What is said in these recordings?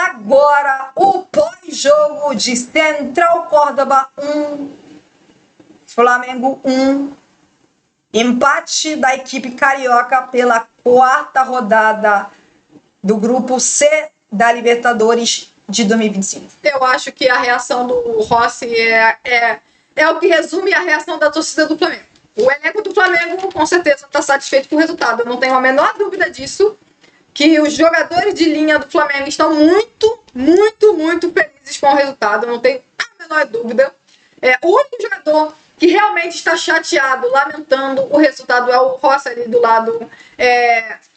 agora o pós-jogo de Central Córdoba 1, Flamengo 1, empate da equipe carioca pela quarta rodada do grupo C da Libertadores de 2025. Eu acho que a reação do Rossi é o que resume a reação da torcida do Flamengo. O elenco do Flamengo com certeza está satisfeito com o resultado. Eu não tenho a menor dúvida disso, que os jogadores de linha do Flamengo estão muito, muito, muito felizes com o resultado. Eu não tenho a menor dúvida. O único jogador que realmente está chateado, lamentando o resultado, é o Rossi ali do lado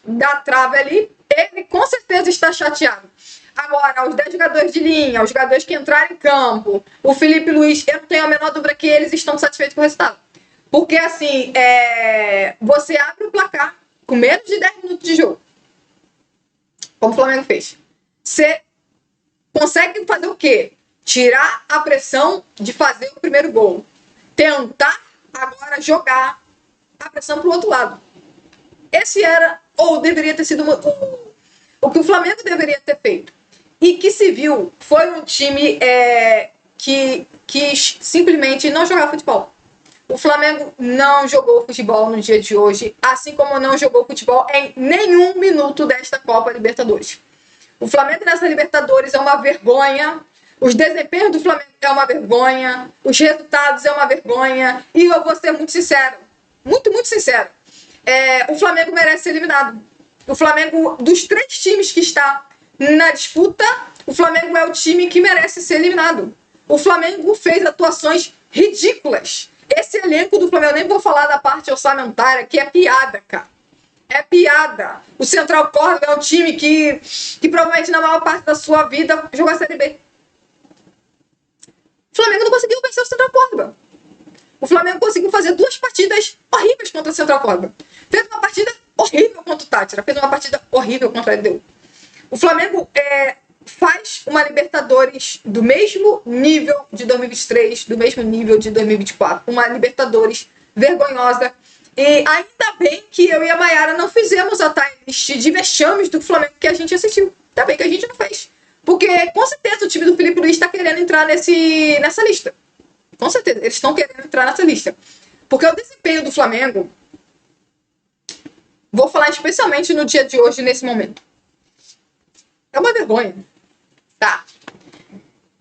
da trave ali. Ele com certeza está chateado. Agora, os 10 jogadores de linha, os jogadores que entraram em campo, o Felipe Luiz, eu não tenho a menor dúvida que eles estão satisfeitos com o resultado. Porque, assim, você abre o placar com menos de 10 minutos de jogo, como o Flamengo fez. Você consegue fazer o quê? Tirar a pressão de fazer o primeiro gol. Tentar agora jogar a pressão para o outro lado. Esse era, ou deveria ter sido, o que o Flamengo deveria ter feito. E que se viu, foi um time que quis simplesmente não jogar futebol. O Flamengo não jogou futebol no dia de hoje, assim como não jogou futebol em nenhum minuto desta Copa Libertadores. O Flamengo nessa Libertadores é uma vergonha, os desempenhos do Flamengo é uma vergonha, os resultados é uma vergonha, e eu vou ser muito sincero, muito, muito sincero. O Flamengo merece ser eliminado. O Flamengo, dos 3 times que está na disputa, o Flamengo é o time que merece ser eliminado. O Flamengo fez atuações ridículas. Esse elenco do Flamengo, nem vou falar da parte orçamentária, que é piada, cara. É piada. O Central Córdoba é um time que provavelmente na maior parte da sua vida jogou a Série B. O Flamengo não conseguiu vencer o Central Córdoba. O Flamengo conseguiu fazer 2 partidas horríveis contra o Central Córdoba. Fez uma partida horrível contra o Táchira. Fez uma partida horrível contra a LDU. O Flamengo faz uma Libertadores do mesmo nível de 2023, do mesmo nível de 2024. Uma Libertadores vergonhosa. E ainda bem que eu e a Mayara não fizemos a time list de vexames do Flamengo que a gente assistiu. Ainda bem que a gente não fez. Porque, com certeza, o time do Felipe Luiz está querendo entrar nessa lista. Com certeza, eles estão querendo entrar nessa lista. Porque o desempenho do Flamengo, vou falar especialmente no dia de hoje, nesse momento, é uma vergonha. Tá?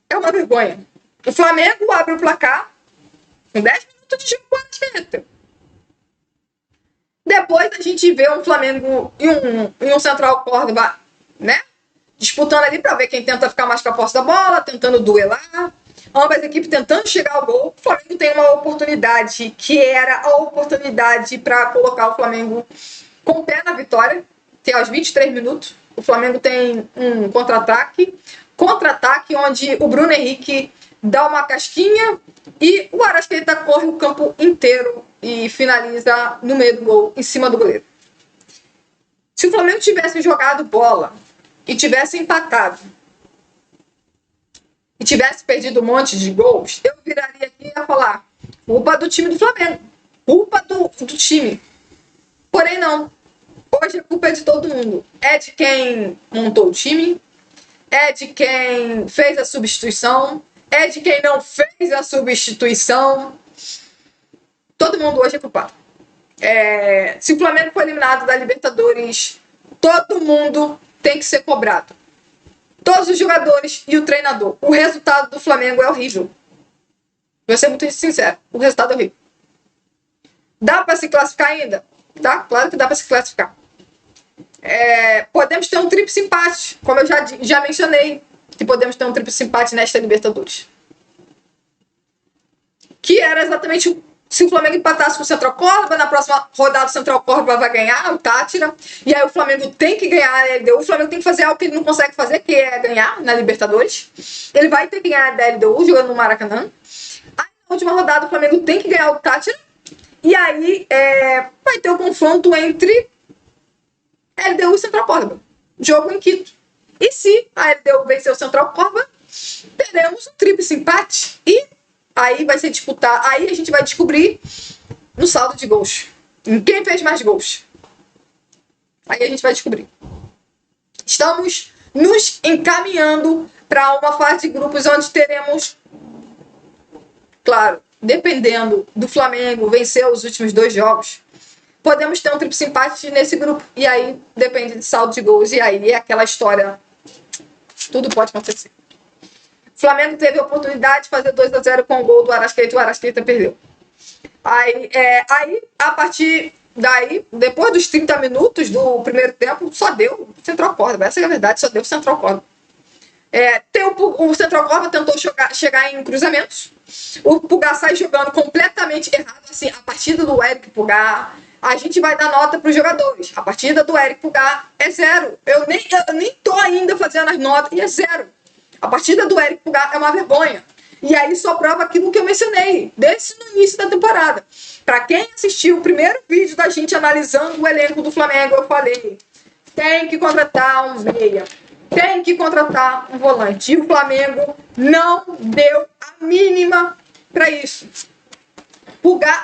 É uma vergonha. O Flamengo abre o placar com 10 minutos de jogo com a direita. Depois a gente vê um Flamengo e um Central Córdoba, né? Disputando ali para ver quem tenta ficar mais com a posse da bola, tentando duelar. Ambas equipes tentando chegar ao gol. O Flamengo tem uma oportunidade que era a oportunidade para colocar o Flamengo com o pé na vitória, que é aos 23 minutos. O Flamengo tem um contra-ataque onde o Bruno Henrique dá uma casquinha e o Arrascaeta corre o campo inteiro e finaliza no meio do gol, em cima do goleiro. Se o Flamengo tivesse jogado bola e tivesse empatado e tivesse perdido um monte de gols, eu viraria aqui e ia falar: culpa do time do Flamengo, culpa do time. Porém não. Hoje a culpa é de todo mundo. É de quem montou o time, é de quem fez a substituição, é de quem não fez a substituição. Todo mundo hoje é culpado. Se o Flamengo for eliminado da Libertadores, todo mundo tem que ser cobrado. Todos os jogadores e o treinador. O resultado do Flamengo é horrível. Vou ser muito sincero. O resultado é horrível. Dá para se classificar ainda? Dá, claro que dá para se classificar. Podemos ter um tríplice empate, como eu já mencionei, que podemos ter um tríplice empate nesta Libertadores. Que era exatamente se o Flamengo empatasse com o Central Córdoba, na próxima rodada o Central Córdoba vai ganhar o Táchira, e aí o Flamengo tem que ganhar a LDU. O Flamengo tem que fazer algo que ele não consegue fazer, que é ganhar na Libertadores. Ele vai ter que ganhar a LDU jogando no Maracanã. Aí na última rodada o Flamengo tem que ganhar o Táchira, e aí vai ter o confronto entre LDU e Central Córdoba. Jogo em Quito. E se a LDU vencer o Central Córdoba, teremos um tríplice empate. E aí vai ser disputar. Aí a gente vai descobrir no saldo de gols. Em quem fez mais gols. Aí a gente vai descobrir. Estamos nos encaminhando para uma fase de grupos onde teremos, claro, dependendo do Flamengo vencer os últimos 2 jogos, podemos ter um tríplice empate nesse grupo. E aí depende de saldo de gols. E aí é aquela história. Tudo pode acontecer. O Flamengo teve a oportunidade de fazer 2-0 com o gol do Arrascaeta. O Arrascaeta perdeu. Aí, a partir daí, depois dos 30 minutos do primeiro tempo, só deu central corda. Essa é a verdade, só deu central corda. O central corda tentou chegar em cruzamentos. O Pulgar sai jogando completamente errado. Assim, a partida do Eric Pulgar, a gente vai dar nota para os jogadores. A partida do Eric Pulgar é 0. Eu nem tô ainda fazendo as notas e é 0. A partida do Eric Pulgar é uma vergonha. E aí só prova aquilo que eu mencionei, desde no início da temporada. Para quem assistiu o primeiro vídeo da gente analisando o elenco do Flamengo, eu falei, tem que contratar um meia, tem que contratar um volante. E o Flamengo não deu a mínima para isso. Pulgar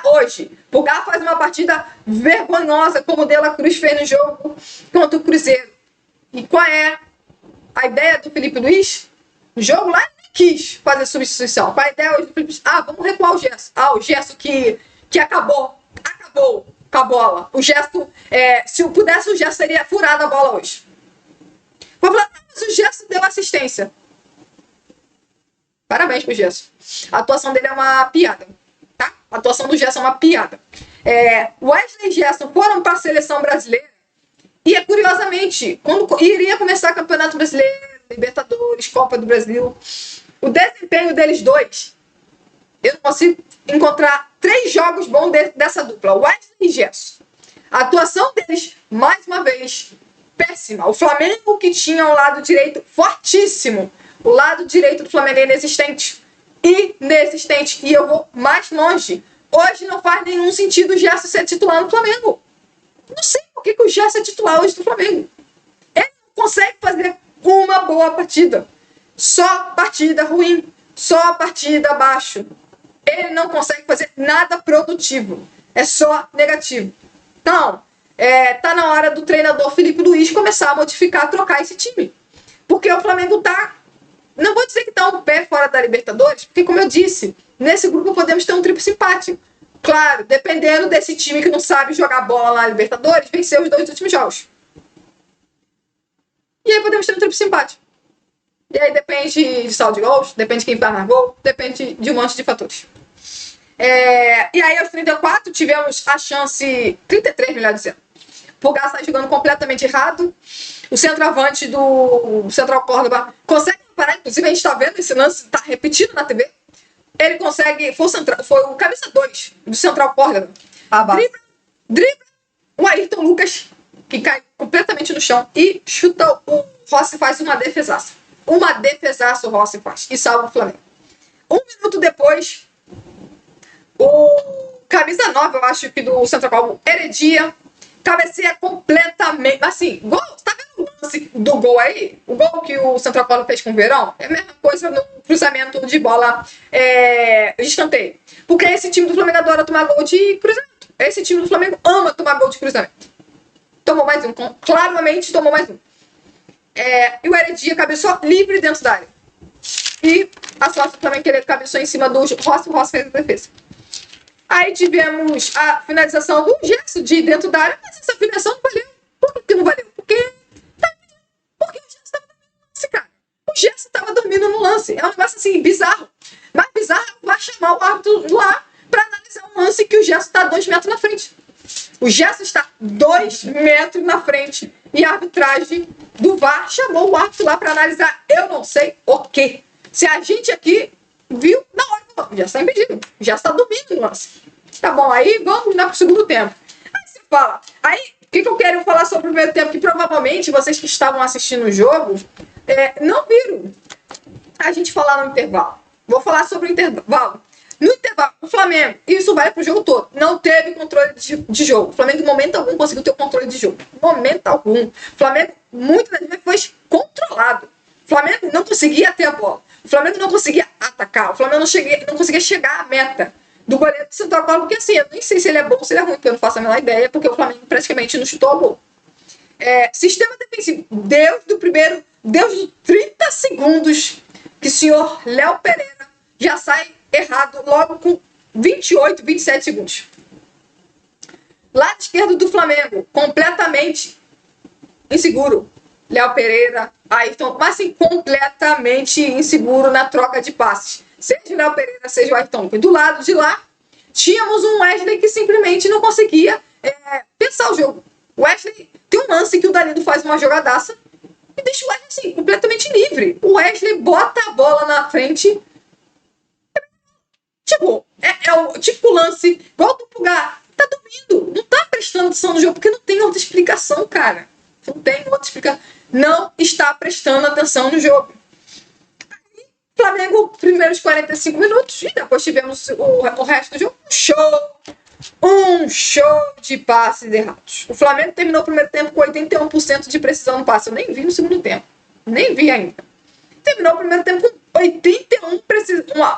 faz uma partida vergonhosa, como o De La Cruz fez no jogo contra o Cruzeiro. E qual é a ideia do Felipe Luiz? O jogo lá ele quis fazer substituição. Qual a ideia hoje do Felipe Luiz? Vamos recuar o Gerson. O Gerson que acabou com a bola. O Gerson, se eu pudesse, o Gerson teria furado a bola hoje. Vou falar, mas o Gerson deu assistência. Parabéns pro Gerson. A atuação dele é uma piada. Tá? A atuação do Gerson é uma piada. Wesley e Gerson foram para a seleção brasileira e, curiosamente, quando iria começar o Campeonato Brasileiro, Libertadores, Copa do Brasil, o desempenho deles dois, eu não consigo encontrar 3 jogos bons dessa dupla, Wesley e Gerson. A atuação deles, mais uma vez, péssima. O Flamengo, que tinha um lado direito fortíssimo, o lado direito do Flamengo é inexistente. E eu vou mais longe. Hoje não faz nenhum sentido o Gerson ser titular no Flamengo. Não sei por que o Gerson é titular hoje do Flamengo. Ele não consegue fazer uma boa partida. Só partida ruim. Só partida abaixo. Ele não consegue fazer nada produtivo. É só negativo. Então, tá na hora do treinador Felipe Luiz começar a modificar, trocar esse time. Porque o Flamengo tá... Não vou dizer que tá um pé fora da Libertadores, porque, como eu disse, nesse grupo podemos ter um tríplice empate. Claro, dependendo desse time que não sabe jogar bola na Libertadores, vencer os 2 últimos jogos. E aí podemos ter um tríplice empate. E aí depende de saldo de gols, depende de quem faz mais gol, depende de um monte de fatores. E aí aos 34 tivemos a chance, 33 melhor dizendo. O Pulgar sai jogando completamente errado. O centroavante do Central Córdoba consegue parar, inclusive a gente está vendo esse lance, está repetido na TV. Ele consegue, foi o camisa 2 do Central Córdoba. Dribla o Ayrton Lucas, que cai completamente no chão, e chuta o Rossi, faz uma defesaça. Uma defesaça o Rossi faz, e salva o Flamengo. 1 minuto depois, o camisa 9, eu acho que do Central Córdoba, Heredia, cabeceia completamente, assim, gol, tá vendo o lance do gol aí? O gol que o Central Córdoba fez com o Verão? É a mesma coisa no cruzamento de bola de escanteio. Porque esse time do Flamengo adora tomar gol de cruzamento. Esse time do Flamengo ama tomar gol de cruzamento. Tomou mais um, claramente tomou mais um. E o Heredia cabeçou livre dentro da área. E a sorte do Flamengo que ele cabeçou em cima do Rossi, o Rossi fez a defesa. Aí tivemos a finalização do Gerson de dentro da área, mas essa finalização não valeu. Por que não valeu? Porque o Gerson estava dormindo no lance, cara. O Gerson estava dormindo no lance. É um negócio assim, bizarro. Mas bizarro vai chamar o árbitro lá para analisar um lance que o Gerson está 2 metros na frente. O Gerson está 2 metros na frente. E a arbitragem do VAR chamou o árbitro lá para analisar. Eu não sei o quê. Se a gente aqui viu, na hora já está impedido. Já está dormindo no lance. Tá bom, aí vamos lá pro segundo tempo. Aí você fala. Aí, o que eu quero falar sobre o primeiro tempo? Que provavelmente vocês que estavam assistindo o jogo não viram a gente falar no intervalo. Vou falar sobre o intervalo. No intervalo, o Flamengo, isso vale pro jogo todo, não teve controle de jogo. O Flamengo, em momento algum, conseguiu ter o controle de jogo. Momento algum. O Flamengo, muitas das vezes, foi controlado. O Flamengo não conseguia ter a bola. O Flamengo não conseguia atacar. O Flamengo não conseguia chegar à meta do goleiro do Central Córdoba, porque assim, eu nem sei se ele é bom ou se ele é ruim, porque eu não faço a menor ideia, porque o Flamengo praticamente não chutou a bola. Sistema defensivo. Deus dos 30 segundos que o senhor Léo Pereira já sai errado logo com 28, 27 segundos. Lado esquerdo do Flamengo, completamente inseguro. Léo Pereira, Ayrton, mas assim, completamente inseguro na troca de passes. Seja o Léo Pereira, seja o Ayrton. Do lado de lá, tínhamos um Wesley que simplesmente não conseguia pensar o jogo. O Wesley tem um lance que o Danilo faz uma jogadaça e deixa o Wesley assim, completamente livre. O Wesley bota a bola na frente. Tipo, é o tipo lance, igual do Pulgar. Tá dormindo, não tá prestando atenção no jogo, porque não tem outra explicação, cara. Não tem outra explicação. Não está prestando atenção no jogo. Aí, Flamengo, primeiros 45 minutos, e depois tivemos o resto do jogo. Um show de passes errados. O Flamengo terminou o primeiro tempo com 81% de precisão no passe. Eu nem vi no segundo tempo. Nem vi ainda. Terminou o primeiro tempo com 81,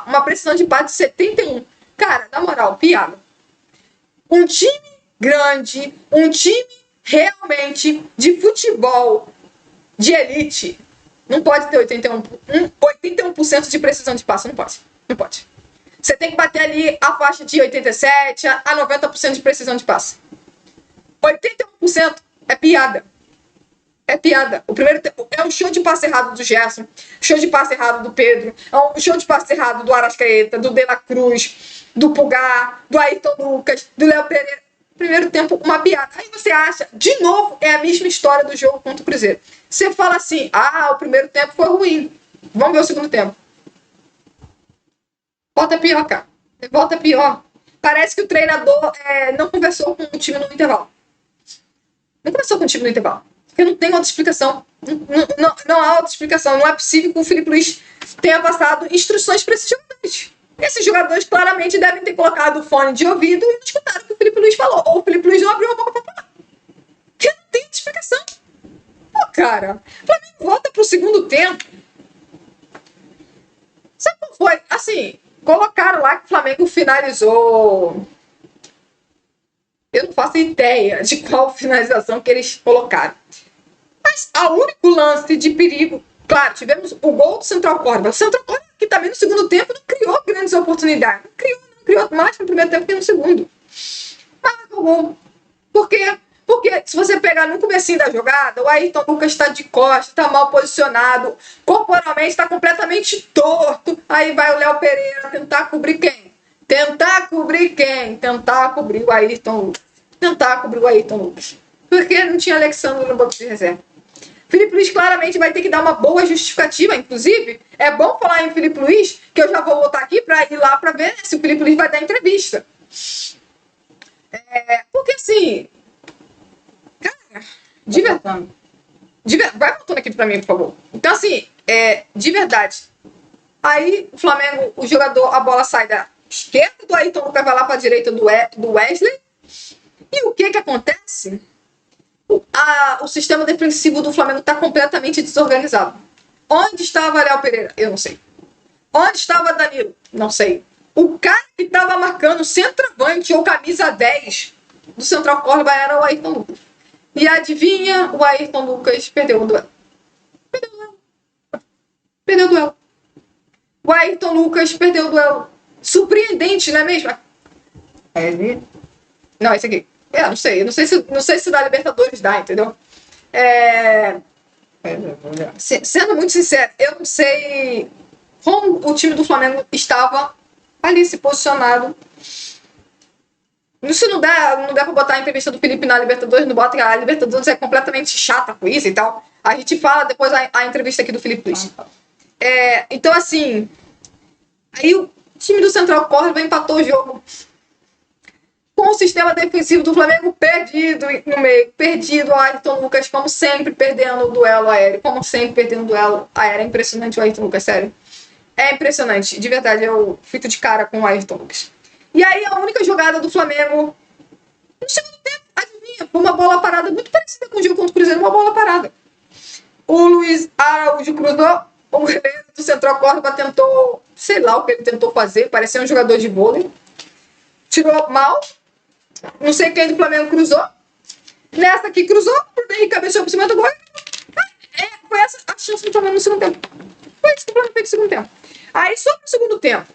uma precisão de passe de 71. Cara, na moral, piada. Um time grande, um time realmente de futebol de elite, não pode ter 81% de precisão de passe. Não pode. Não pode. Você tem que bater ali a faixa de 87% a 90% de precisão de passe. 81% é piada. É piada. O primeiro tempo é um show de passe errado do Gerson, show de passe errado do Pedro, é um show de passe errado do Arrascaeta, do De La Cruz, do Pulgar, do Ayrton Lucas, do Léo Pereira. Primeiro tempo, uma piada. Aí você acha, de novo, é a mesma história do jogo contra o Cruzeiro. Você fala assim, o primeiro tempo foi ruim. Vamos ver o segundo tempo. Volta pior, cara. Volta pior. Parece que o treinador não conversou com o time no intervalo. Não conversou com o time no intervalo. Porque não tem outra explicação. Não há outra explicação. Não é possível que o Felipe Luiz tenha passado instruções para esses jogadores. Esses jogadores claramente devem ter colocado o fone de ouvido e não escutaram o que o Felipe Luiz falou. Ou o Felipe Luiz não abriu a boca para falar. Porque não tem outra explicação. Pô, cara, o Flamengo volta pro segundo tempo. Sabe qual foi? Assim, colocaram lá que o Flamengo finalizou. Eu não faço ideia de qual finalização que eles colocaram. Mas o único lance de perigo, claro, tivemos o gol do Central Córdoba. O Central Córdoba, que também no segundo tempo não criou grandes oportunidades. Não criou mais no primeiro tempo que no segundo. Mas o gol. Por quê? Porque se você pegar no comecinho da jogada, o Ayrton Lucas está de costas, está mal posicionado, corporalmente está completamente torto. Aí vai o Léo Pereira tentar cobrir quem? Tentar cobrir o Ayrton Lucas. Tentar cobrir o Ayrton Lucas. Porque não tinha Alexandre no banco de reserva. Felipe Luiz claramente vai ter que dar uma boa justificativa. Inclusive, é bom falar em Felipe Luiz, que eu já vou voltar aqui para ir lá para ver se o Felipe Luiz vai dar entrevista. Porque assim... Cara, de verdade... Vai voltando aqui para mim, por favor. Então assim, de verdade. Aí o Flamengo, o jogador, a bola sai da esquerda do Ayrton Lucas, vai lá para a direita do Wesley. E o que acontece? O sistema defensivo do Flamengo está completamente desorganizado. Onde estava Léo Pereira? Eu não sei. Onde estava Danilo? Não sei. O cara que estava marcando centroavante ou camisa 10 do Central Córdoba era o Ayrton Lucas. E adivinha, o Ayrton Lucas perdeu o duelo. Perdeu o duelo. O Ayrton Lucas perdeu o duelo. Surpreendente, não é mesmo? Não, esse aqui. Não sei. Não sei se da Libertadores dá, entendeu? Sendo muito sincero, eu não sei como o time do Flamengo estava ali se posicionado. Se não der pra botar a entrevista do Felipe na Libertadores, não bota que a Libertadores é completamente chata com isso e tal. A gente fala depois a entrevista aqui do Felipe Luiz. Então, assim, aí o time do Central Córdoba empatou o jogo. Com o sistema defensivo do Flamengo perdido no meio, perdido, o Ayrton Lucas, como sempre, perdendo o duelo aéreo. É impressionante o Ayrton Lucas, sério. É impressionante, de verdade, eu fico de cara com o Ayrton Lucas. E aí a única jogada do Flamengo, no segundo tempo, adivinha, foi uma bola parada muito parecida com o jogo contra o Cruzeiro, uma bola parada. O Luiz Araújo cruzou, o goleiro do Central Córdoba tentou, sei lá o que ele tentou fazer, parecia um jogador de vôlei. Tirou mal. Não sei quem do Flamengo cruzou. Nessa que cruzou, o Henrique cabeceou por cima do gol. foi essa a chance do Flamengo no segundo tempo. Foi isso que o Flamengo fez no segundo tempo. Aí, sobre o segundo tempo,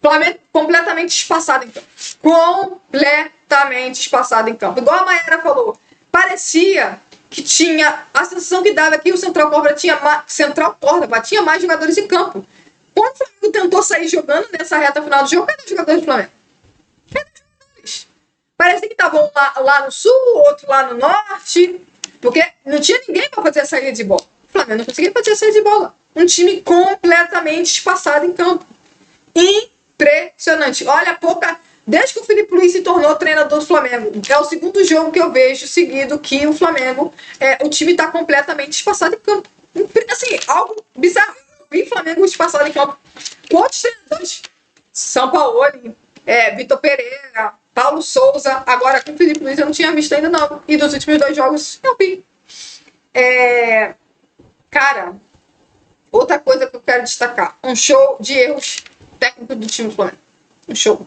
Flamengo completamente espaçado em campo. Completamente espaçado em campo. Igual a Mayara falou, parecia que tinha... A sensação que dava que o Central Córdoba tinha mais jogadores em campo. Quando o Flamengo tentou sair jogando nessa reta final do jogo, cadê os jogadores do Flamengo? Cadê os jogadores? Parecia que estavam lá no sul, outro lá no norte, porque não tinha ninguém para fazer a saída de bola. O Flamengo não conseguia fazer a saída de bola. Um time completamente espaçado em campo. Impressionante. Olha, desde que o Felipe Luiz se tornou treinador do Flamengo, é o segundo jogo que eu vejo seguido que o Flamengo, o time está completamente espaçado em campo. Assim, algo bizarro. Eu vi o Flamengo espaçado em campo com outros treinadores. São Paulo, Vitor Pereira, Paulo Souza. Agora com o Felipe Luiz eu não tinha visto ainda não. E dos últimos 2 jogos eu vi. Cara, outra coisa que eu quero destacar. Um show de erros técnicos do time do Flamengo. Um show.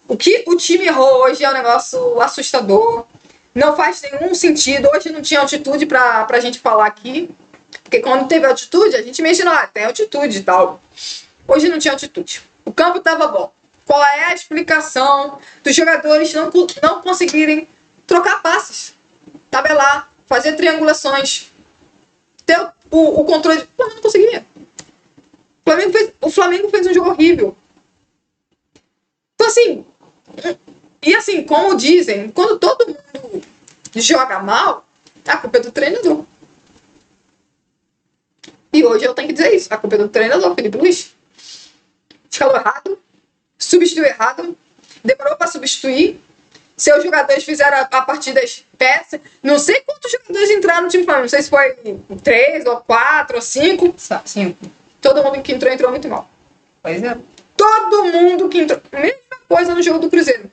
O que o time errou hoje é um negócio assustador. Não faz nenhum sentido. Hoje não tinha altitude pra gente falar aqui. Porque quando teve altitude, a gente mexe tem altitude e tal. Hoje não tinha altitude. O campo estava bom. Qual é a explicação dos jogadores não conseguirem trocar passes? Tabelar, fazer triangulações. Ter o controle. O Flamengo não conseguia. O Flamengo fez um jogo horrível. Então assim... E assim, como dizem, quando todo mundo joga mal, a culpa é do treinador. E hoje eu tenho que dizer isso. A culpa é do treinador, Felipe Luiz. Escalou errado, substituiu errado, demorou para substituir. Seus jogadores fizeram a partidas péssimas. Não sei quantos jogadores entraram no time do Flamengo. Não sei se foi 3 ou 4 ou 5. 5. Todo mundo que entrou muito mal. Pois é. Todo mundo que entrou... Mesma coisa no jogo do Cruzeiro.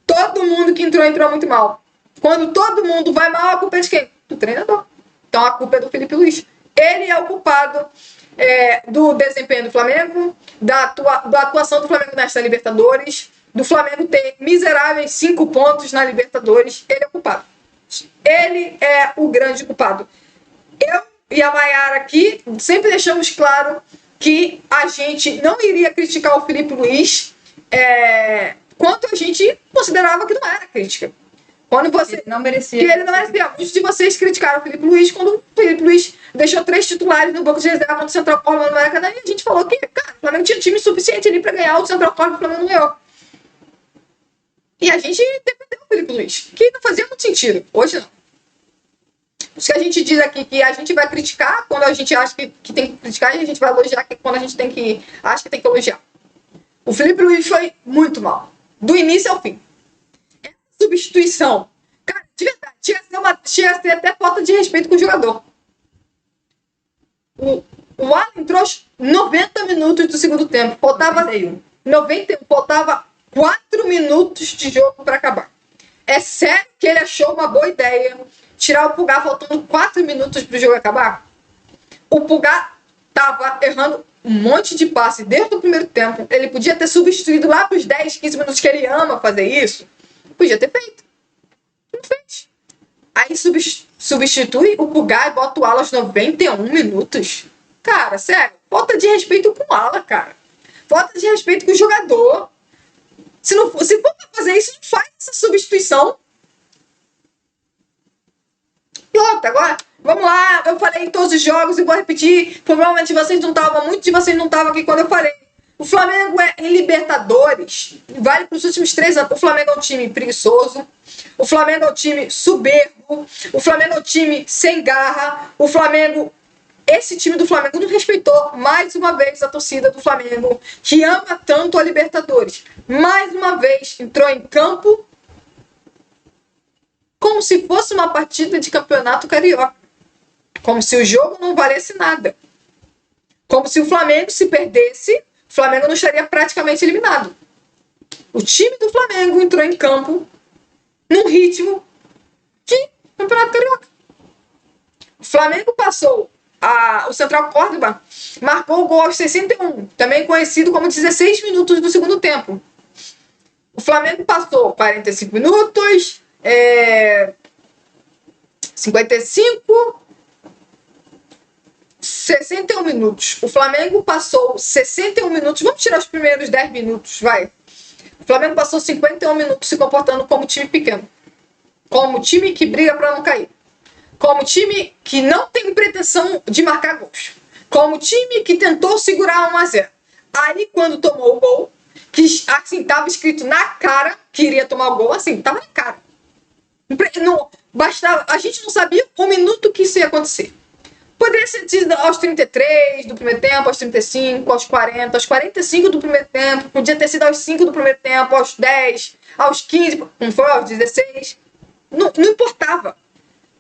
Todo mundo que entrou muito mal. Quando todo mundo vai mal, a culpa é de quem? Do treinador. Então a culpa é do Felipe Luiz. Ele é o culpado do desempenho do Flamengo, da atuação do Flamengo nesta Libertadores, do Flamengo ter miseráveis 5 pontos na Libertadores. Ele é o culpado. Ele é o grande culpado. Eu e a Mayara aqui sempre deixamos claro que a gente não iria criticar o Felipe Luiz quanto a gente considerava que não era crítica. Quando ele não merecia. Que ele não merecia. Muitos de vocês criticaram o Felipe Luiz quando o Felipe Luiz deixou 3 titulares no banco de reserva contra o Central Córdoba no Maracanã e a gente falou que, cara, o Flamengo tinha time suficiente ali pra ganhar, o Central Córdoba, o Flamengo não ganhou. E a gente defendeu o Felipe Luiz, que não fazia muito sentido. Hoje não. Por isso que a gente diz aqui que a gente vai criticar quando a gente acha que tem que criticar e a gente vai elogiar quando a gente acha que tem que elogiar. O Felipe Luiz foi muito mal. Do início ao fim. Essa substituição, cara, de verdade, chega a ser até falta de respeito com o jogador. O Alan entrou aos 90 minutos do segundo tempo. Faltava 91. Faltava 4 minutos de jogo para acabar. É sério que ele achou uma boa ideia tirar o Pulgar faltando 4 minutos para o jogo acabar? O Pulgar tava errando um monte de passe desde o primeiro tempo. Ele podia ter substituído lá para os 10, 15 minutos que ele ama fazer isso. Podia ter feito. Não fez. Aí substitui o Pulgar e bota o Alan aos 91 minutos. Cara, sério. Falta de respeito com o Alan, cara. Falta de respeito com o jogador. Se for pra fazer isso, não faz essa substituição. E outra, agora, vamos lá. Eu falei em todos os jogos e vou repetir. Provavelmente muitos de vocês não estavam aqui quando eu falei. O Flamengo em Libertadores, vale para os últimos 3 anos. O Flamengo é um time preguiçoso. O Flamengo é um time soberbo. O Flamengo é um time sem garra. Esse time do Flamengo não respeitou mais uma vez a torcida do Flamengo, que ama tanto a Libertadores. Mais uma vez entrou em campo como se fosse uma partida de campeonato carioca. Como se o jogo não valesse nada. Como se o Flamengo se perdesse, o Flamengo não estaria praticamente eliminado. O time do Flamengo entrou em campo num ritmo de campeonato carioca. O Flamengo passou o Central Córdoba, marcou o gol aos 61, também conhecido como 16 minutos do segundo tempo. O Flamengo passou 45 minutos, 55, 61 minutos. O Flamengo passou 61 minutos. Vamos tirar os primeiros 10 minutos, vai. O Flamengo passou 51 minutos se comportando como time pequeno. Como time que briga para não cair. Como time que não tem pretensão de marcar gols. Como time que tentou segurar 1-0. Aí, quando tomou o gol, que assim, tava escrito na cara que iria tomar o gol, assim, tava na cara. Não, bastava, a gente não sabia o minuto que isso ia acontecer. Poderia ser sido aos 33 do primeiro tempo, aos 35, aos 40, aos 45 do primeiro tempo. Podia ter sido aos 5 do primeiro tempo, aos 10, aos 15, não foi aos 16. Não importava.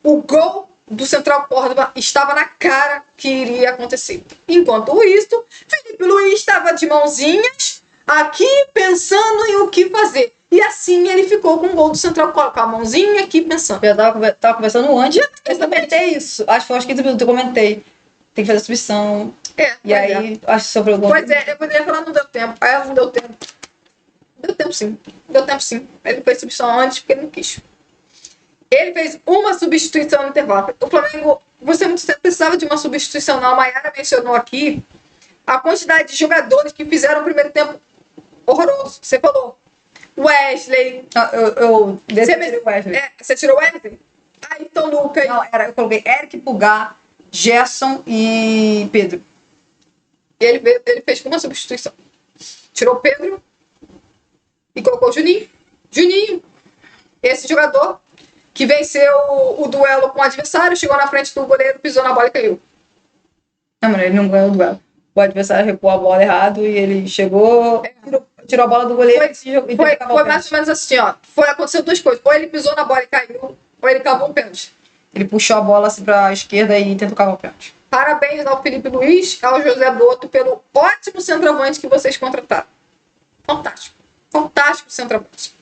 O gol do Central Córdoba estava na cara que iria acontecer. Enquanto isso, Felipe Luiz estava de mãozinhas aqui pensando em o que fazer. E assim ele ficou com o gol do Central Córdoba, com a mãozinha aqui pensando. Eu tava conversando antes, eu comentei isso. Acho que foi aos 15 minutos, eu comentei. Tem que fazer a substituição. E aí, acho que sobrou alguma coisa. Pois é, eu poderia falar, não deu tempo. Aí ela não deu tempo. Deu tempo sim. Deu tempo sim. Ele fez substituição antes porque ele não quis. Ele fez uma substituição no intervalo. O Flamengo, você muito sempre precisava de uma substituição, não. A Mayara mencionou aqui a quantidade de jogadores que fizeram o primeiro tempo horroroso. Você falou. Wesley. Você tirou o Wesley? Então Lucas. Não, eu coloquei Eric, Pulgar, Gerson e Pedro. E ele fez uma substituição. Tirou o Pedro e colocou o Juninho. Juninho, esse jogador que venceu o duelo com o adversário, chegou na frente do goleiro, pisou na bola e caiu. Não, mas ele não ganhou o duelo. O adversário recuou a bola errado e ele chegou, tirou a bola do goleiro e foi mais ou menos assim, ó. Aconteceu duas coisas. Ou ele pisou na bola e caiu, ou ele cavou um pênalti. Ele puxou a bola assim pra esquerda e tentou cavar o pênalti. Parabéns ao Felipe Luiz, ao José Boto, pelo ótimo centroavante que vocês contrataram. Fantástico. Fantástico centroavante.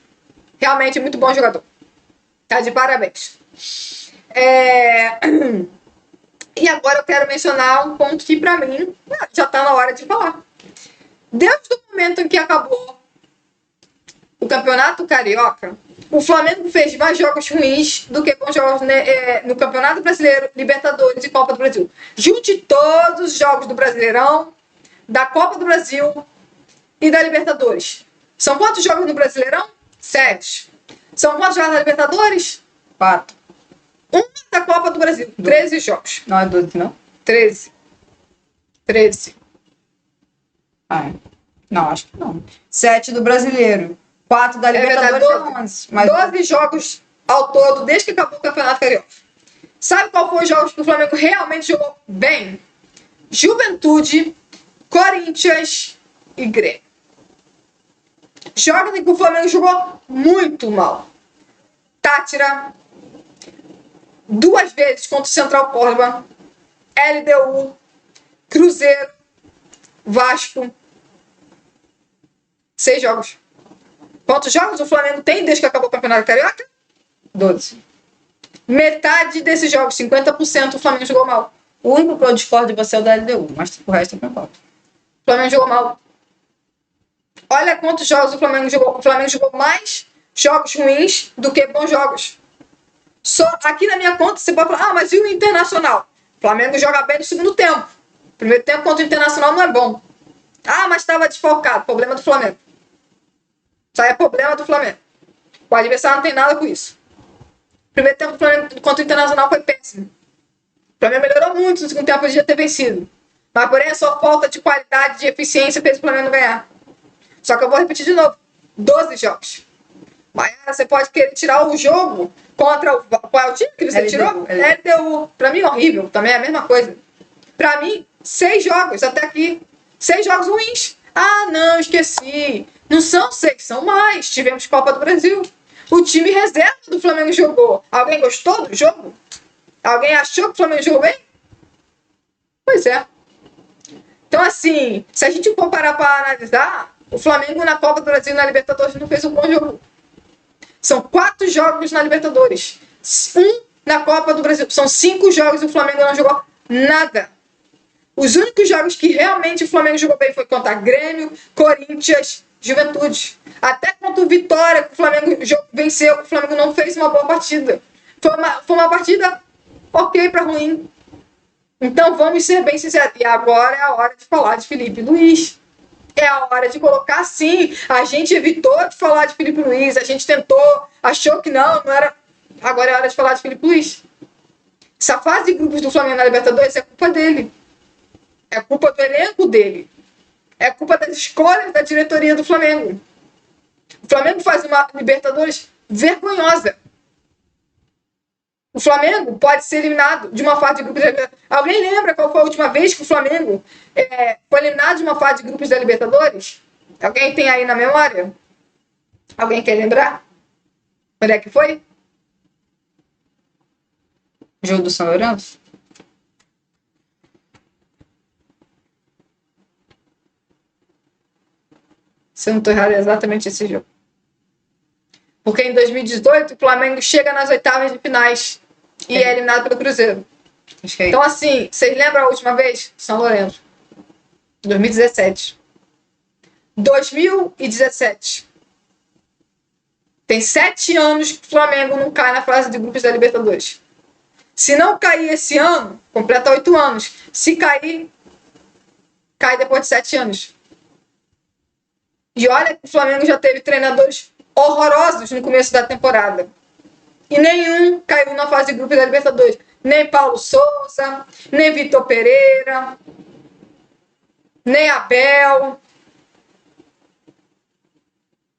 Realmente muito bom jogador. Tá de parabéns. E agora eu quero mencionar um ponto que pra mim já tá na hora de falar. Desde o momento em que acabou o Campeonato Carioca, o Flamengo fez mais jogos ruins do que bons jogos no Campeonato Brasileiro, Libertadores e Copa do Brasil. Junte todos os jogos do Brasileirão, da Copa do Brasil e da Libertadores. São quantos jogos no Brasileirão? 7. São quantos jogos na Libertadores? 4. Da Copa do Brasil. 13 jogos. Não é 12, não? 13. Não, acho que não. 7 do Brasileiro. 4 da Libertadores. 12 jogos ao todo, desde que acabou o Campeonato Carioca. Sabe qual foi os jogos que o Flamengo realmente jogou bem? Juventude, Corinthians e Grêmio. Jogos em que o Flamengo jogou muito mal. Tátira, 2 vezes contra o Central Córdoba, LDU, Cruzeiro, Vasco. 6 jogos. Quantos jogos o Flamengo tem desde que acabou o Campeonato Carioca? 12. Metade desses jogos, 50%, o Flamengo jogou mal. O único que eu discordo de você é o da LDU, mas o resto eu concordo. O Flamengo jogou mal. Olha quantos jogos o Flamengo jogou. O Flamengo jogou mais jogos ruins do que bons jogos. Só aqui na minha conta você pode falar, mas e o Internacional? O Flamengo joga bem no segundo tempo. Primeiro tempo contra o Internacional não é bom. Mas estava desfalcado. Problema do Flamengo. Isso aí é problema do Flamengo. O adversário não tem nada com isso. Primeiro tempo do Flamengo contra o Internacional foi péssimo. O Flamengo melhorou muito no segundo tempo, podia ter vencido. Mas porém a sua falta de qualidade, de eficiência fez o Flamengo ganhar. Só que eu vou repetir de novo. 12 jogos. Mas você pode querer tirar o jogo contra o... Qual é o time que você tirou? LDU. Pra mim, horrível. Também é a mesma coisa. Pra mim, 6 jogos até aqui. 6 jogos ruins. Não, esqueci. Não são 6, são mais. Tivemos Copa do Brasil. O time reserva do Flamengo jogou. Alguém gostou do jogo? Alguém achou que o Flamengo jogou bem? Pois é. Então, assim, se a gente for parar para analisar, o Flamengo na Copa do Brasil e na Libertadores não fez um bom jogo. São 4 jogos na Libertadores. 1 na Copa do Brasil. São 5 jogos e o Flamengo não jogou nada. Os únicos jogos que realmente o Flamengo jogou bem foi contra Grêmio, Corinthians, Juventude. Até contra o Vitória, que o Flamengo venceu, o Flamengo não fez uma boa partida. Foi uma partida ok para ruim. Então vamos ser bem sinceros. E agora é a hora de falar de Felipe Luiz. É a hora de colocar sim. A gente evitou de falar de Felipe Luiz, a gente tentou, achou que não era. Agora é a hora de falar de Felipe Luiz. Essa fase de grupos do Flamengo na Libertadores é culpa dele. É culpa do elenco dele. É culpa das escolhas da diretoria do Flamengo. O Flamengo faz uma Libertadores vergonhosa. O Flamengo pode ser eliminado de uma fase de grupos da Libertadores. Alguém lembra qual foi a última vez que o Flamengo foi eliminado de uma fase de grupos da Libertadores? Alguém tem aí na memória? Alguém quer lembrar? Onde é que foi? Jogo do São Lourenço? Se eu não estou errado, é exatamente esse jogo. Porque em 2018 o Flamengo chega nas oitavas de finais e é eliminado pelo Cruzeiro. Acho que é Então, assim, vocês lembram a última vez? São Lourenço. 2017. 2017. Tem 7 anos que o Flamengo não cai na fase de grupos da Libertadores. Se não cair esse ano, completa 8 anos. Se cair, cai depois de 7 anos. E olha que o Flamengo já teve treinadores horrorosos no começo da temporada. E nenhum caiu na fase de grupos da Libertadores. Nem Paulo Souza, nem Vitor Pereira, nem Abel.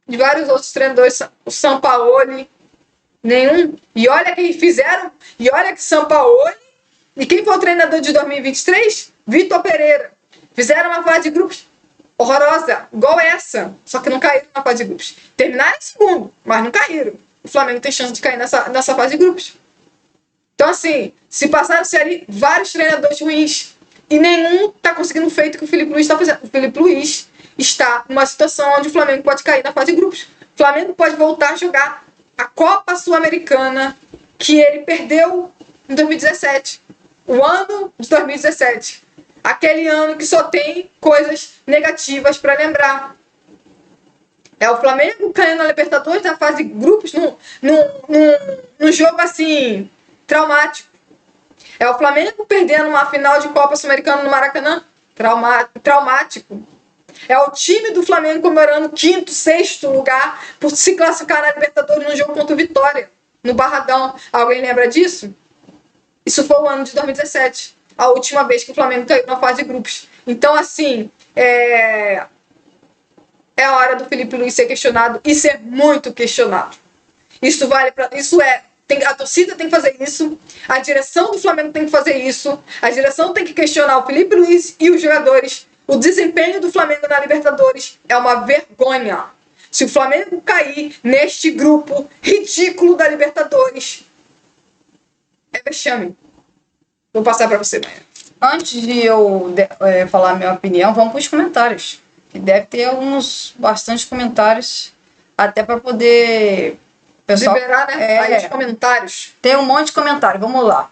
De vários outros treinadores, o Sampaoli, nenhum. E olha quem fizeram, e olha que Sampaoli, e quem foi o treinador de 2023? Vitor Pereira. Fizeram uma fase de grupos horrorosa, igual essa, só que não caíram na fase de grupos. Terminaram em segundo, mas não caíram. O Flamengo tem chance de cair nessa fase de grupos. Então, assim, se passaram-se ali vários treinadores ruins e nenhum está conseguindo o feito que o Felipe Luiz está fazendo. O Felipe Luiz está numa situação onde o Flamengo pode cair na fase de grupos. O Flamengo pode voltar a jogar a Copa Sul-Americana que ele perdeu em 2017. O ano de 2017. Aquele ano que só tem coisas negativas para lembrar. É o Flamengo caindo na Libertadores na fase de grupos num jogo assim traumático. É o Flamengo perdendo uma final de Copa Sul-Americana no Maracanã, traumático. É o time do Flamengo comemorando 5º, 6º lugar por se classificar na Libertadores no jogo contra o Vitória, no Barradão. Alguém lembra disso? Isso foi o ano de 2017, a última vez que o Flamengo caiu na fase de grupos. Então, assim, é a hora do Felipe Luiz ser questionado e ser muito questionado. Isso vale para. A torcida tem que fazer isso, a direção do Flamengo tem que fazer isso, a direção tem que questionar o Felipe Luiz e os jogadores. O desempenho do Flamengo na Libertadores é uma vergonha. Se o Flamengo cair neste grupo ridículo da Libertadores, é vexame. Vou passar para você, Maia. Antes de eu falar a minha opinião, vamos para os comentários. Que deve ter bastante comentários, até para poder... Pessoal, liberar, né? Aí os comentários. Tem um monte de comentário, vamos lá.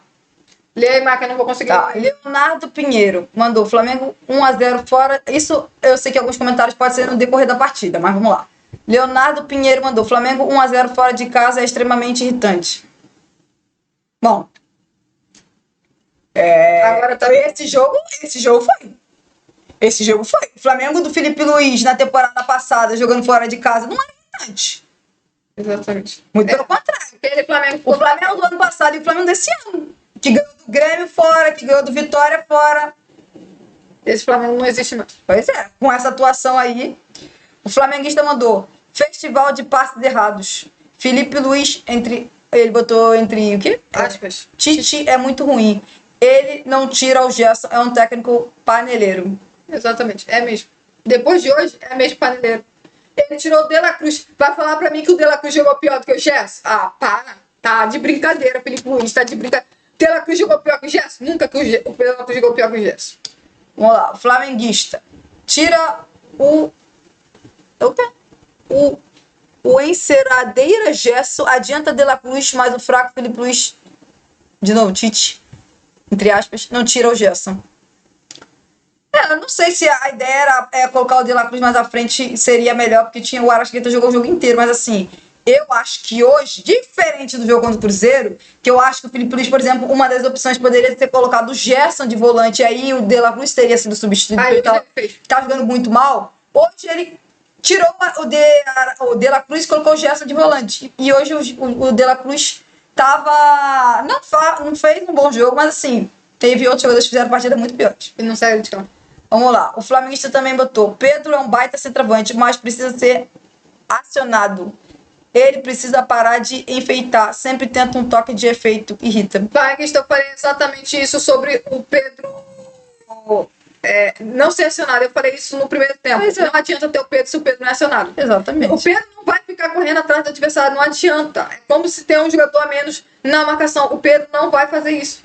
Lê aí, Marca, eu não vou conseguir. Tá. Leonardo Pinheiro mandou Flamengo 1-0 fora. Isso eu sei que alguns comentários podem ser no decorrer da partida, mas vamos lá. Leonardo Pinheiro mandou Flamengo 1-0 fora de casa é extremamente irritante. Bom. Agora tá... Esse jogo foi. Esse jogo foi. O Flamengo do Felipe Luiz na temporada passada jogando fora de casa não é irritante. Exatamente. Muito pelo contrário. O Flamengo do ano passado e o Flamengo desse ano. Que ganhou do Grêmio fora, que ganhou do Vitória fora. Esse Flamengo não existe mais. Pois é, com essa atuação aí, o flamenguista mandou Festival de Passes Errados. Felipe Luiz, ele botou entre o quê? Aspas. Tite é muito ruim. Ele não tira o Gerson, é um técnico paneleiro. Exatamente, é mesmo. Depois de hoje, é mesmo paneleiro. Ele tirou o De La Cruz. Vai falar pra mim que o De La Cruz jogou pior do que o Gerson? Ah, para. Tá de brincadeira, Felipe Luiz, tá de brincadeira. De La Cruz jogou pior que o Gerson? Nunca que o De La Cruz jogou pior que o Gerson. Vamos lá, flamenguista. Tira o enceradeira Gerson, adianta De La Cruz, mas o fraco Felipe Luiz, de novo, Tite, entre aspas, não tira o Gerson. Eu não sei se a ideia era colocar o De La Cruz mais à frente, seria melhor, porque tinha o Arrascaeta jogou o jogo inteiro, mas assim, Eu acho que hoje, diferente do jogo contra o Cruzeiro, que eu acho que o Felipe Luiz, por exemplo, uma das opções poderia ter colocado o Gerson de volante, aí o De La Cruz teria sido substituído, porque ele tava jogando muito mal. Hoje ele tirou o De La Cruz e colocou o Gerson de volante. E hoje o De La Cruz tava... Não fez um bom jogo, mas assim, teve outros jogadores que fizeram partida muito piores. E não saiu de campo. Vamos lá. O flamenguista também botou: Pedro é um baita centroavante, mas precisa ser acionado. Ele precisa parar de enfeitar. Sempre tenta um toque de efeito. Irrita. Flamenguista, eu falei exatamente isso sobre o Pedro não ser acionado. Eu falei isso no primeiro tempo. Não adianta ter o Pedro se o Pedro não é acionado. Exatamente. O Pedro não vai ficar correndo atrás do adversário. Não adianta. É como se tem um jogador a menos na marcação. O Pedro não vai fazer isso.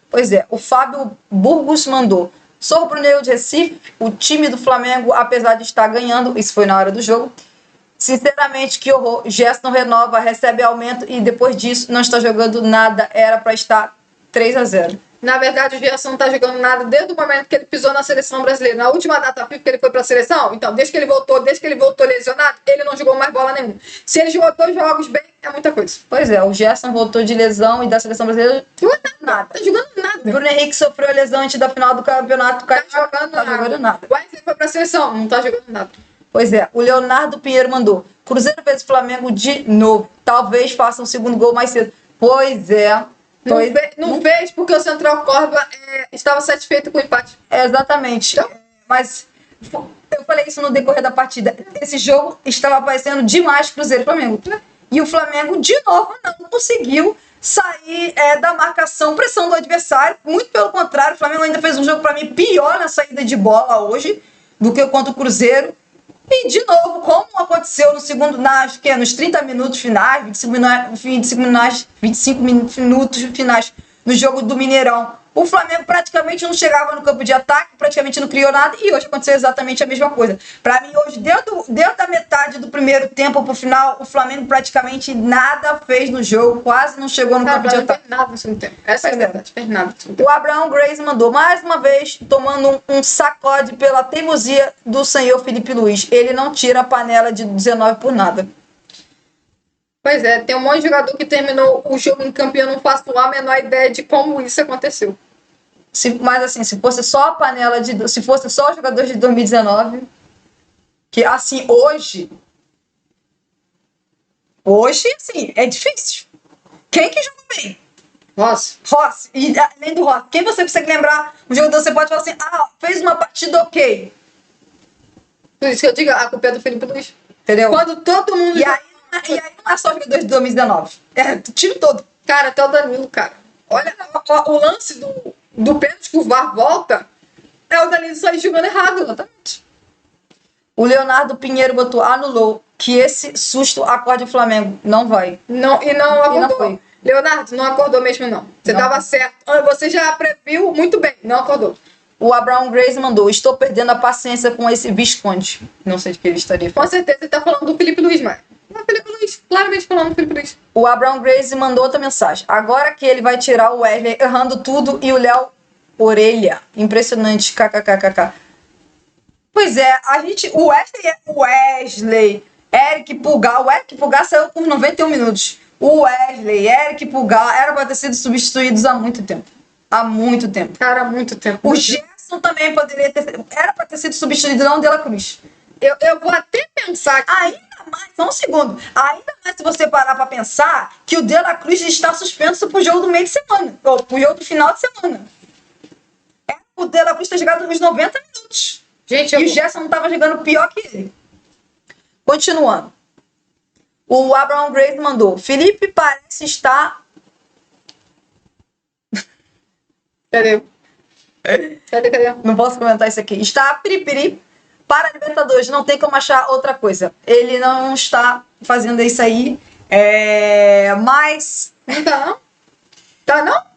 Pois é. O Fábio Burgos mandou: sou rubro-negro de Recife. O time do Flamengo, apesar de estar ganhando, isso foi na hora do jogo, sinceramente, que horror. Gerson renova, recebe aumento e depois disso não está jogando nada. Era para estar 3-0. Na verdade, o Gerson não está jogando nada desde o momento que ele pisou na seleção brasileira. Na última data FIFA que ele foi para a seleção, então, desde que ele voltou lesionado, ele não jogou mais bola nenhuma. Se ele jogou 2 jogos bem, é muita coisa. Pois é, o Gerson voltou de lesão e da seleção brasileira nada. Tá jogando nada. Bruno Henrique sofreu lesão antes da final do campeonato. Tá jogando nada. O Wesley foi para a seleção, não tá jogando nada. Pois é, o Leonardo Pinheiro mandou: Cruzeiro vs Flamengo de novo. Talvez faça um segundo gol mais cedo. Pois é. Não fez porque o Central Córdoba estava satisfeito com o empate. Exatamente. Então, mas eu falei isso no decorrer da partida. Esse jogo estava aparecendo demais Cruzeiro e Flamengo. E o Flamengo, de novo, não conseguiu sair da marcação, pressão do adversário. Muito pelo contrário, o Flamengo ainda fez um jogo, para mim, pior na saída de bola hoje do que contra o Cruzeiro. E, de novo, como aconteceu nos 30 minutos finais, 25 minutos finais no jogo do Mineirão, o Flamengo praticamente não chegava no campo de ataque, praticamente não criou nada, e hoje aconteceu exatamente a mesma coisa. Para mim, hoje, dentro da metade do primeiro tempo pro final, o Flamengo praticamente nada fez no jogo, quase não chegou no campo de ataque. Não fez nada no segundo tempo. Essa é a verdade, fez nada. O Abraão Grace mandou: mais uma vez, tomando um sacode pela teimosia do senhor Felipe Luiz. Ele não tira a panela de 19 por nada. Pois é, tem um monte de jogador que terminou o jogo em campo e eu não faço a menor ideia de como isso aconteceu. Mas assim, se fosse só a panela se fosse só os jogadores de 2019, que assim, hoje, assim, é difícil. Quem que jogou bem? Rossi. E além do Rossi, quem você consegue lembrar? Um jogador, você pode falar assim: fez uma partida ok. Por isso que eu digo, a culpa é do Felipe Luiz. Entendeu? Quando todo mundo... E aí não é só jogadores de 2019. É o time todo. Cara, até o Danilo, cara. Olha o lance do pênalti que o VAR volta, é o Danilo sair jogando errado. Exatamente. O Leonardo Pinheiro botou: anulou, que esse susto acorde o Flamengo. Não vai. Não acordou. Não foi. Leonardo, não acordou mesmo não. Você tava certo. Você já previu muito bem. Não acordou. O Abraão Grace mandou: estou perdendo a paciência com esse Visconde. Não sei de que ele estaria falando. Com certeza ele tá falando do Felipe Luiz, mas... Não, Felipe Luiz, claramente falando do Felipe Luiz. O Abraão Grace mandou outra mensagem: agora que ele vai tirar o Wesley errando tudo e o Léo orelha. Impressionante, kkkk. Pois é, o Wesley, Eric Pulgar. O Eric Pulgar saiu por 91 minutos. O Wesley, Eric Pulgar era para ter sido substituídos há muito tempo. Cara, há muito tempo. O Gerson também era para ter sido substituído, não o De La Cruz. Eu vou até pensar que... Ainda mais, só um segundo. Ainda mais se você parar para pensar que o De La Cruz está suspenso pro jogo do meio de semana. Ou pro jogo do final de semana. O De La Cruz ter jogado nos 90 minutos. Gente, e o Gerson não estava jogando pior que ele. Continuando. O Abraão Grace mandou: Felipe parece estar... Cadê? Não posso comentar isso aqui. Está piripiri para a Libertadores. Não tem como achar outra coisa. Ele não está fazendo isso aí. Mas... Não tá não? Tá não?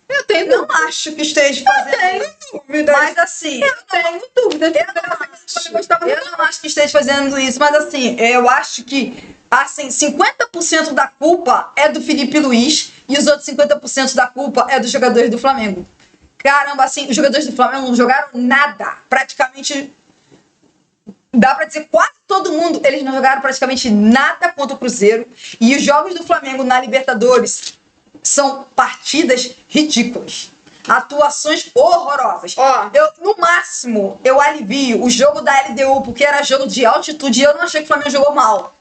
Eu tenho não acho que esteja fazendo. Eu tenho dúvida. Mas assim, eu tenho dúvida. Eu não acho que esteja fazendo isso, mas assim, eu acho que assim, 50% da culpa é do Felipe Luiz e os outros 50% da culpa é dos jogadores do Flamengo. Caramba, assim, os jogadores do Flamengo não jogaram nada. Praticamente dá pra dizer quase todo mundo, eles não jogaram praticamente nada contra o Cruzeiro. E os jogos do Flamengo na Libertadores são partidas ridículas. Atuações horrorosas. No máximo, eu alivio o jogo da LDU, porque era jogo de altitude e eu não achei que o Flamengo jogou mal.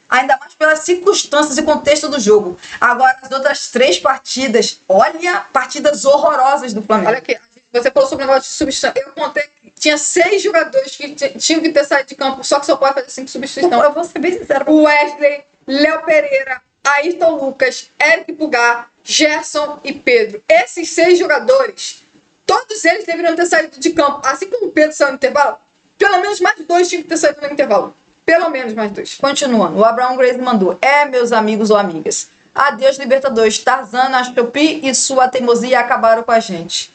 Ainda mais pelas circunstâncias e contexto do jogo. Agora, as outras 3 partidas, olha, partidas horrorosas do Flamengo. Olha aqui, você falou sobre o negócio de substituição. Eu contei que tinha 6 jogadores que tinham que ter saído de campo, só que só pode fazer 5 substituições. Eu vou ser bem sincero. O Wesley, Léo Pereira, Ayrton Lucas, Eric Pulgar, Gerson e Pedro. Esses 6 jogadores, todos eles deveriam ter saído de campo. Assim como o Pedro saiu no intervalo, pelo menos mais 2 tinham que ter saído no intervalo. Pelo menos mais 2. Continuando, o Abraão Grace mandou: meus amigos ou amigas, adeus Libertadores, Tarzan, Astropi e sua teimosia acabaram com a gente.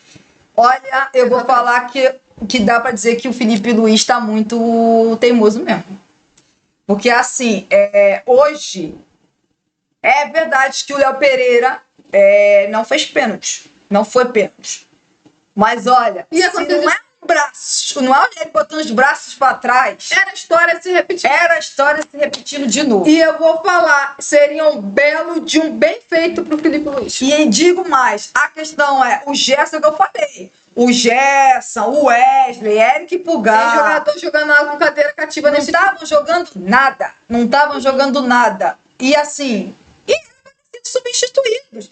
Olha, eu vou falar que dá pra dizer que o Felipe Luiz tá muito teimoso mesmo. Porque assim, hoje, é verdade que o Léo Pereira não fez pênalti, não foi pênalti. Mas olha, se não é braço, não é ele botando os braços para trás. Era a história se repetindo. Era a história se repetindo de novo. E eu vou falar, seria um belo de um bem feito pro Felipe Luiz. E digo mais, a questão é o Gerson que eu falei. O Gerson, o Wesley, Eric Pulgar. Tem jogador jogando água com cadeira cativa nesse time. Não estavam jogando nada. Não estavam jogando nada. E assim, eram sido substituídos.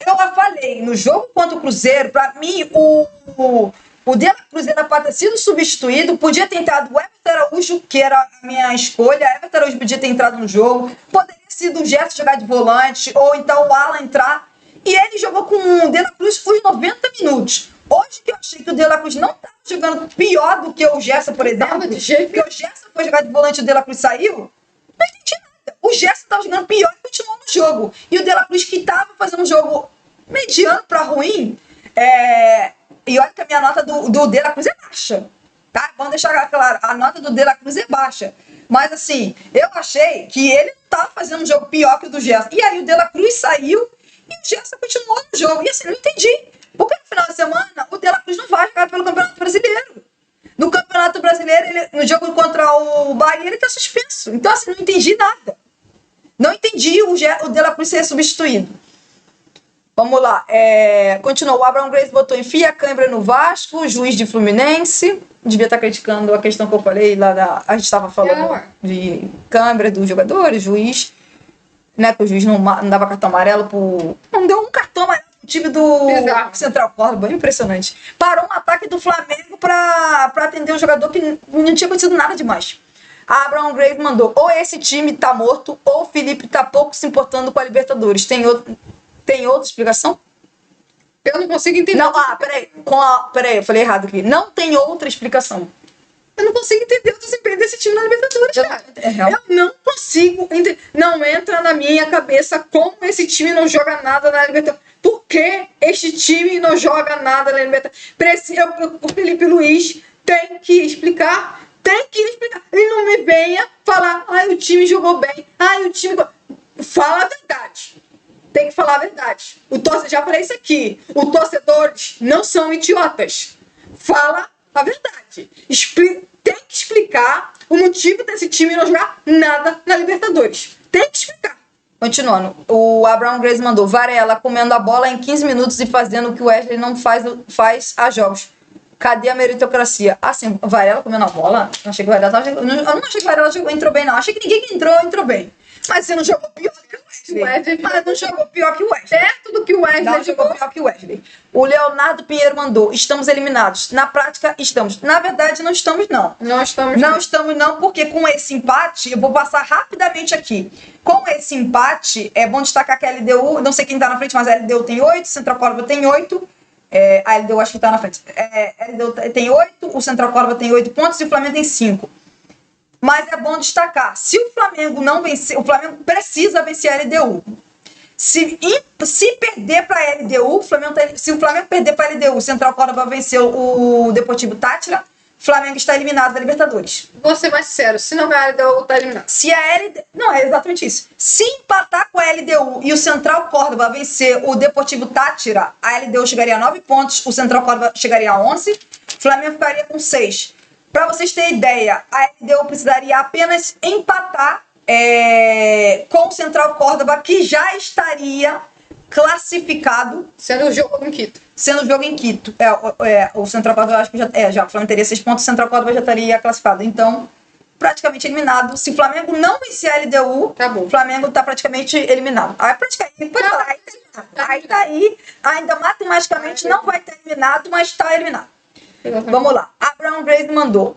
Eu falei, no jogo contra o Cruzeiro, pra mim, o De La Cruz era para ter sido substituído, podia ter entrado o Everton Araújo, que era a minha escolha. Everton Araújo podia ter entrado no jogo, poderia ter sido o Gerson jogar de volante, ou então o Alan entrar. E ele jogou com o De La Cruz os 90 minutos. Hoje que eu achei que o De La Cruz não estava jogando pior do que o Gerson, por exemplo, porque o Gerson foi jogar de volante e o De La Cruz saiu, não entendi nada. O Gerson estava jogando pior e continuou no jogo. E o De La Cruz, que estava fazendo um jogo mediano para ruim, e olha que a minha nota do De La Cruz é baixa, tá? Vamos deixar claro, a nota do De La Cruz é baixa. Mas assim, eu achei que ele não estava fazendo um jogo pior que o do Gerson. E aí o De La Cruz saiu e o Gerson continuou no jogo. E assim, eu não entendi. Porque no final de semana, o De La Cruz não vai jogar pelo Campeonato Brasileiro. No Campeonato Brasileiro, no jogo contra o Bahia, ele está suspenso. Então assim, não entendi nada. Não entendi o De La Cruz ser substituído. Vamos lá, continuou. O Abraão Grace botou: enfia a câimbra no Vasco, juiz de Fluminense. Devia estar criticando a questão que eu falei lá a gente estava falando de câimbra dos jogadores, juiz, né? Que o juiz não dava cartão amarelo não deu um cartão amarelo pro time do Central Córdoba, impressionante. Parou um ataque do Flamengo para atender um jogador que não tinha acontecido nada demais. A Abraão Grace mandou: ou esse time tá morto, ou o Felipe tá pouco se importando com a Libertadores. Tem outra explicação? Eu não consigo entender. Não, peraí, eu falei errado aqui. Não tem outra explicação. Eu não consigo entender o desempenho desse time na Libertadores, cara. Eu não consigo entender. Não entra na minha cabeça como esse time não joga nada na Libertadores. Por que este time não joga nada na Libertadores? O Felipe Luiz tem que explicar. Ele não me venha falar: o time jogou bem. O time... Fala a verdade. Tem que falar a verdade. Já falei isso aqui. Os torcedores não são idiotas. Fala a verdade. Tem que explicar o motivo desse time não jogar nada na Libertadores. Tem que explicar. Continuando. O Abraão Grace mandou: Varela comendo a bola em 15 minutos e fazendo o que o Wesley não faz a jogos. Cadê a meritocracia? Assim, Varela comendo a bola? Não achei que o Varela eu não achei que o Varela entrou bem, não. Achei que ninguém que entrou bem. Mas você não jogou pior que o Wesley. Mas não jogou pior que o Wesley. Perto do que o Wesley não jogou pior que o Wesley. O Leonardo Pinheiro mandou: estamos eliminados. Na prática, estamos. Na verdade, não estamos, não. Não estamos, não, porque com esse empate, eu vou passar rapidamente aqui. Com esse empate, é bom destacar que a LDU, não sei quem tá na frente, mas a LDU tem 8, Central Córdoba tem 8. A LDU acho que tá na frente. A LDU tem 8, o Central Córdoba tem 8 pontos e o Flamengo tem 5. Mas é bom destacar, se o Flamengo não vencer, o Flamengo precisa vencer a LDU. Se perder para a LDU, se o Flamengo perder para a LDU, o Central Córdoba venceu o Deportivo Táchira, o Flamengo está eliminado da Libertadores. Vou ser mais sincero, se não ganhar a LDU, está eliminado. Não, é exatamente isso. Se empatar com a LDU e o Central Córdoba vencer o Deportivo Táchira, a LDU chegaria a 9 pontos, o Central Córdoba chegaria a 11, o Flamengo ficaria com 6. Para vocês terem ideia, a LDU precisaria apenas empatar com o Central Córdoba, que já estaria classificado. Sendo o jogo em Quito. Sendo o jogo em Quito. O Central Córdoba, acho que já. O Flamengo teria 6 pontos, o Central Córdoba já estaria classificado. Então, praticamente eliminado. Se o Flamengo não vencer a LDU, tá bom. O Flamengo está praticamente eliminado. Aí, tá aí, ainda matematicamente não vai estar eliminado, mas está eliminado. Vamos lá. Abraão Grace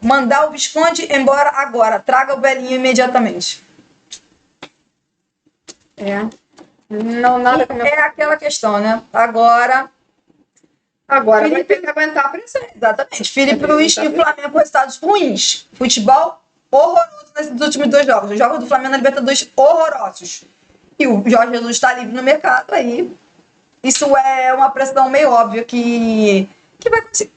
mandar o Visconde embora agora. Traga o velhinho imediatamente. Não, nada como é aquela questão, né? Agora Felipe, vai ter que aguentar a pressão. Exatamente. Felipe Luiz e o Flamengo com resultados ruins. Futebol horroroso nesses últimos 2 jogos. Os jogos do Flamengo na Libertadores horrorosos. E o Jorge Jesus está livre no mercado, aí isso é uma pressão meio óbvia que vai acontecer.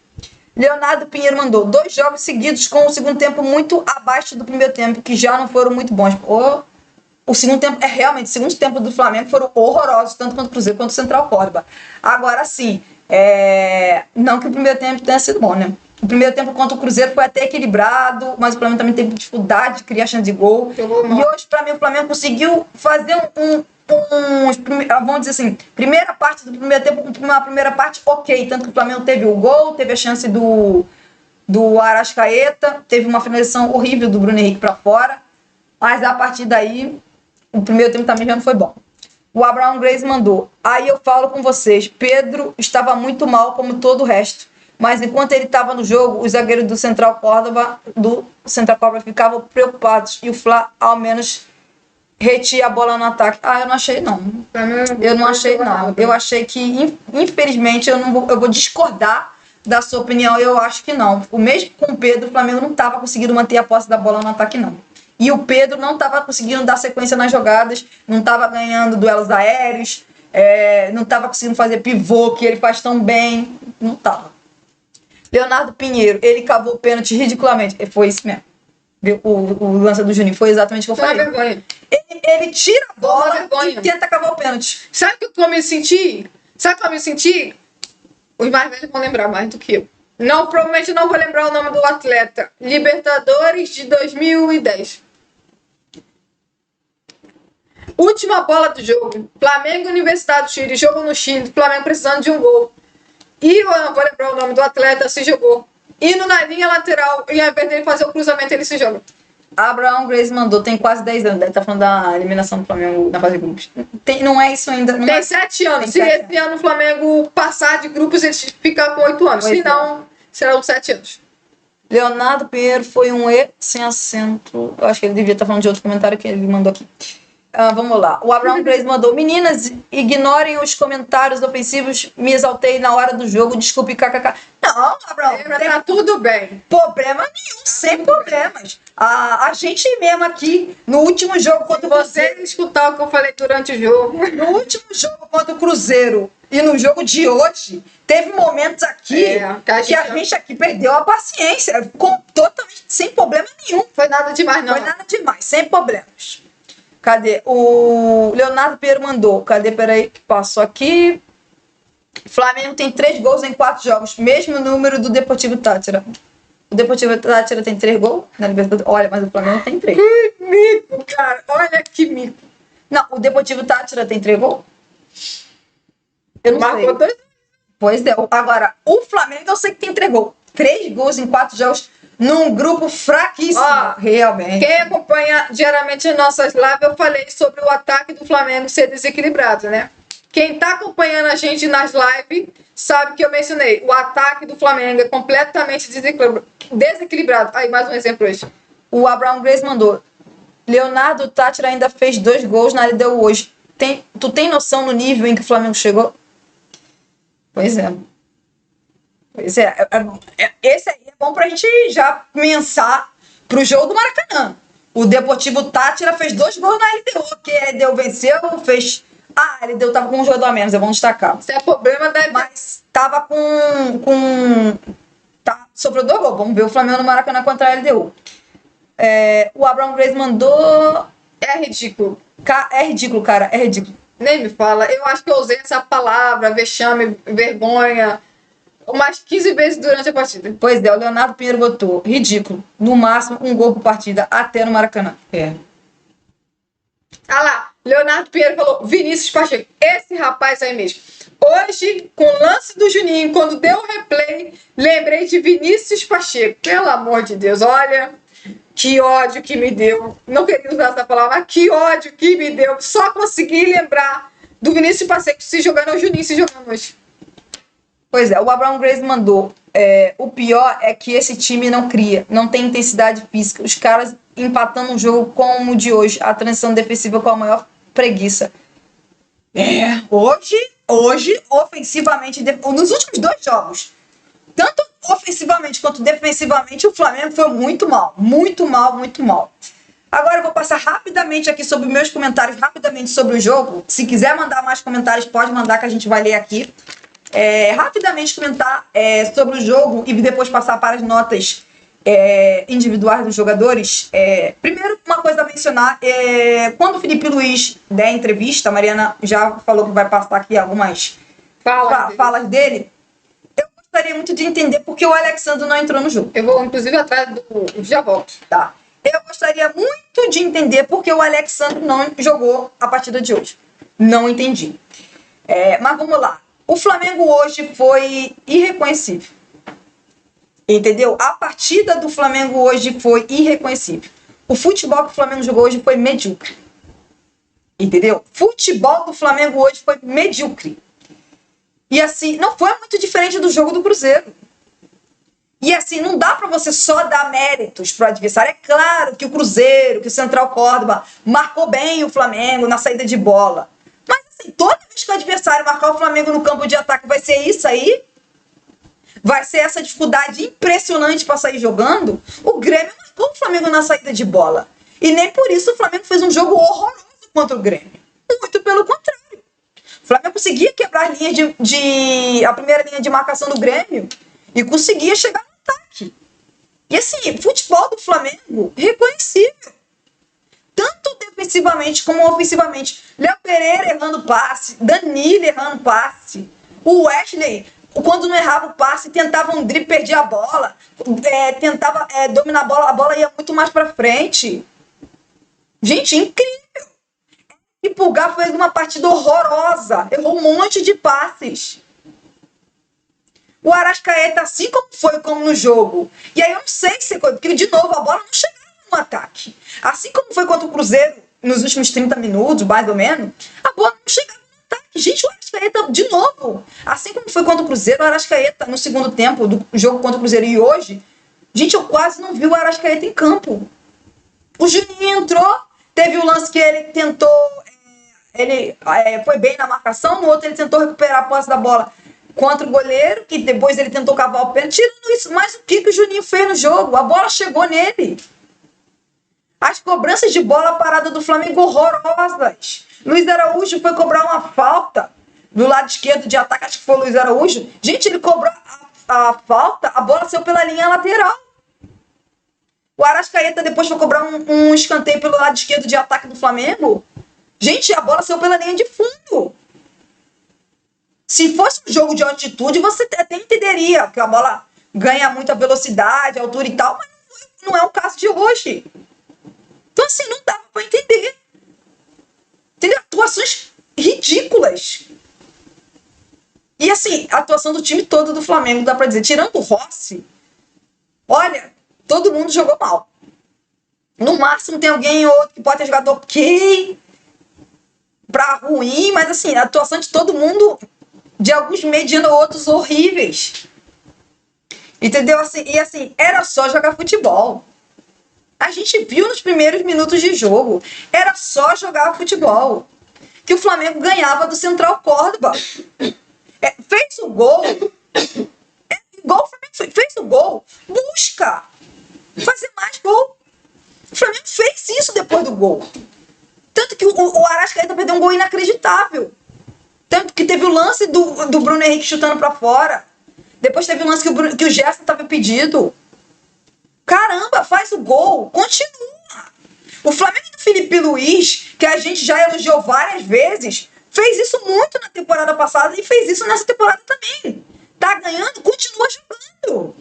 Leonardo Pinheiro mandou 2 jogos seguidos com o segundo tempo muito abaixo do primeiro tempo, que já não foram muito bons. O segundo tempo, realmente, o segundo tempo do Flamengo foram horrorosos, tanto quanto o Cruzeiro quanto o Central Córdoba. Agora sim, não que o primeiro tempo tenha sido bom, né? O primeiro tempo contra o Cruzeiro foi até equilibrado, mas o Flamengo também teve dificuldade de criar chance de gol. E hoje, para mim, o Flamengo conseguiu fazer vamos dizer assim, primeira parte do primeiro tempo, uma primeira parte ok, tanto que o Flamengo teve o gol, teve a chance do Arrascaeta, teve uma finalização horrível do Bruno Henrique para fora, mas a partir daí, o primeiro tempo também já não foi bom. O Abraão Grace mandou, aí eu falo com vocês, Pedro estava muito mal como todo o resto, mas enquanto ele estava no jogo, os zagueiros do Central Córdoba ficavam preocupados e o Fla, ao menos, retia a bola no ataque. Eu não achei, não. Eu não achei, não. Eu achei que, infelizmente, eu vou discordar da sua opinião. Eu acho que não. O mesmo com o Pedro, o Flamengo não estava conseguindo manter a posse da bola no ataque, não. E o Pedro não estava conseguindo dar sequência nas jogadas, não estava ganhando duelos aéreos, não estava conseguindo fazer pivô, que ele faz tão bem. Não estava. Leonardo Pinheiro, ele cavou o pênalti ridiculamente. Foi isso mesmo. O lance do Juninho foi exatamente o que eu falei. Vergonha. Ele tira a bola e tenta cavar o pênalti. Sabe o que eu me senti? Os mais velhos vão lembrar mais do que eu. Provavelmente não vou lembrar o nome do atleta. Libertadores de 2010. Última bola do jogo. Flamengo Universidade do Chile. Jogo no Chile. Flamengo precisando de um gol. E eu não vou lembrar o nome do atleta, se jogou. Indo na linha lateral, e ao invés dele fazer o cruzamento, ele se joga. Abraão Grace mandou, tem quase 10 anos. Deve estar falando da eliminação do Flamengo na fase de grupos. Não é isso ainda. Tem 7 anos. Se esse ano o Flamengo passar de grupos, ele fica com 8 anos. Se não, serão 7 anos. Leonardo Pinheiro foi um E sem acento. Eu acho que ele devia estar falando de outro comentário que ele mandou aqui. Vamos lá. O Abraão Grace mandou: meninas, ignorem os comentários ofensivos. Me exaltei na hora do jogo. Desculpe, kkk. Não, Abraão. Tá tudo bem. Problema nenhum, sem problemas. A gente mesmo aqui, no último jogo contra o Cruzeiro. Você escutar o que eu falei durante o jogo. No último jogo contra o Cruzeiro e no jogo de hoje, teve momentos aqui que a gente aqui perdeu a paciência. Totalmente sem problema nenhum. Foi nada demais, não. Foi nada demais, sem problemas. Cadê? O Leonardo Pinheiro mandou. Cadê? Peraí, que passou aqui. Flamengo tem 3 gols em 4 jogos. Mesmo número do Deportivo Táchira. O Deportivo Táchira tem 3 gols na Libertadores. Olha, mas o Flamengo tem 3. Que mico, cara. Olha que mico. Não, o Deportivo Táchira tem 3 gols? Eu não sei. 2? Pois é. Agora, o Flamengo eu sei que tem 3 gols. 3 gols em 4 jogos. Num grupo fraquíssimo, realmente. Quem acompanha diariamente as nossas lives, eu falei sobre o ataque do Flamengo ser desequilibrado, né? Quem tá acompanhando a gente nas lives sabe que eu mencionei. O ataque do Flamengo é completamente desequilibrado. Aí, mais um exemplo hoje. O Abraão Grace mandou: Leonardo Táchira ainda fez 2 gols na LDU hoje. Tu tem noção do nível em que o Flamengo chegou? Pois é. Esse aí é bom pra gente já pensar pro jogo do Maracanã. O Deportivo Táchira fez 2 gols na LDU, que a LDU venceu, fez... a LDU tava com um jogador a menos, é bom destacar. Isso é problema da... Mas tava sobrou 2 gols. Vamos ver o Flamengo no Maracanã contra a LDU. O Abraão Grace mandou... É ridículo. É ridículo, cara, é ridículo. Nem me fala. Eu acho que eu usei essa palavra, vexame, vergonha... umas 15 vezes durante a partida. Pois é, o Leonardo Pinheiro botou. Ridículo. No máximo, um gol por partida, até no Maracanã. Ah lá, Leonardo Pinheiro falou, Vinícius Pacheco, esse rapaz aí mesmo. Hoje, com o lance do Juninho, quando deu o replay, lembrei de Vinícius Pacheco. Pelo amor de Deus, olha, que ódio que me deu. Não queria usar essa palavra, mas que ódio que me deu. Só consegui lembrar do Vinícius Pacheco se jogando ao Juninho se jogando hoje. Pois é, o Abraham Grace mandou. O pior é que esse time não cria, não tem intensidade física. Os caras empatando um jogo como o de hoje, a transição defensiva com a maior preguiça. Hoje, ofensivamente, nos últimos 2 jogos, tanto ofensivamente quanto defensivamente, o Flamengo foi muito mal. Muito mal, muito mal. Agora eu vou passar rapidamente aqui sobre meus comentários, rapidamente sobre o jogo. Se quiser mandar mais comentários, pode mandar que a gente vai ler aqui. Rapidamente comentar sobre o jogo e depois passar para as notas individuais dos jogadores. Primeiro, uma coisa a mencionar, quando o Felipe Luiz der a entrevista, a Mariana já falou que vai passar aqui algumas falas dele, eu gostaria muito de entender por que o Alexandre não entrou no jogo. Eu vou, inclusive, atrás do... Já volto. Tá. Eu gostaria muito de entender por que o Alexandre não jogou a partida de hoje. Não entendi. Mas vamos lá. O Flamengo hoje foi irreconhecível. Entendeu? A partida do Flamengo hoje foi irreconhecível. O futebol que o Flamengo jogou hoje foi medíocre. Entendeu? Futebol do Flamengo hoje foi medíocre. E assim, não foi muito diferente do jogo do Cruzeiro. E assim, não dá pra você só dar méritos pro adversário. É claro que o Cruzeiro, que o Central Córdoba marcou bem o Flamengo na saída de bola. Mas assim, toda vez que o adversário marcar o Flamengo no campo de ataque vai ser isso aí? Vai ser essa dificuldade impressionante para sair jogando? O Grêmio marcou o Flamengo na saída de bola. E nem por isso o Flamengo fez um jogo horroroso contra o Grêmio. Muito pelo contrário. O Flamengo conseguia quebrar a primeira linha de marcação do Grêmio e conseguia chegar no ataque. E assim, futebol do Flamengo reconhecível. Tanto defensivamente como ofensivamente. Léo Pereira errando passe, Danilo errando passe, o Wesley, quando não errava o passe, tentava um drible, perdia a bola, tentava dominar a bola ia muito mais pra frente. Gente, incrível! E Pulgar fez uma partida horrorosa, errou um monte de passes. O Arrascaeta, assim como no jogo. E aí eu não sei se foi, porque de novo a bola não chegava no ataque. Assim como foi contra o Cruzeiro nos últimos 30 minutos, mais ou menos, a bola não chegava no ataque. Gente, o Arrascaeta, de novo, assim como foi contra o Cruzeiro, o Arrascaeta no segundo tempo do jogo contra o Cruzeiro e hoje, gente, eu quase não vi o Arrascaeta em campo. O Juninho entrou, teve o lance que ele tentou, ele foi bem na marcação, no outro ele tentou recuperar a posse da bola contra o goleiro, que depois ele tentou cavar o pênalti. Tirando isso, mas o que o Juninho fez no jogo? A bola chegou nele. As cobranças de bola parada do Flamengo horrorosas. Luiz Araújo foi cobrar uma falta do lado esquerdo de ataque, acho que foi o Luiz Araújo. Gente, ele cobrou a falta, a bola saiu pela linha lateral. O Arrascaeta depois foi cobrar um escanteio pelo lado esquerdo de ataque do Flamengo. Gente, a bola saiu pela linha de fundo. Se fosse um jogo de altitude, você até entenderia que a bola ganha muita velocidade, altura e tal, mas não é o caso de hoje. Então, assim, não dava pra entender. Entendeu? Atuações ridículas. E, assim, a atuação do time todo do Flamengo, dá pra dizer, tirando o Rossi, olha, todo mundo jogou mal. No máximo tem alguém ou outro que pode ter jogado ok, pra ruim, mas, assim, a atuação de todo mundo, de alguns medianos, outros horríveis. Entendeu? Assim, e, assim, era só jogar futebol. A gente viu nos primeiros minutos de jogo. Era só jogar futebol. Que o Flamengo ganhava do Central Córdoba. Fez o gol. Fez o gol. Busca fazer mais gol. O Flamengo fez isso depois do gol. Tanto que o Arrascaeta perdeu um gol inacreditável. Tanto que teve o lance do Bruno Henrique chutando pra fora. Depois teve o lance que o Gerson tava impedido. Caramba, faz o gol, continua. O Flamengo do Felipe Luiz, que a gente já elogiou várias vezes, fez isso muito na temporada passada e fez isso nessa temporada também. Tá ganhando, continua jogando.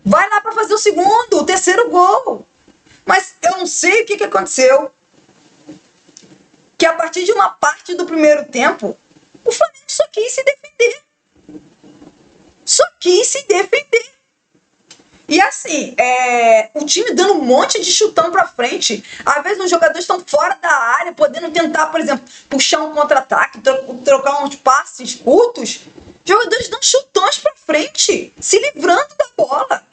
Vai lá para fazer o segundo, o terceiro gol. Mas eu não sei o que aconteceu. Que a partir de uma parte do primeiro tempo, o Flamengo só quis se defender. Só quis se defender. E assim, o time dando um monte de chutão pra frente. Às vezes os jogadores estão fora da área, podendo tentar, por exemplo, puxar um contra-ataque, trocar uns passes curtos. Jogadores dando chutões pra frente, se livrando da bola.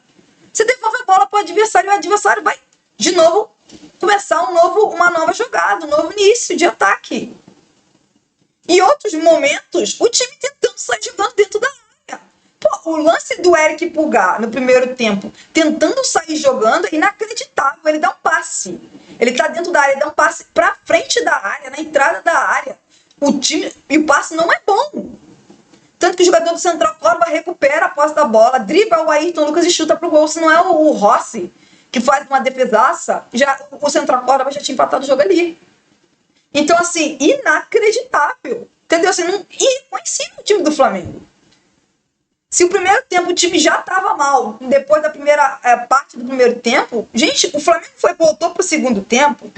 Você devolve a bola pro adversário e o adversário vai, de novo, começar uma nova jogada, um novo início de ataque. Em outros momentos, o time tentando sair jogando dentro da área. Pô, o lance do Eric Pulgar no primeiro tempo, tentando sair jogando, é inacreditável. Ele dá um passe. Ele tá dentro da área, dá um passe pra frente da área, na entrada da área. E o passe não é bom. Tanto que o jogador do Central Córdoba recupera a posse da bola, dribla o Ayrton Lucas e chuta pro gol. Se não é o Rossi, que faz uma defesaça, o Central Córdoba já tinha empatado o jogo ali. Então, assim, inacreditável. Entendeu? Assim, irreconhecível o time do Flamengo. Se o primeiro tempo o time já estava mal, depois da primeira parte do primeiro tempo, gente, o Flamengo voltou pro segundo tempo.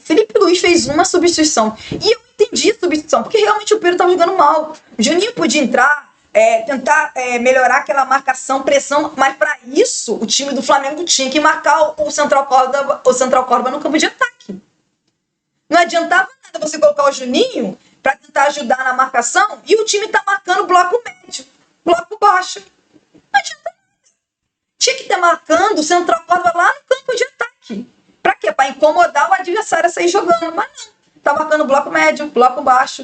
Felipe Luiz fez uma substituição. E eu entendi a substituição, porque realmente o Pedro estava jogando mal. O Juninho podia entrar, tentar melhorar aquela marcação, pressão, mas para isso o time do Flamengo tinha que marcar o Central Córdoba no campo de ataque. Não adiantava nada você colocar o Juninho para tentar ajudar na marcação e o time tá marcando bloco médio, bloco baixo. Não adianta nada. Tinha que estar marcando o Central Córdoba lá no campo de ataque. Pra quê? Pra incomodar o adversário a sair jogando. Mas não. Tá marcando bloco médio, bloco baixo.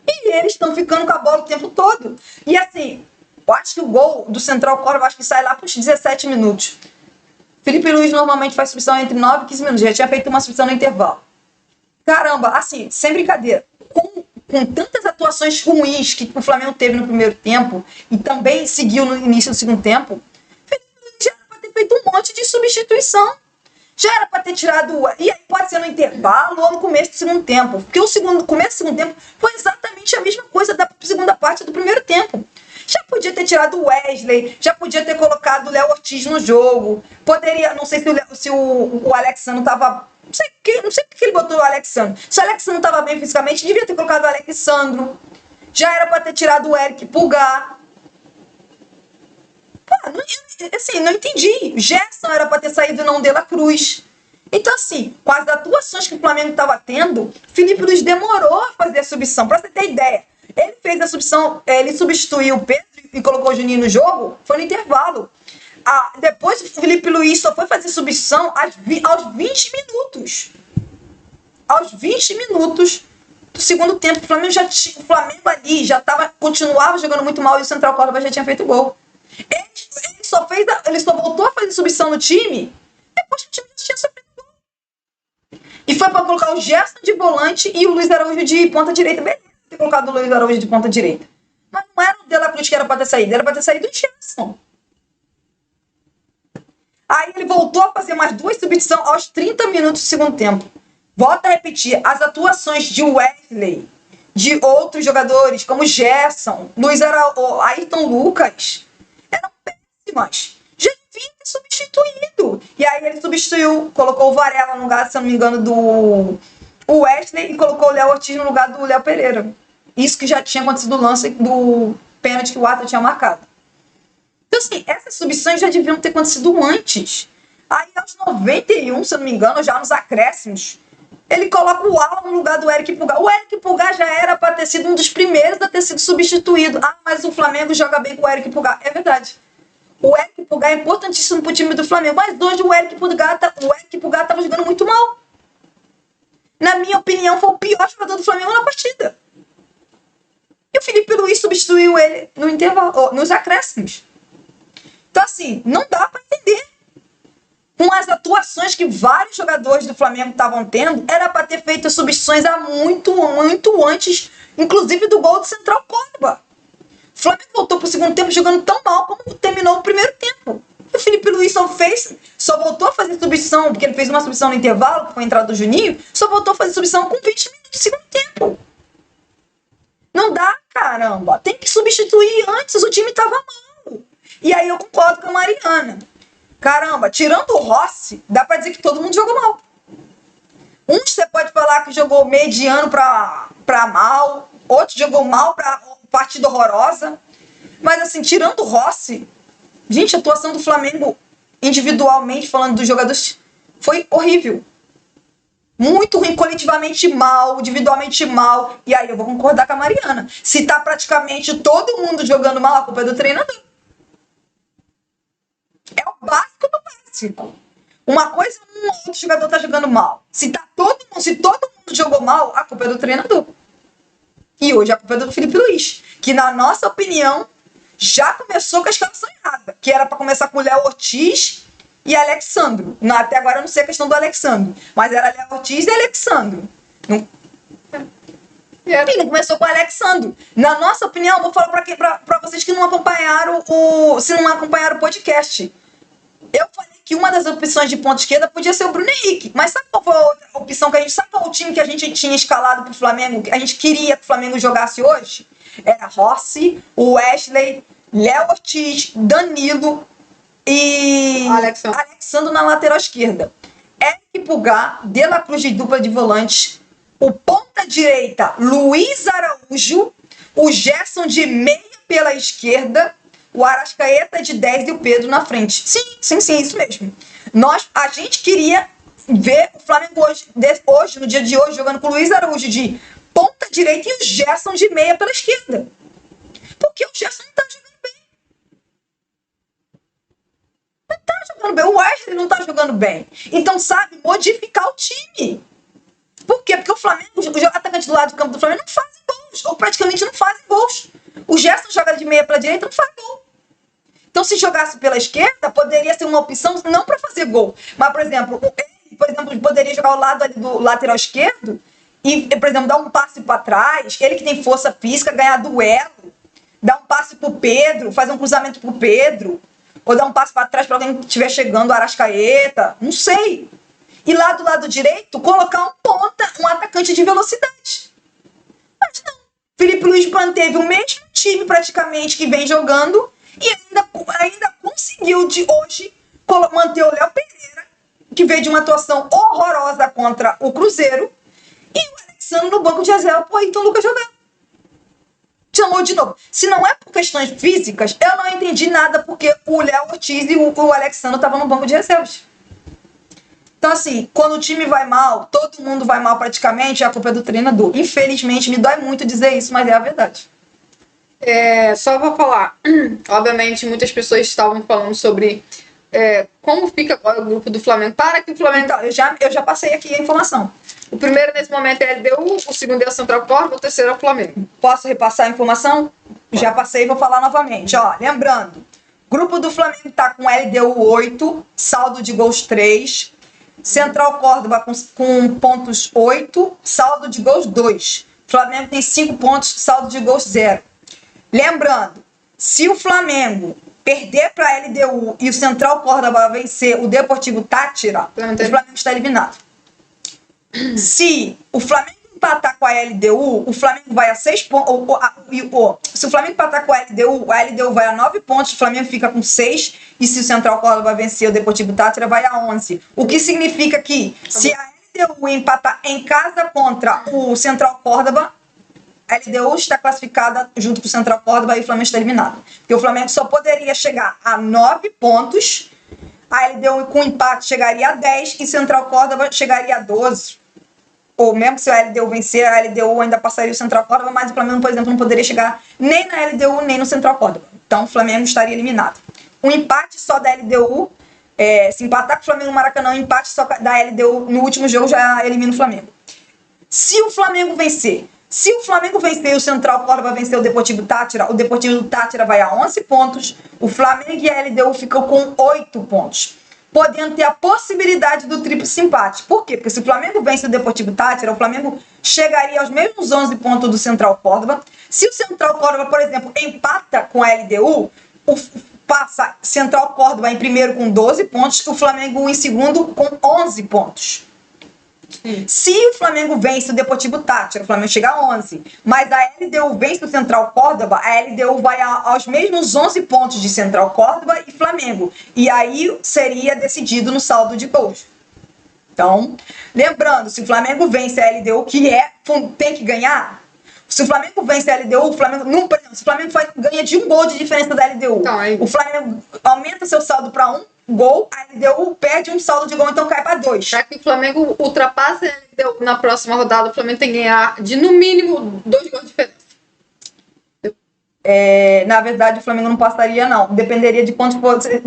E eles estão ficando com a bola o tempo todo. E assim, eu acho que o gol do Central Córdoba, acho que sai lá pros 17 minutos. Felipe Luiz normalmente faz substituição entre 9 e 15 minutos. Já tinha feito uma substituição no intervalo. Caramba, assim, sem brincadeira. Com tantas atuações ruins que o Flamengo teve no primeiro tempo e também seguiu no início do segundo tempo, Felipe Luiz já era pra ter feito um monte de substituição. Já era para ter tirado. E aí pode ser no intervalo ou no começo do segundo tempo. Porque o começo do segundo tempo foi exatamente a mesma coisa da segunda parte do primeiro tempo. Já podia ter tirado o Wesley, já podia ter colocado o Léo Ortiz no jogo. Poderia, não sei se o Alexandre estava. Não sei porque ele botou o Alexandre. Se o Alexandre não estava bem fisicamente, devia ter colocado o Alexandro. Já era para ter tirado o Eric Pulgar. Não entendi. Gerson era para ter saído não De La Cruz. Então, assim, com as atuações que o Flamengo estava tendo, Felipe Luiz demorou a fazer a substituição. Para você ter ideia, ele fez a substituição, ele substituiu o Pedro e colocou o Juninho no jogo, foi no intervalo. Depois o Felipe Luiz só foi fazer substituição aos 20 minutos. Aos 20 minutos do segundo tempo, o Flamengo ali já continuava jogando muito mal e o Central Córdoba já tinha feito gol. Ele só voltou a fazer substituição no time depois que o time já tinha sofrido gol. E foi para colocar o Gerson de volante e o Luiz Araújo de ponta direita. Beleza, ter colocado o Luiz Araújo de ponta direita. Mas não era o De La Cruz que era para ter saído, era para ter saído o Gerson. Aí ele voltou a fazer mais 2 substituições aos 30 minutos do segundo tempo. Volto a repetir, as atuações de Wesley, de outros jogadores, como Gerson, Ayrton Lucas, eram péssimas. Já devia ter substituído. E aí ele substituiu, colocou o Varela no lugar, se eu não me engano, do Wesley e colocou o Léo Ortiz no lugar do Léo Pereira. Isso que já tinha acontecido no lance do pênalti que o Arthur tinha marcado. Então, assim, essas substituições já deviam ter acontecido antes. Aí, aos 91, se eu não me engano, já nos acréscimos, ele coloca o Alan no lugar do Eric Pulgar. O Eric Pulgar já era para ter sido um dos primeiros a ter sido substituído. Mas o Flamengo joga bem com o Eric Pulgar. É verdade. O Eric Pulgar é importantíssimo para o time do Flamengo. Mas hoje o Eric Pulgar estava jogando muito mal. Na minha opinião, foi o pior jogador do Flamengo na partida. E o Felipe Luiz substituiu ele no intervalo, nos acréscimos. Então, assim, não dá para entender. Com as atuações que vários jogadores do Flamengo estavam tendo, era para ter feito as substituições há muito, muito antes, inclusive do gol do Central Córdoba. O Flamengo voltou para o segundo tempo jogando tão mal como terminou o primeiro tempo. O Felipe Luiz só voltou a fazer substituição, porque ele fez uma substituição no intervalo, que foi a entrada do Juninho, só voltou a fazer substituição com 20 minutos do segundo tempo. Não dá, caramba, tem que substituir antes, o time tava mal. E aí eu concordo com a Mariana. Caramba, tirando o Rossi, dá pra dizer que todo mundo jogou mal. Uns você pode falar que jogou mediano pra mal, outros jogou mal pra partida horrorosa. Mas assim, tirando o Rossi, gente, a atuação do Flamengo, individualmente falando dos jogadores, foi horrível. Muito ruim, coletivamente mal, individualmente mal. E aí eu vou concordar com a Mariana. Se tá praticamente todo mundo jogando mal, a culpa é do treinador. É o básico do básico. Uma coisa, um outro jogador tá jogando mal. Se todo mundo jogou mal, a culpa é do treinador. E hoje a culpa é do Felipe Luiz, que na nossa opinião já começou com a escalação errada, que era para começar com o Léo Ortiz e Alexandro. Até agora eu não sei a questão do Alexandro, mas era Léo Ortiz e Alexandro. E não começou com o Alexandro. Na nossa opinião, vou falar para vocês que não acompanharam o podcast. Eu falei que uma das opções de ponta esquerda podia ser o Bruno Henrique. Mas sabe qual foi a outra opção sabe qual o time que a gente tinha escalado pro Flamengo, que a gente queria que o Flamengo jogasse hoje? Era Rossi, o Wesley, Léo Ortiz, Danilo e Alexandro na lateral esquerda. Eric Pulgar, De La Cruz de dupla de volantes, o ponta direita, Luiz Araújo, o Gerson de meia pela esquerda, o Arrascaeta de 10 e o Pedro na frente. Sim, isso mesmo. A gente queria ver o Flamengo hoje, no dia de hoje, jogando com o Luiz Araújo de ponta direita e o Gerson de meia pela esquerda. Porque o Gerson não tá jogando bem. Não tá jogando bem. O Wesley não tá jogando bem. Então, sabe, modificar o time. Por quê? Porque o Flamengo, os atacantes do lado do campo do Flamengo não fazem gols. Ou praticamente não fazem gols. O Gerson joga de meia pela direita, não faz gol. Então, se jogasse pela esquerda, poderia ser uma opção não para fazer gol. Mas, por exemplo, ele poderia jogar ao lado ali do lateral esquerdo e, por exemplo, dar um passe para trás, ele que tem força física, ganhar duelo, dar um passe pro Pedro, fazer um cruzamento pro Pedro, ou dar um passe para trás para alguém que estiver chegando, Arrascaeta, não sei. E lá do lado direito, colocar um ponta, um atacante de velocidade. Mas não. Felipe Luiz manteve o mesmo time praticamente que vem jogando e ainda conseguiu de hoje manter o Léo Pereira, que veio de uma atuação horrorosa contra o Cruzeiro, e o Alexandre no banco de reserva pro Ayrton Lucas jogar. Chamou de novo. Se não é por questões físicas, eu não entendi nada porque o Léo Ortiz e o Alexandre estavam no banco de reservas. Então, assim, quando o time vai mal, todo mundo vai mal praticamente, a culpa é do treinador. Infelizmente, me dói muito dizer isso, mas é a verdade. Só vou falar. Obviamente, muitas pessoas estavam falando sobre como fica agora o grupo do Flamengo. Para que o Flamengo... Então, eu já passei aqui a informação. O primeiro, nesse momento, é a LDU, o segundo é o Central Córdoba, o terceiro é o Flamengo. Posso repassar a informação? Já passei e vou falar novamente. Ó, lembrando, grupo do Flamengo tá com LDU 8, saldo de gols 3... Central Córdoba com pontos 8, saldo de gols 2. Flamengo tem 5 pontos, saldo de gols 0. Lembrando, se o Flamengo perder para a LDU e o Central Córdoba vencer o Deportivo Táchira, o Flamengo está eliminado. Se o Flamengo empatar com a LDU, o Flamengo vai a 6 pontos. Se o Flamengo empatar com a LDU vai a 9 pontos, o Flamengo fica com 6. E se o Central Córdoba vencer o Deportivo Táchira, vai a 11. O que significa que se a LDU empatar em casa contra o Central Córdoba, a LDU está classificada junto com o Central Córdoba e o Flamengo está eliminado. Porque o Flamengo só poderia chegar a 9 pontos, a LDU com empate chegaria a 10 e Central Córdoba chegaria a 12. Ou mesmo se a LDU vencer, a LDU ainda passaria o Central Córdoba, mas o Flamengo, por exemplo, não poderia chegar nem na LDU nem no Central Córdoba. Então o Flamengo estaria eliminado. Um empate só da LDU, se empatar com o Flamengo no Maracanã, um empate só da LDU no último jogo já elimina o Flamengo. Se o Flamengo vencer e o Central Córdoba vencer o Deportivo Táchira vai a 11 pontos, o Flamengo e a LDU ficam com 8 pontos. Podendo ter a possibilidade do tríplice empate. Por quê? Porque se o Flamengo vence o Deportivo Táchira, o Flamengo chegaria aos mesmos 11 pontos do Central Córdoba. Se o Central Córdoba, por exemplo, empata com a LDU, passa Central Córdoba em primeiro com 12 pontos e o Flamengo em segundo com 11 pontos. Sim. Se o Flamengo vence o Deportivo Táchira, o Flamengo chega a 11. Mas a LDU vence o Central Córdoba, a LDU vai aos mesmos 11 pontos de Central Córdoba e Flamengo. E aí seria decidido no saldo de gols. Então, lembrando, se o Flamengo vence a LDU, tem que ganhar. Se o Flamengo vence a LDU, o Flamengo não, por exemplo, se o Flamengo ganha de 1 gol de diferença da LDU, Então, aí... o Flamengo aumenta seu saldo para 1 gol, a LDU perde um saldo de gol, então cai para 2. Para que o Flamengo ultrapasse a LDU na próxima rodada, o Flamengo tem que ganhar de no mínimo 2 gols de diferença. Na verdade, o Flamengo não passaria, não. Dependeria de quantos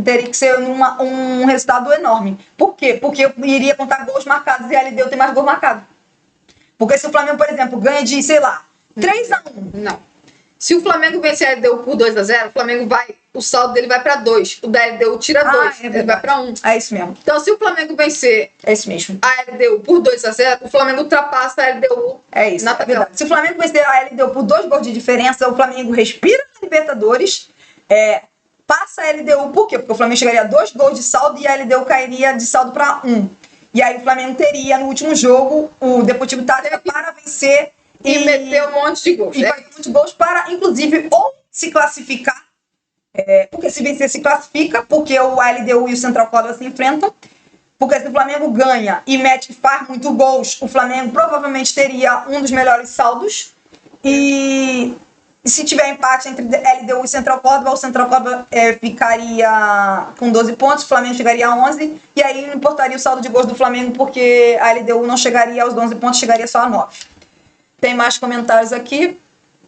teria que ser um resultado enorme. Por quê? Porque eu iria contar gols marcados e a LDU tem mais gols marcados. Porque se o Flamengo, por exemplo, ganha de, sei lá, 3-1. Não. Se o Flamengo vencer a LDU por 2-0, o Flamengo o saldo dele vai para 2. O da LDU tira 2, ele vai para 1. É isso mesmo. Então, se o Flamengo vencer é isso mesmo. a LDU por 2-0, o Flamengo ultrapassa a LDU na tabela. Verdade. Se o Flamengo vencer a LDU por 2 gols de diferença, o Flamengo respira na Libertadores, passa a LDU, por quê? Porque o Flamengo chegaria a 2 gols de saldo e a LDU cairia de saldo para 1. E aí o Flamengo teria, no último jogo, o Deportivo Táchira para vencer e meter um monte de gols. E fazer um monte de gols para, inclusive, ou se classificar, porque se vencer se classifica, porque o LDU e o Central Córdoba se enfrentam, porque se o Flamengo ganha e faz muito gols, o Flamengo provavelmente teria um dos melhores saldos, e se tiver empate entre LDU e Central Córdoba, o Central Córdoba ficaria com 12 pontos, o Flamengo chegaria a 11, e aí não importaria o saldo de gols do Flamengo, porque a LDU não chegaria aos 11 pontos, chegaria só a 9. Tem mais comentários aqui.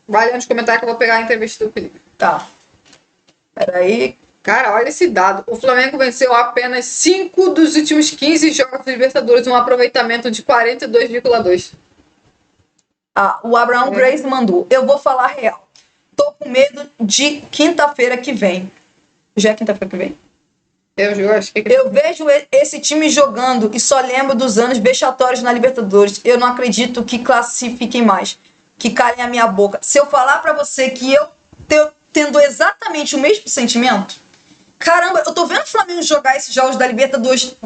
Vai ler nos comentários que eu vou pegar a entrevista do Felipe. Tá. Peraí. Cara, olha esse dado. O Flamengo venceu apenas 5 dos últimos 15 jogos de Libertadores, um aproveitamento de 42,2%. O Abraão Grace mandou. Eu vou falar real. Tô com medo de quinta-feira que vem. Já é quinta-feira que vem? Eu vejo esse time jogando e só lembro dos anos vexatórios na Libertadores. Eu não acredito que classifiquem mais. Que calem a minha boca. Se eu falar pra você que eu tendo exatamente o mesmo sentimento, caramba, eu tô vendo o Flamengo jogar esses jogos da Libertadores.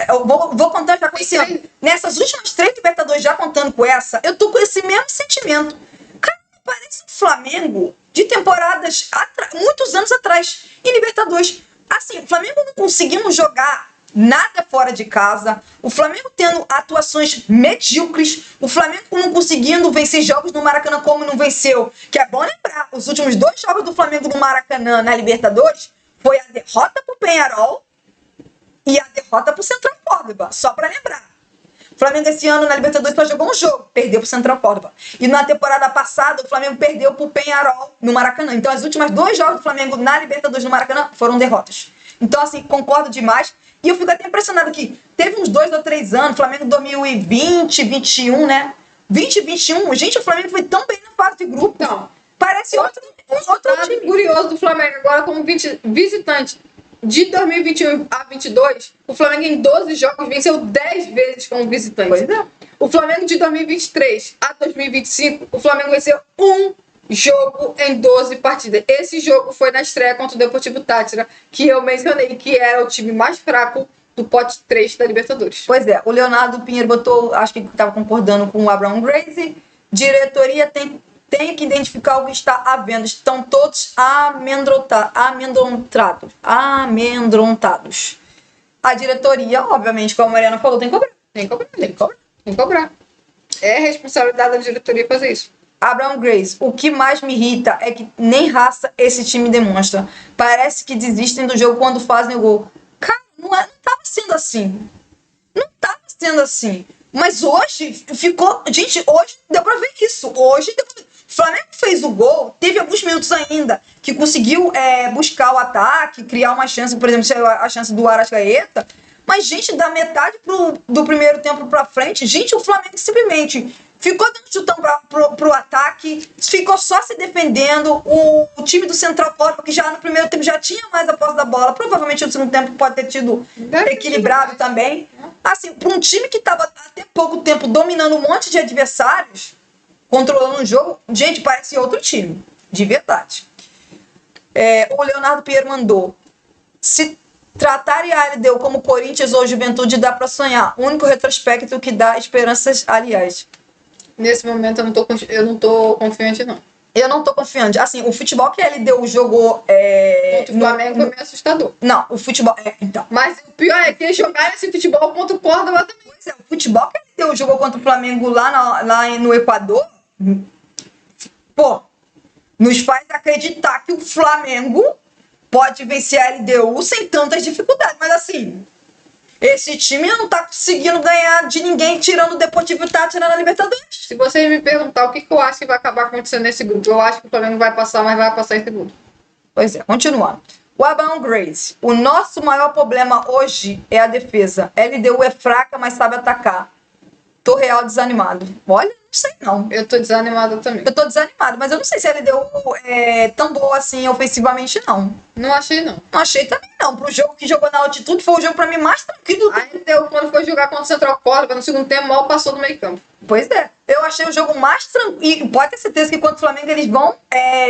Eu vou contar já com esse ano. Nessas últimas 3 Libertadores, já contando com essa, eu tô com esse mesmo sentimento. Cara, parece um Flamengo de temporadas muitos anos atrás em Libertadores. Assim, o Flamengo não conseguindo jogar nada fora de casa, o Flamengo tendo atuações medíocres, o Flamengo não conseguindo vencer jogos no Maracanã como não venceu. Que é bom lembrar, os últimos 2 jogos do Flamengo no Maracanã na Libertadores foi a derrota pro Peñarol e a derrota pro Central Córdoba, só pra lembrar. O Flamengo esse ano na Libertadores só jogou um jogo, perdeu pro Central Córdoba. E na temporada passada o Flamengo perdeu pro Peñarol no Maracanã. Então as últimas 2 jogos do Flamengo na Libertadores no Maracanã foram derrotas. Então assim, concordo demais. E eu fico até impressionado que teve uns 2 ou 3 anos, Flamengo 2020, 21, né? 20, 21, gente, o Flamengo foi tão bem na fase de grupo. Então, parece outro time. Curioso do Flamengo agora como visitante. De 2021 a 22, o Flamengo em 12 jogos venceu 10 vezes como visitante. Pois é. O Flamengo de 2023 a 2025, o Flamengo venceu 1 jogo em 12 partidas. Esse jogo foi na estreia contra o Deportivo Táchira, que eu mencionei que era o time mais fraco do pote 3 da Libertadores. Pois é, o Leonardo Pinheiro botou, acho que estava concordando com o Abraão Grace. Diretoria tem que identificar o que está havendo. Estão todos amedrontados. A diretoria, obviamente, como a Mariana falou, tem que cobrar. É responsabilidade da diretoria fazer isso. Abraão Grace, o que mais me irrita é que nem raça esse time demonstra. Parece que desistem do jogo quando fazem o gol. Cara, não estava sendo assim. Mas hoje ficou... Gente, hoje deu pra ver isso. O Flamengo fez o gol, teve alguns minutos ainda que conseguiu buscar o ataque, criar uma chance, por exemplo, a chance do Arrascaeta. Mas, gente, da metade do primeiro tempo pra frente, gente, o Flamengo simplesmente ficou dando chutão pro ataque, ficou só se defendendo. O time do Central Córdoba, que já no primeiro tempo já tinha mais a posse da bola, provavelmente no segundo tempo pode ter tido equilibrado também. Assim, para um time que estava até pouco tempo dominando um monte de adversários, controlando o jogo, gente, parece outro time, de verdade. O Leonardo Pinheiro mandou. Tratar a LDU como Corinthians ou Juventude dá pra sonhar. O único retrospecto que dá esperanças, aliás. Nesse momento eu não tô confiante, não. Eu não tô confiante. Assim, o futebol que a LDU jogou... Contra o Flamengo foi meio assustador. Não, o futebol... então. Mas o pior é que eles jogaram esse futebol contra o Córdoba também. Pois é, o futebol que a LDU jogou contra o Flamengo lá no Equador... Pô, nos faz acreditar que o Flamengo pode vencer a LDU sem tantas dificuldades. Mas assim, esse time não tá conseguindo ganhar de ninguém, tirando o Deportivo Táchira na Libertadores. Se vocês me perguntar o que eu acho que vai acabar acontecendo nesse grupo, eu acho que o Flamengo vai passar, mas vai passar esse grupo. Pois é, continuando. O Abraão Grace. O nosso maior problema hoje é a defesa. LDU é fraca, mas sabe atacar. Tô real desanimado. Olha, não sei não. Eu tô desanimada também. Eu tô desanimado, mas eu não sei se a LDU é tão boa assim ofensivamente, não. Não achei, não. Não achei também, não. Pro jogo que jogou na altitude, foi o jogo pra mim mais tranquilo. A LDU, quando foi jogar contra o Central Córdoba, no segundo tempo, mal passou do meio campo. Pois é. Eu achei o jogo mais tranquilo. E pode ter certeza que contra o Flamengo eles vão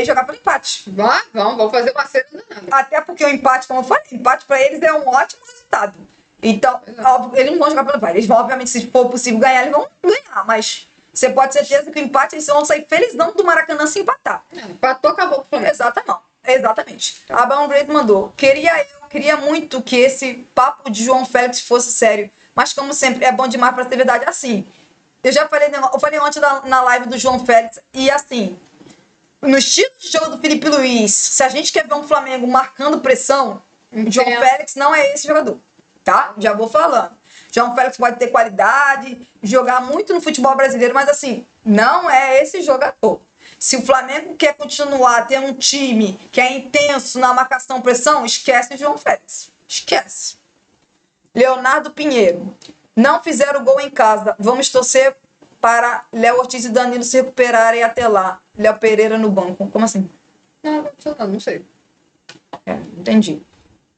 jogar pelo empate. Vão fazer uma cena danada. Até porque o empate, como eu falei, empate pra eles é um ótimo resultado. Então, óbvio, eles não vão jogar pelo empate. Eles vão, obviamente, se for possível ganhar, eles vão ganhar. Mas você pode ter certeza que o empate eles vão sair felizão do Maracanã se empatar. Empatou, acabou com o Flamengo. Exatamente. A Brown Great mandou. Queria muito que esse papo de João Félix fosse sério. Mas, como sempre, é bom demais pra ser verdade. Assim, eu falei ontem na live do João Félix. E assim, no estilo de jogo do Felipe Luiz, se a gente quer ver um Flamengo marcando pressão, João Félix não é esse jogador. Tá? Já vou falando. João Félix pode ter qualidade, jogar muito no futebol brasileiro, mas assim, não é esse jogador. Se o Flamengo quer continuar tendo um time que é intenso na marcação pressão, esquece o João Félix. Esquece. Leonardo Pinheiro. Não fizeram gol em casa. Vamos torcer para Léo Ortiz e Danilo se recuperarem até lá. Léo Pereira no banco. Como assim? Não sei. Entendi.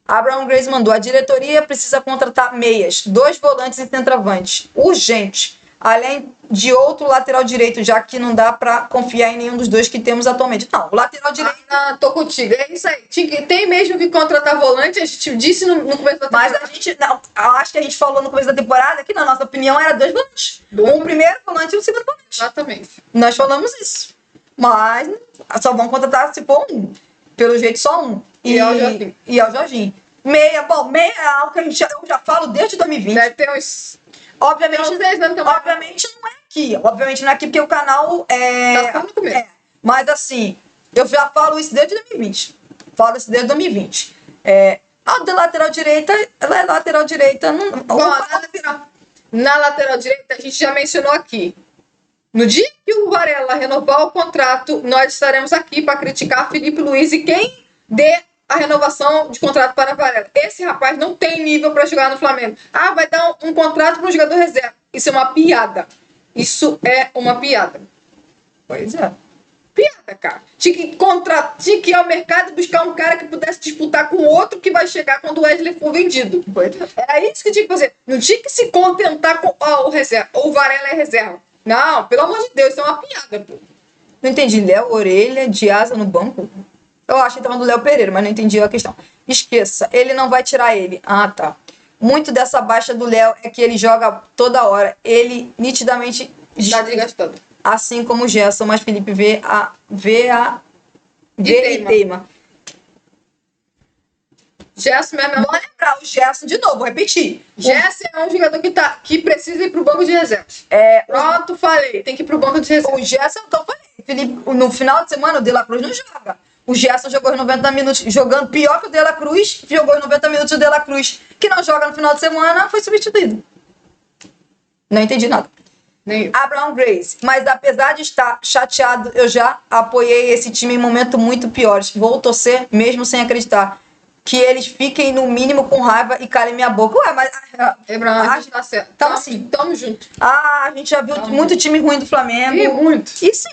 Abraão Grace mandou. A diretoria precisa contratar meias, 2 volantes e centroavantes. Urgente. Além de outro lateral direito, já que não dá pra confiar em nenhum dos dois que temos atualmente. Não, o lateral direito... Tô contigo. É isso aí. Tem mesmo que contratar volante, a gente disse no começo da temporada. Mas a gente... Não, acho que a gente falou no começo da temporada que, na nossa opinião, era 2 volantes. Um primeiro volante e um segundo volante. Exatamente. Nós falamos isso. Mas só vão contratar se for um. Pelo jeito, só um. E é o Jorginho. Meia é algo que eu já falo desde 2020. Deve ter uns... Obviamente não é aqui. Obviamente não é aqui porque o canal Tá no começo. Mas assim, eu já falo isso desde 2020. A da lateral direita, ela é lateral direita. Na lateral direita, a gente já mencionou aqui. No dia que o Varela renovar o contrato, nós estaremos aqui para criticar Felipe Luiz e quem dê a renovação de contrato para Varela. Esse rapaz não tem nível para jogar no Flamengo. Vai dar um contrato para um jogador reserva. Isso é uma piada. Isso é uma piada. Pois é. Piada, cara. Tinha que ir ao mercado e buscar um cara que pudesse disputar com outro que vai chegar quando o Wesley for vendido. Era isso que tinha que fazer. Não tinha que se contentar com o reserva. Ou o Varela é reserva. Não, pelo amor de Deus, isso é uma piada, pô. Não entendi. Léo Orelha de asa no banco? Eu acho que tava do Léo Pereira, mas não entendi a questão. Esqueça, ele não vai tirar ele. Tá. Muito dessa baixa do Léo é que ele joga toda hora. Ele nitidamente está desgastando. Assim como o Gerson, mas Felipe vê e teima. Gerson mesmo. Vou lembrar o Gerson de novo, vou repetir. Gerson é um jogador que precisa ir pro banco de reservas. Pronto, falei. Tem que ir pro banco de reservas. O Gerson, então falei. Felipe, no final de semana, o De La Cruz não joga. O Gerson jogou os 90 minutos, jogando pior que o De La Cruz, jogou os 90 minutos o De La Cruz, que não joga no final de semana, foi substituído. Não entendi nada. Abraão Grace, mas apesar de estar chateado, eu já apoiei esse time em momentos muito piores. Vou torcer, mesmo sem acreditar, que eles fiquem no mínimo com raiva e calem minha boca. Ué, mas... a gente tá certo. Então, assim, tamo junto. A gente já viu muito time ruim do Flamengo. E muito. E sim,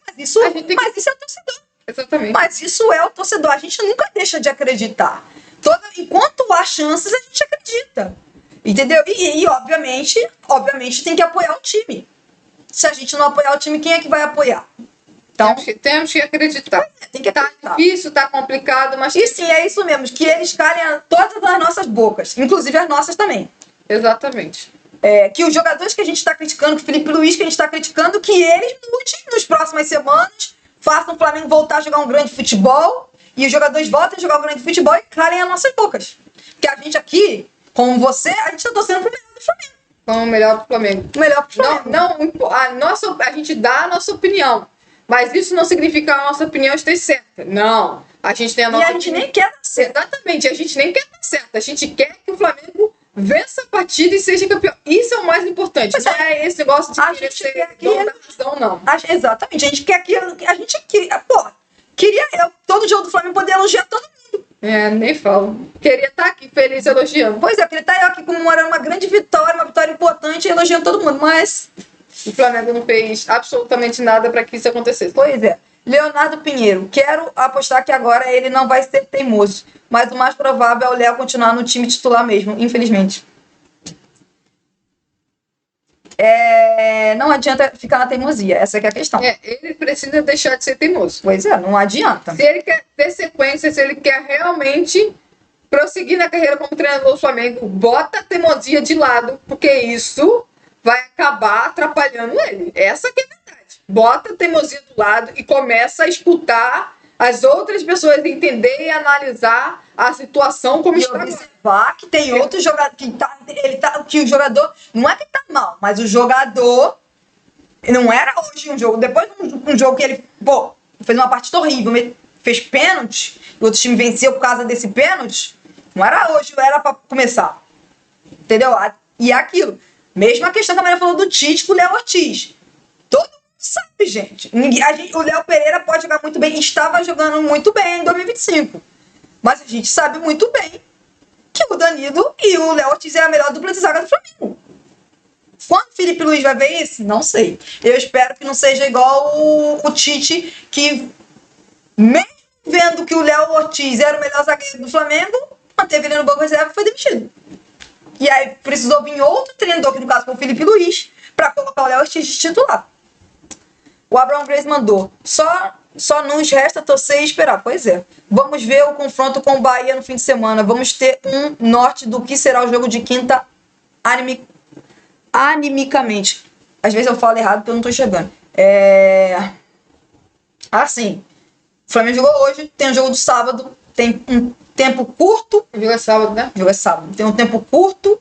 mas isso é o torcedor. Exatamente. Mas isso é o torcedor. A gente nunca deixa de acreditar. Enquanto há chances, a gente acredita. Entendeu? E obviamente tem que apoiar o time. Se a gente não apoiar o time, quem é que vai apoiar? Então, temos que acreditar. tem que Tá acreditar. difícil, tá complicado, mas... E sim, é isso mesmo, que eles calem todas as nossas bocas, inclusive as nossas também. Exatamente. Que os jogadores que a gente está criticando, que o Felipe Luiz que a gente está criticando, que eles mudem nas próximas semanas, façam o Flamengo voltar a jogar um grande futebol, e os jogadores voltem a jogar um grande futebol e calem as nossas bocas. Porque a gente aqui, como você, a gente está torcendo pro melhor do Flamengo. Como o melhor pro Flamengo. O melhor pro Flamengo. A gente dá a nossa opinião, mas isso não significa a nossa opinião esteja certa. Não. A gente tem a nossa E a gente nem quer dar certo. Exatamente, a gente nem quer dar certo. A gente quer que o Flamengo vença a partida e seja campeão. Isso é o mais importante. Mas não é esse negócio de a querer gente ser quer que dono da razão, não. Exatamente, a gente quer que a gente queria eu, todo jogo do Flamengo, poder elogiar todo mundo. Nem falo. Queria estar aqui feliz elogiando. Pois é, eu queria estar eu aqui comemorando uma grande vitória, uma vitória importante, e elogiando todo mundo, mas... O Flamengo não fez absolutamente nada para que isso acontecesse. Pois é. Leonardo Pinheiro, quero apostar que agora ele não vai ser teimoso, mas o mais provável é o Léo continuar no time titular mesmo, infelizmente. Não adianta ficar na teimosia, essa que é a questão. Ele precisa deixar de ser teimoso. Pois é, não adianta. Se ele quer ter sequência, se ele quer realmente prosseguir na carreira como treinador do Flamengo, bota a teimosia de lado, porque isso vai acabar atrapalhando ele. Essa que é a verdade. Bota a teimosia do lado e começa a escutar as outras pessoas, entender e analisar a situação como está. E observar que tem outro jogador que o jogador não é que tá mal, mas o jogador não era hoje um jogo. Depois de um jogo que ele fez uma partida horrível, fez pênalti, e o outro time venceu por causa desse pênalti, não era hoje, era para começar. Entendeu? E é aquilo. Mesma questão que a Maria falou do Tite com o Léo Ortiz. Todo mundo sabe, gente. O Léo Pereira pode jogar muito bem, estava jogando muito bem em 2025. Mas a gente sabe muito bem que o Danilo e o Léo Ortiz é a melhor dupla de zaga do Flamengo. Quando o Felipe Luiz vai ver isso? Não sei. Eu espero que não seja igual o Tite, que mesmo vendo que o Léo Ortiz era o melhor zagueiro do Flamengo, manteve ele no banco de reserva e foi demitido. E aí precisou vir outro treinador, que no caso foi o Felipe Luiz, para colocar o Léo Ortiz de titular. O Abraham Grace mandou: só nos resta torcer e esperar. Pois é. Vamos ver o confronto com o Bahia no fim de semana. Vamos ter um norte do que será o jogo de quinta animicamente. Às vezes eu falo errado porque eu não tô chegando. Assim, o Flamengo jogou hoje, tem um jogo do sábado, tem um tempo curto. O jogo é sábado, né? O jogo é sábado. Tem um tempo curto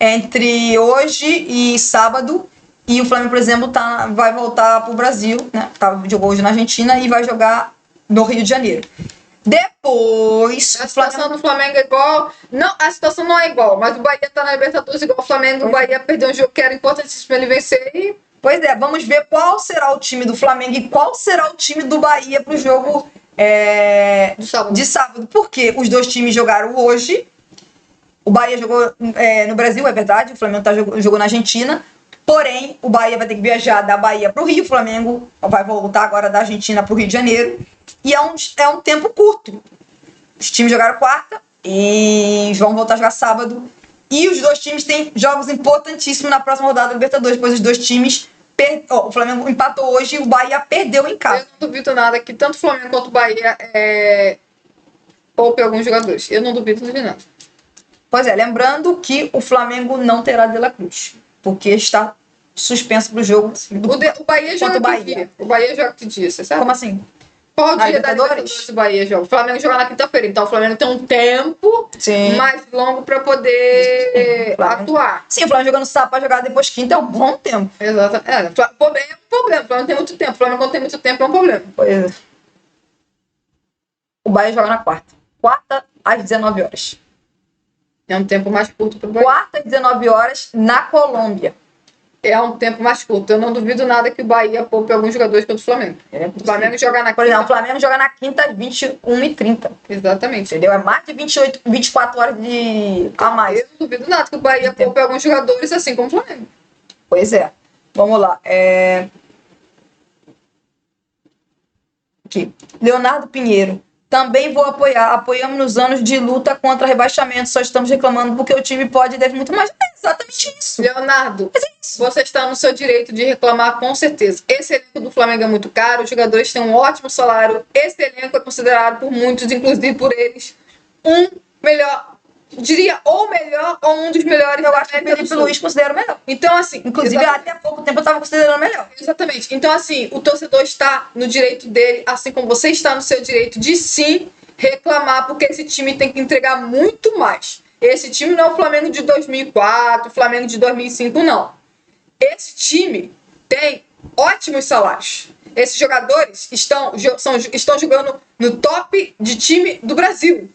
entre hoje e sábado. E o Flamengo, por exemplo, vai voltar pro Brasil, né? Jogou hoje na Argentina e vai jogar no Rio de Janeiro. Depois... A situação do Flamengo é igual... Não, a situação não é igual, mas o Bahia tá na Libertadores igual o Flamengo. O Bahia perdeu um jogo que era importantíssimo ele vencer e... Pois é, vamos ver qual será o time do Flamengo e qual será o time do Bahia pro jogo de sábado. Porque os dois times jogaram hoje. O Bahia jogou no Brasil, é verdade. O Flamengo jogou na Argentina. Porém, o Bahia vai ter que viajar da Bahia para o Rio. O Flamengo vai voltar agora da Argentina para o Rio de Janeiro. E é um tempo curto. Os times jogaram quarta e vão voltar a jogar sábado. E os dois times têm jogos importantíssimos na próxima rodada da Libertadores. Depois os dois times... o Flamengo empatou hoje e o Bahia perdeu em casa. Eu não duvido nada que tanto o Flamengo quanto o Bahia poupe alguns jogadores. Eu não duvido de nada. Pois é, lembrando que o Flamengo não terá De La Cruz, porque está suspenso pro jogo o Bahia joga que dia? O Bahia joga que dia, você sabe? Como assim? Qual dia da Libertadores do Bahia joga? O Flamengo joga na quinta-feira, então o Flamengo tem um tempo mais longo para poder atuar. Sim, o Flamengo jogando sábado para jogar depois quinta é um bom tempo. Exato. É um problema. O Flamengo tem muito tempo. O Flamengo não tem muito tempo, é um problema. Pois é. O Bahia joga na quarta. Quarta às 19 horas. É um tempo mais curto pro Bahia. Quarta às 19 horas na Colômbia. É um tempo mais curto. Eu não duvido nada que o Bahia poupe alguns jogadores contra o Flamengo. O Flamengo joga na quinta. Por exemplo, o Flamengo joga na quinta às 21h30. Exatamente. Entendeu? É mais de 24 horas a mais. Eu não duvido nada que o Bahia poupe alguns jogadores assim como o Flamengo. Pois é. Vamos lá. Aqui. Leonardo Pinheiro. Também vou apoiar. Apoiamos nos anos de luta contra rebaixamento. Só estamos reclamando porque o time pode e deve muito mais. exatamente isso. Leonardo, você está no seu direito de reclamar com certeza. Esse elenco do Flamengo é muito caro, os jogadores têm um ótimo salário. Esse elenco é considerado por muitos, inclusive por eles, diria ou melhor ou um dos melhores. Eu acho que o Felipe Luiz considera o melhor. Então, assim, inclusive até há pouco tempo eu estava considerando melhor. Exatamente. Então, assim, o torcedor está no direito dele, assim como você está no seu direito de sim reclamar, porque esse time tem que entregar muito mais. Esse time não é o Flamengo de 2004, o Flamengo de 2005, não. Esse time tem ótimos salários. Esses jogadores estão jogando no top de time do Brasil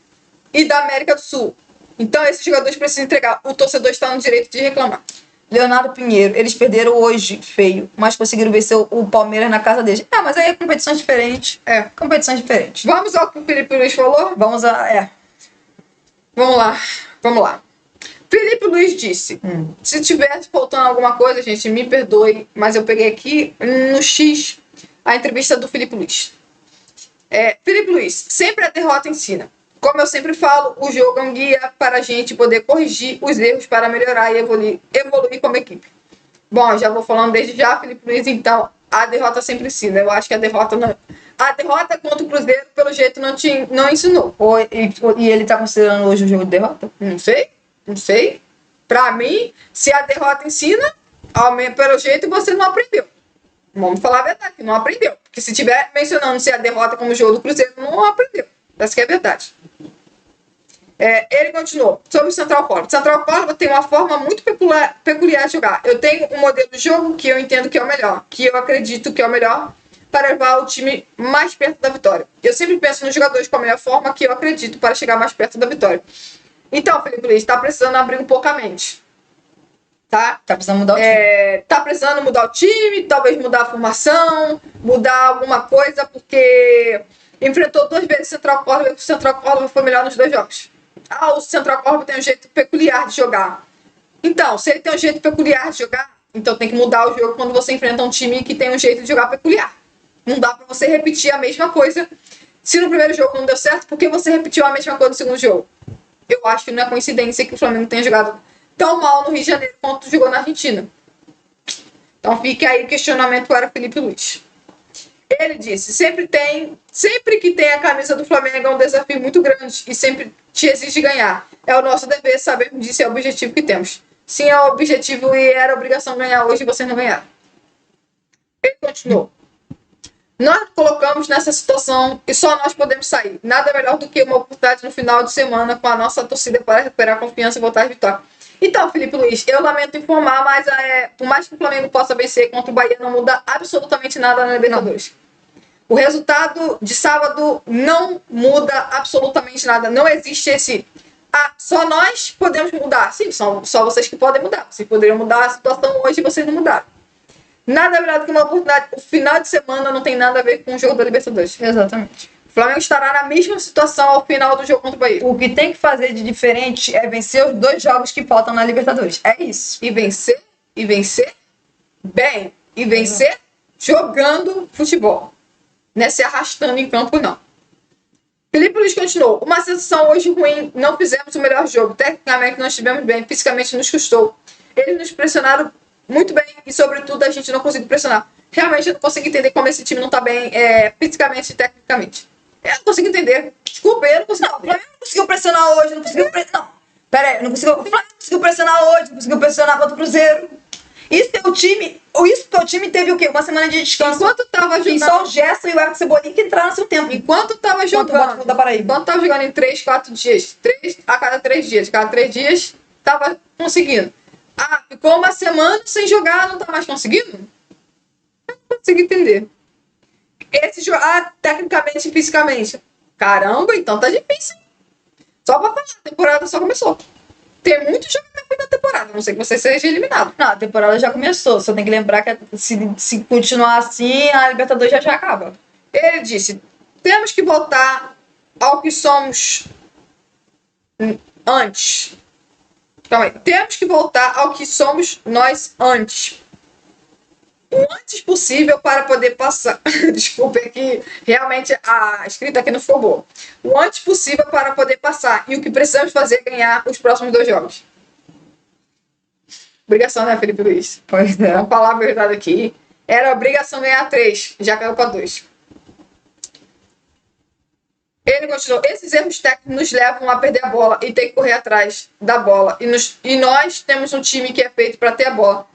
e da América do Sul. Então, esses jogadores precisam entregar. O torcedor está no direito de reclamar. Leonardo Pinheiro, eles perderam hoje, feio, mas conseguiram vencer o Palmeiras na casa deles. Ah, mas aí é competição diferente. Competição diferente. Vamos ao que o Felipe Luiz falou? Vamos lá. Felipe Luiz disse, se tivesse faltando alguma coisa, gente, me perdoe, mas eu peguei aqui no X a entrevista do Felipe Luiz. Felipe Luiz, sempre a derrota ensina. Como eu sempre falo, o jogo é um guia para a gente poder corrigir os erros para melhorar e evoluir como equipe. Bom, já vou falando desde já, Felipe Luiz, então, a derrota sempre ensina. Eu acho que a derrota contra o Cruzeiro, pelo jeito, não ensinou. E ele tá considerando hoje o jogo de derrota? Não sei. Pra mim, se a derrota ensina, pelo jeito você não aprendeu. Vamos falar a verdade, não aprendeu. Porque se estiver mencionando se a derrota como o jogo do Cruzeiro, não aprendeu. Essa que é a verdade. Ele continuou sobre o Central Córdoba. O Central Córdoba tem uma forma muito peculiar de jogar. Eu tenho um modelo de jogo que eu entendo que é o melhor, que eu acredito que é o melhor para levar o time mais perto da vitória. Eu sempre penso nos jogadores com a melhor forma que eu acredito para chegar mais perto da vitória. Então, Felipe Luiz, está precisando abrir um pouco a mente. Tá precisando mudar o time. Tá precisando mudar o time, talvez mudar a formação, mudar alguma coisa, porque enfrentou 2 vezes o Central Córdoba e o Central Córdoba foi melhor nos 2 jogos. O Central Córdoba tem um jeito peculiar de jogar. Então, se ele tem um jeito peculiar de jogar, então tem que mudar o jogo quando você enfrenta um time que tem um jeito de jogar peculiar. Não dá pra você repetir a mesma coisa. Se no primeiro jogo não deu certo, por que você repetiu a mesma coisa no segundo jogo? Eu acho que não é coincidência que o Flamengo tenha jogado tão mal no Rio de Janeiro quanto jogou na Argentina. Então fica aí o questionamento para o Felipe Luiz. Ele disse, sempre que tem a camisa do Flamengo é um desafio muito grande e sempre te exige ganhar. É o nosso dever, sabemos disso, é o objetivo que temos. Sim, é o objetivo e era a obrigação ganhar hoje e vocês não ganharam. Ele continuou. Nós colocamos nessa situação e só nós podemos sair. Nada melhor do que uma oportunidade no final de semana com a nossa torcida para recuperar a confiança e voltar à vitória. Então, Felipe Luiz, eu lamento informar, mas por mais que o Flamengo possa vencer contra o Bahia, não muda absolutamente nada na Libertadores. O resultado de sábado não muda absolutamente nada. Não existe esse... só nós podemos mudar. Sim, só vocês que podem mudar. Vocês poderiam mudar a situação hoje e vocês não mudaram. Nada melhor do que uma oportunidade. O final de semana não tem nada a ver com o jogo da Libertadores. Exatamente. O Flamengo estará na mesma situação ao final do jogo contra o Bahia. O que tem que fazer de diferente é vencer os 2 jogos que faltam na Libertadores. É isso. E vencer bem. E vencer jogando futebol. Não é se arrastando em campo, não. Felipe Luiz continuou. Uma sensação hoje ruim. Não fizemos o melhor jogo. Tecnicamente não estivemos bem. Fisicamente nos custou. Eles nos pressionaram muito bem. E, sobretudo, a gente não conseguiu pressionar. Realmente, eu não consigo entender como esse time não está bem fisicamente e tecnicamente. Eu não consigo entender. Desculpa, eu não consigo. Não, o Flamengo não conseguiu pressionar hoje. Não conseguiu pressionar. Não. Pera aí, o Flamengo não conseguiu pressionar hoje. Não conseguiu pressionar contra o Cruzeiro. Isso teu time teve o quê? Uma semana de descanso. Enquanto tava jogando... E só o Gerson e o Everton Cebolinha que entraram no seu tempo. Enquanto tava jogando... Enquanto tava jogando em 3, 4 dias. A cada 3 dias. Cada 3 dias tava conseguindo. Ficou uma semana sem jogar, não tá mais conseguindo? Não consigo entender. Esse jogar tecnicamente e fisicamente. Caramba, então tá difícil. Só pra falar, a temporada só começou. Tem muito jogo até fim da temporada, a não ser que você seja eliminado. Não, a temporada já começou. Só tem que lembrar que se continuar assim, a Libertadores já acaba. Ele disse, temos que voltar ao que somos antes. Calma aí. Temos que voltar ao que somos nós antes. O antes possível para poder passar. Desculpa, é que realmente a escrita aqui não ficou boa. O antes possível para poder passar. E o que precisamos fazer é ganhar os próximos 2 jogos. Obrigação, né, Felipe Luiz? Pois é. Vamos falar a verdade aqui. Era obrigação ganhar 3, já caiu para 2. Ele continuou. Esses erros técnicos nos levam a perder a bola e ter que correr atrás da bola. E nós temos um time que é feito para ter a bola.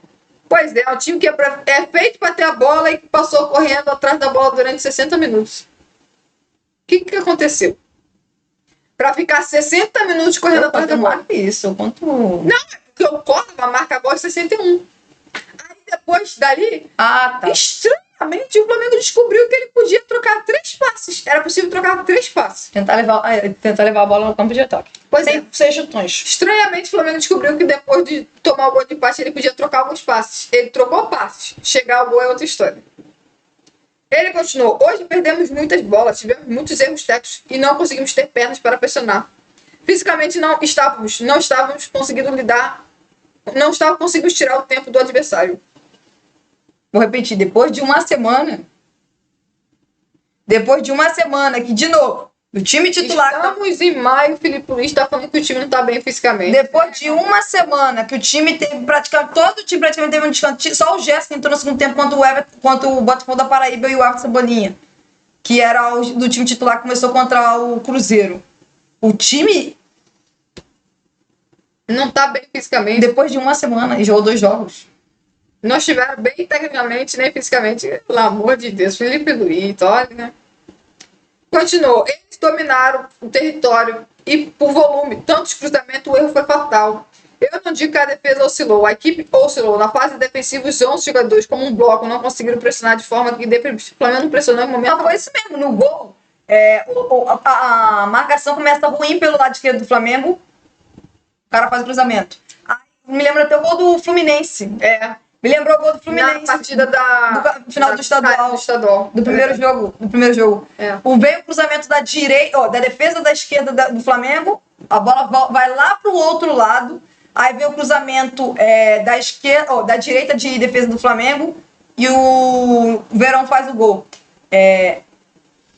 Pois é, um time que é feito para ter a bola e que passou correndo atrás da bola durante 60 minutos. O que aconteceu? Para ficar 60 minutos correndo atrás da bola. Isso, quanto... Não, é porque o Córdoba marca a bola em 61. Aí depois dali, tá. estranhamente, o Flamengo descobriu que ele podia trocar 3 passes. Era possível trocar 3 passes. Tentar levar a bola no campo de ataque. Pois sem chutões. Estranhamente, o Flamengo descobriu que depois de tomar o gol de empate, ele podia trocar alguns passes. Ele trocou passes. Chegar ao gol é outra história. Ele continuou. Hoje perdemos muitas bolas, tivemos muitos erros técnicos e não conseguimos ter pernas para pressionar. Fisicamente não estávamos conseguindo lidar, não estávamos conseguindo tirar o tempo do adversário. Vou repetir, depois de uma semana que, de novo, o time titular... Estamos em maio, o Felipe Luiz está falando que o time não está bem fisicamente. Depois de uma semana que o time teve praticamente... Todo o time praticamente teve um descanso. Só o Gerson entrou no segundo tempo contra o Botafogo da Paraíba e o Everton Cebolinha, que era do time titular que começou contra o Cruzeiro. O time... não está bem fisicamente. Depois de uma semana e jogou 2 jogos. Não estiveram bem tecnicamente nem fisicamente. Pelo amor de Deus, Felipe Luiz, olha, né? Continuou. Eles dominaram o território e por volume, tantos cruzamentos, o erro foi fatal. Eu não digo que a defesa oscilou. A equipe oscilou. Na fase defensiva, os 11 jogadores, como um bloco, não conseguiram pressionar de forma que o Flamengo não pressionou em momento. Não, foi isso mesmo. No gol, a marcação começa ruim pelo lado esquerdo do Flamengo. O cara faz o cruzamento. Aí, me lembra até o gol do Fluminense. Me lembrou o gol do Fluminense. Na partida do final do estadual. Do primeiro jogo. Veio o cruzamento da direita, da defesa da esquerda do Flamengo. A bola vai lá pro outro lado. Aí vem o cruzamento da esquerda, da direita de defesa do Flamengo. E o Verón faz o gol.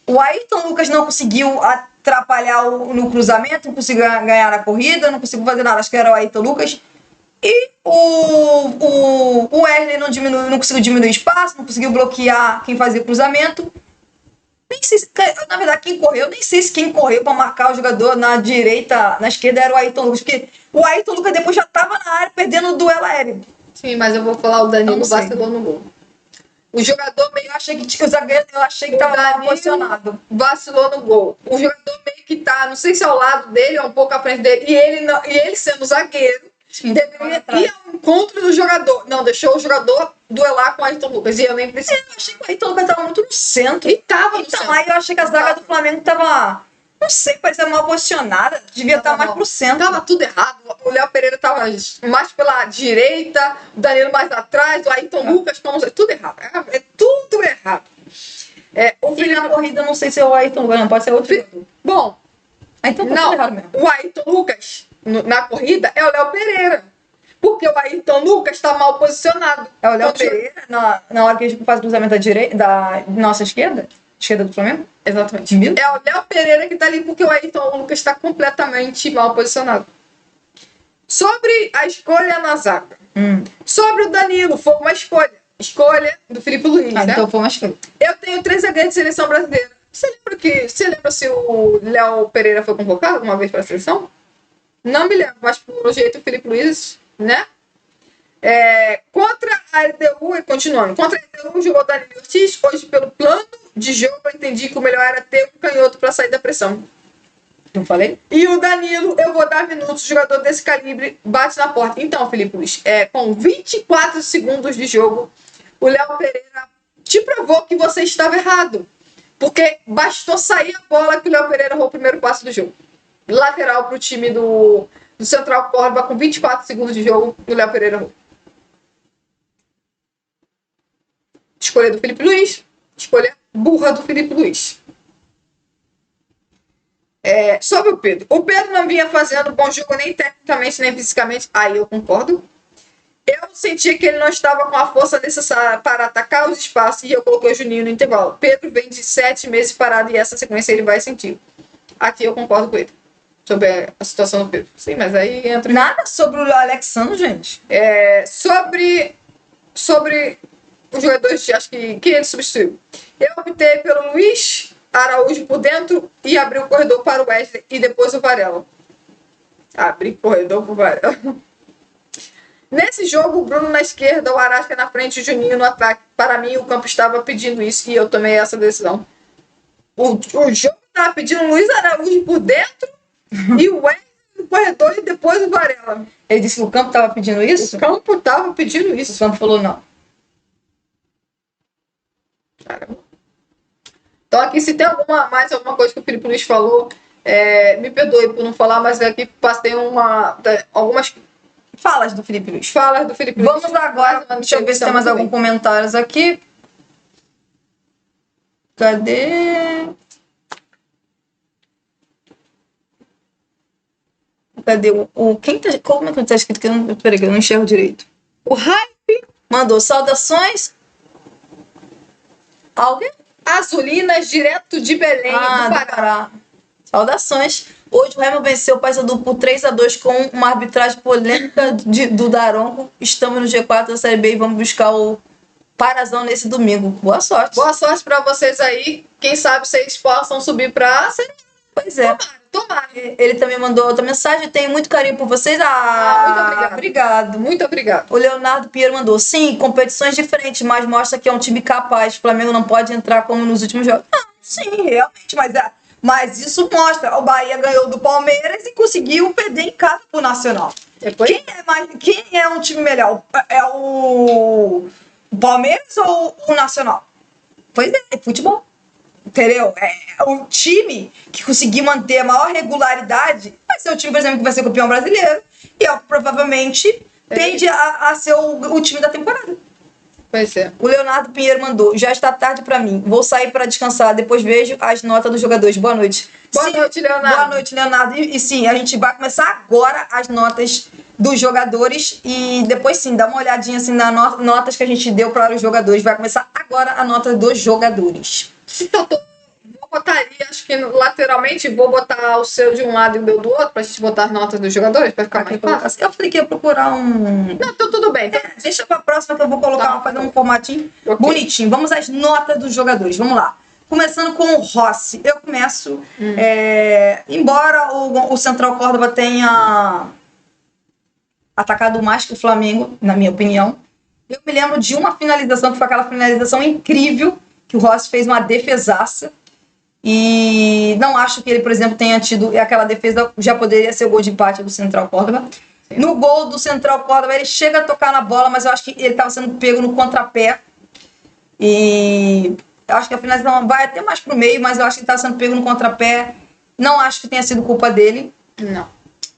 O Ayrton Lucas não conseguiu atrapalhar no cruzamento, não conseguiu ganhar na corrida, não conseguiu fazer nada. Acho que era o Ayrton Lucas. E o Wesley não conseguiu diminuir espaço, não conseguiu bloquear quem fazia cruzamento. Nem sei se, na verdade, quem correu para marcar o jogador na direita, na esquerda era o Ayrton Lucas, porque o Ayrton Lucas depois já estava na área perdendo o duelo aéreo. Sim, mas eu vou falar o Danilo vacilou no gol. O jogador meio... Eu achei que estava mal posicionado. Vacilou no gol. O jogador meio que tá, não sei se é ao lado dele ou um pouco à frente dele, e ele sendo zagueiro, deveria ir ao encontro do jogador. Não, deixou o jogador duelar com o Ayrton Lucas. E eu nem precisei. Eu achei que o Ayrton Lucas estava muito no centro. E tava no centro. Aí eu achei que a zaga do Flamengo estava, não sei, parecia mal posicionada. Devia estar mais pro centro. Tava tudo errado. O Léo Pereira tava mais pela direita, o Danilo mais atrás, o Ayrton Lucas, tudo errado. É tudo errado. O Felipe na corrida, não sei se é o Ayrton Lucas, não pode ser outro. Bom, então tá tudo errado mesmo. O Ayrton Lucas na corrida é o Léo Pereira. Porque o Ayrton Lucas está mal posicionado. É o Léo Pereira na hora que a gente faz o cruzamento da nossa esquerda do Flamengo? Exatamente. É o Léo Pereira que está ali porque o Ayrton Lucas está completamente mal posicionado. Sobre a escolha na zaga. Sobre o Danilo, foi uma escolha. Escolha do Felipe Luiz, né? Então foi uma escolha. Eu tenho 3 zagueiros de seleção brasileira. Você lembra se o Léo Pereira foi convocado alguma vez para a seleção? Não me lembro, mas pelo jeito o Felipe Luiz, né? Contra a LDU, continuando, contra a LDU jogou Danilo Ortiz. Hoje, pelo plano de jogo, eu entendi que o melhor era ter um canhoto para sair da pressão. Não falei? E o Danilo, eu vou dar minutos, jogador desse calibre bate na porta. Então, Felipe Luiz, com 24 segundos de jogo, o Léo Pereira te provou que você estava errado. Porque bastou sair a bola que o Léo Pereira errou o primeiro passo do jogo. Lateral para o time do Central Córdoba com 24 segundos de jogo, o Léo Pereira errou. Escolha do Felipe Luiz, escolha burra do Felipe Luiz. Sobre o Pedro. O Pedro não vinha fazendo bom jogo nem tecnicamente, nem fisicamente. Aí eu concordo. Eu senti que ele não estava com a força necessária para atacar os espaços e eu coloquei o Juninho no intervalo. Pedro vem de 7 meses parado e essa sequência ele vai sentir. Aqui eu concordo com ele. sobre a situação do Pedro. Sim, mas aí entra... Nada sobre o Alexandre, gente. Sobre os jogadores, acho que quem ele substituiu. Eu optei pelo Luiz Araújo por dentro e abri o corredor para o Wesley e depois o Varela. Abri corredor para o Varela. Nesse jogo, o Bruno na esquerda, o Arrasca na frente e o Juninho no ataque. Para mim, o campo estava pedindo isso e eu tomei essa decisão. O jogo estava pedindo o Luiz Araújo por dentro e o Wesley no corredor e depois o Varela. Ele disse que o campo estava pedindo isso? O campo estava pedindo isso. O campo falou não. Caramba. Então aqui, se tem mais alguma coisa que o Felipe Luiz falou, me perdoe por não falar, mas aqui passei algumas falas do Felipe Luiz. Falas do Felipe Luiz. Vamos agora, deixa eu ver se tem mais algum comentários aqui. Cadê? Como é que tá escrito? Peraí, que eu não enxergo direito. O Hype mandou saudações. Alguém? Azulinas, direto de Belém, do Pará. Saudações. Hoje o Remo venceu o Paysandu por 3-2 com uma arbitragem polêmica do Daronco. Estamos no G4 da Série B e vamos buscar o Parazão nesse domingo. Boa sorte. Boa sorte para vocês aí. Quem sabe vocês possam subir para a Série B. Pois é. Tomara. Ele também mandou outra mensagem. Tenho muito carinho por vocês. Muito obrigado. Obrigado. Muito obrigado. O Leonardo Pinheiro mandou. Sim, competições diferentes, mas mostra que é um time capaz. O Flamengo não pode entrar como nos últimos jogos. Não, sim, realmente. Mas isso mostra. O Bahia ganhou do Palmeiras e conseguiu perder em casa pro Nacional. Quem é um time melhor? É o Palmeiras ou o Nacional? Pois é futebol. Entendeu? O time que conseguir manter a maior regularidade vai ser o time, por exemplo, que vai ser campeão brasileiro e provavelmente tende a ser o time da temporada. Pois é. O Leonardo Pinheiro mandou. Já está tarde pra mim. Vou sair para descansar. Depois vejo as notas dos jogadores. Boa noite. Boa noite, Leonardo. Boa noite, Leonardo. E sim, a gente vai começar agora as notas dos jogadores. E depois sim, dá uma olhadinha assim nas notas que a gente deu para os jogadores. Vai começar agora a nota dos jogadores. Então, vou botar ali, acho que lateralmente, vou botar o seu de um lado e o meu do outro, pra gente botar as notas dos jogadores, pra ficar mais fácil. Eu falei que ia procurar um... Não, tudo bem. Então... deixa pra próxima que eu vou colocar, fazer um formatinho bonitinho. Vamos às notas dos jogadores, vamos lá. Começando com o Rossi. Eu começo, embora o Central Córdoba tenha atacado mais que o Flamengo, na minha opinião, eu me lembro de uma finalização, que foi aquela finalização incrível, que o Rossi fez uma defesaça. E não acho que ele, por exemplo, tenha tido aquela defesa, já poderia ser o gol de empate do Central Córdoba. Sim. No gol do Central Córdoba, ele chega a tocar na bola, mas eu acho que ele estava sendo pego no contrapé. E eu acho que a finalização vai até mais pro meio, mas eu acho que ele estava sendo pego no contrapé. Não acho que tenha sido culpa dele. Não.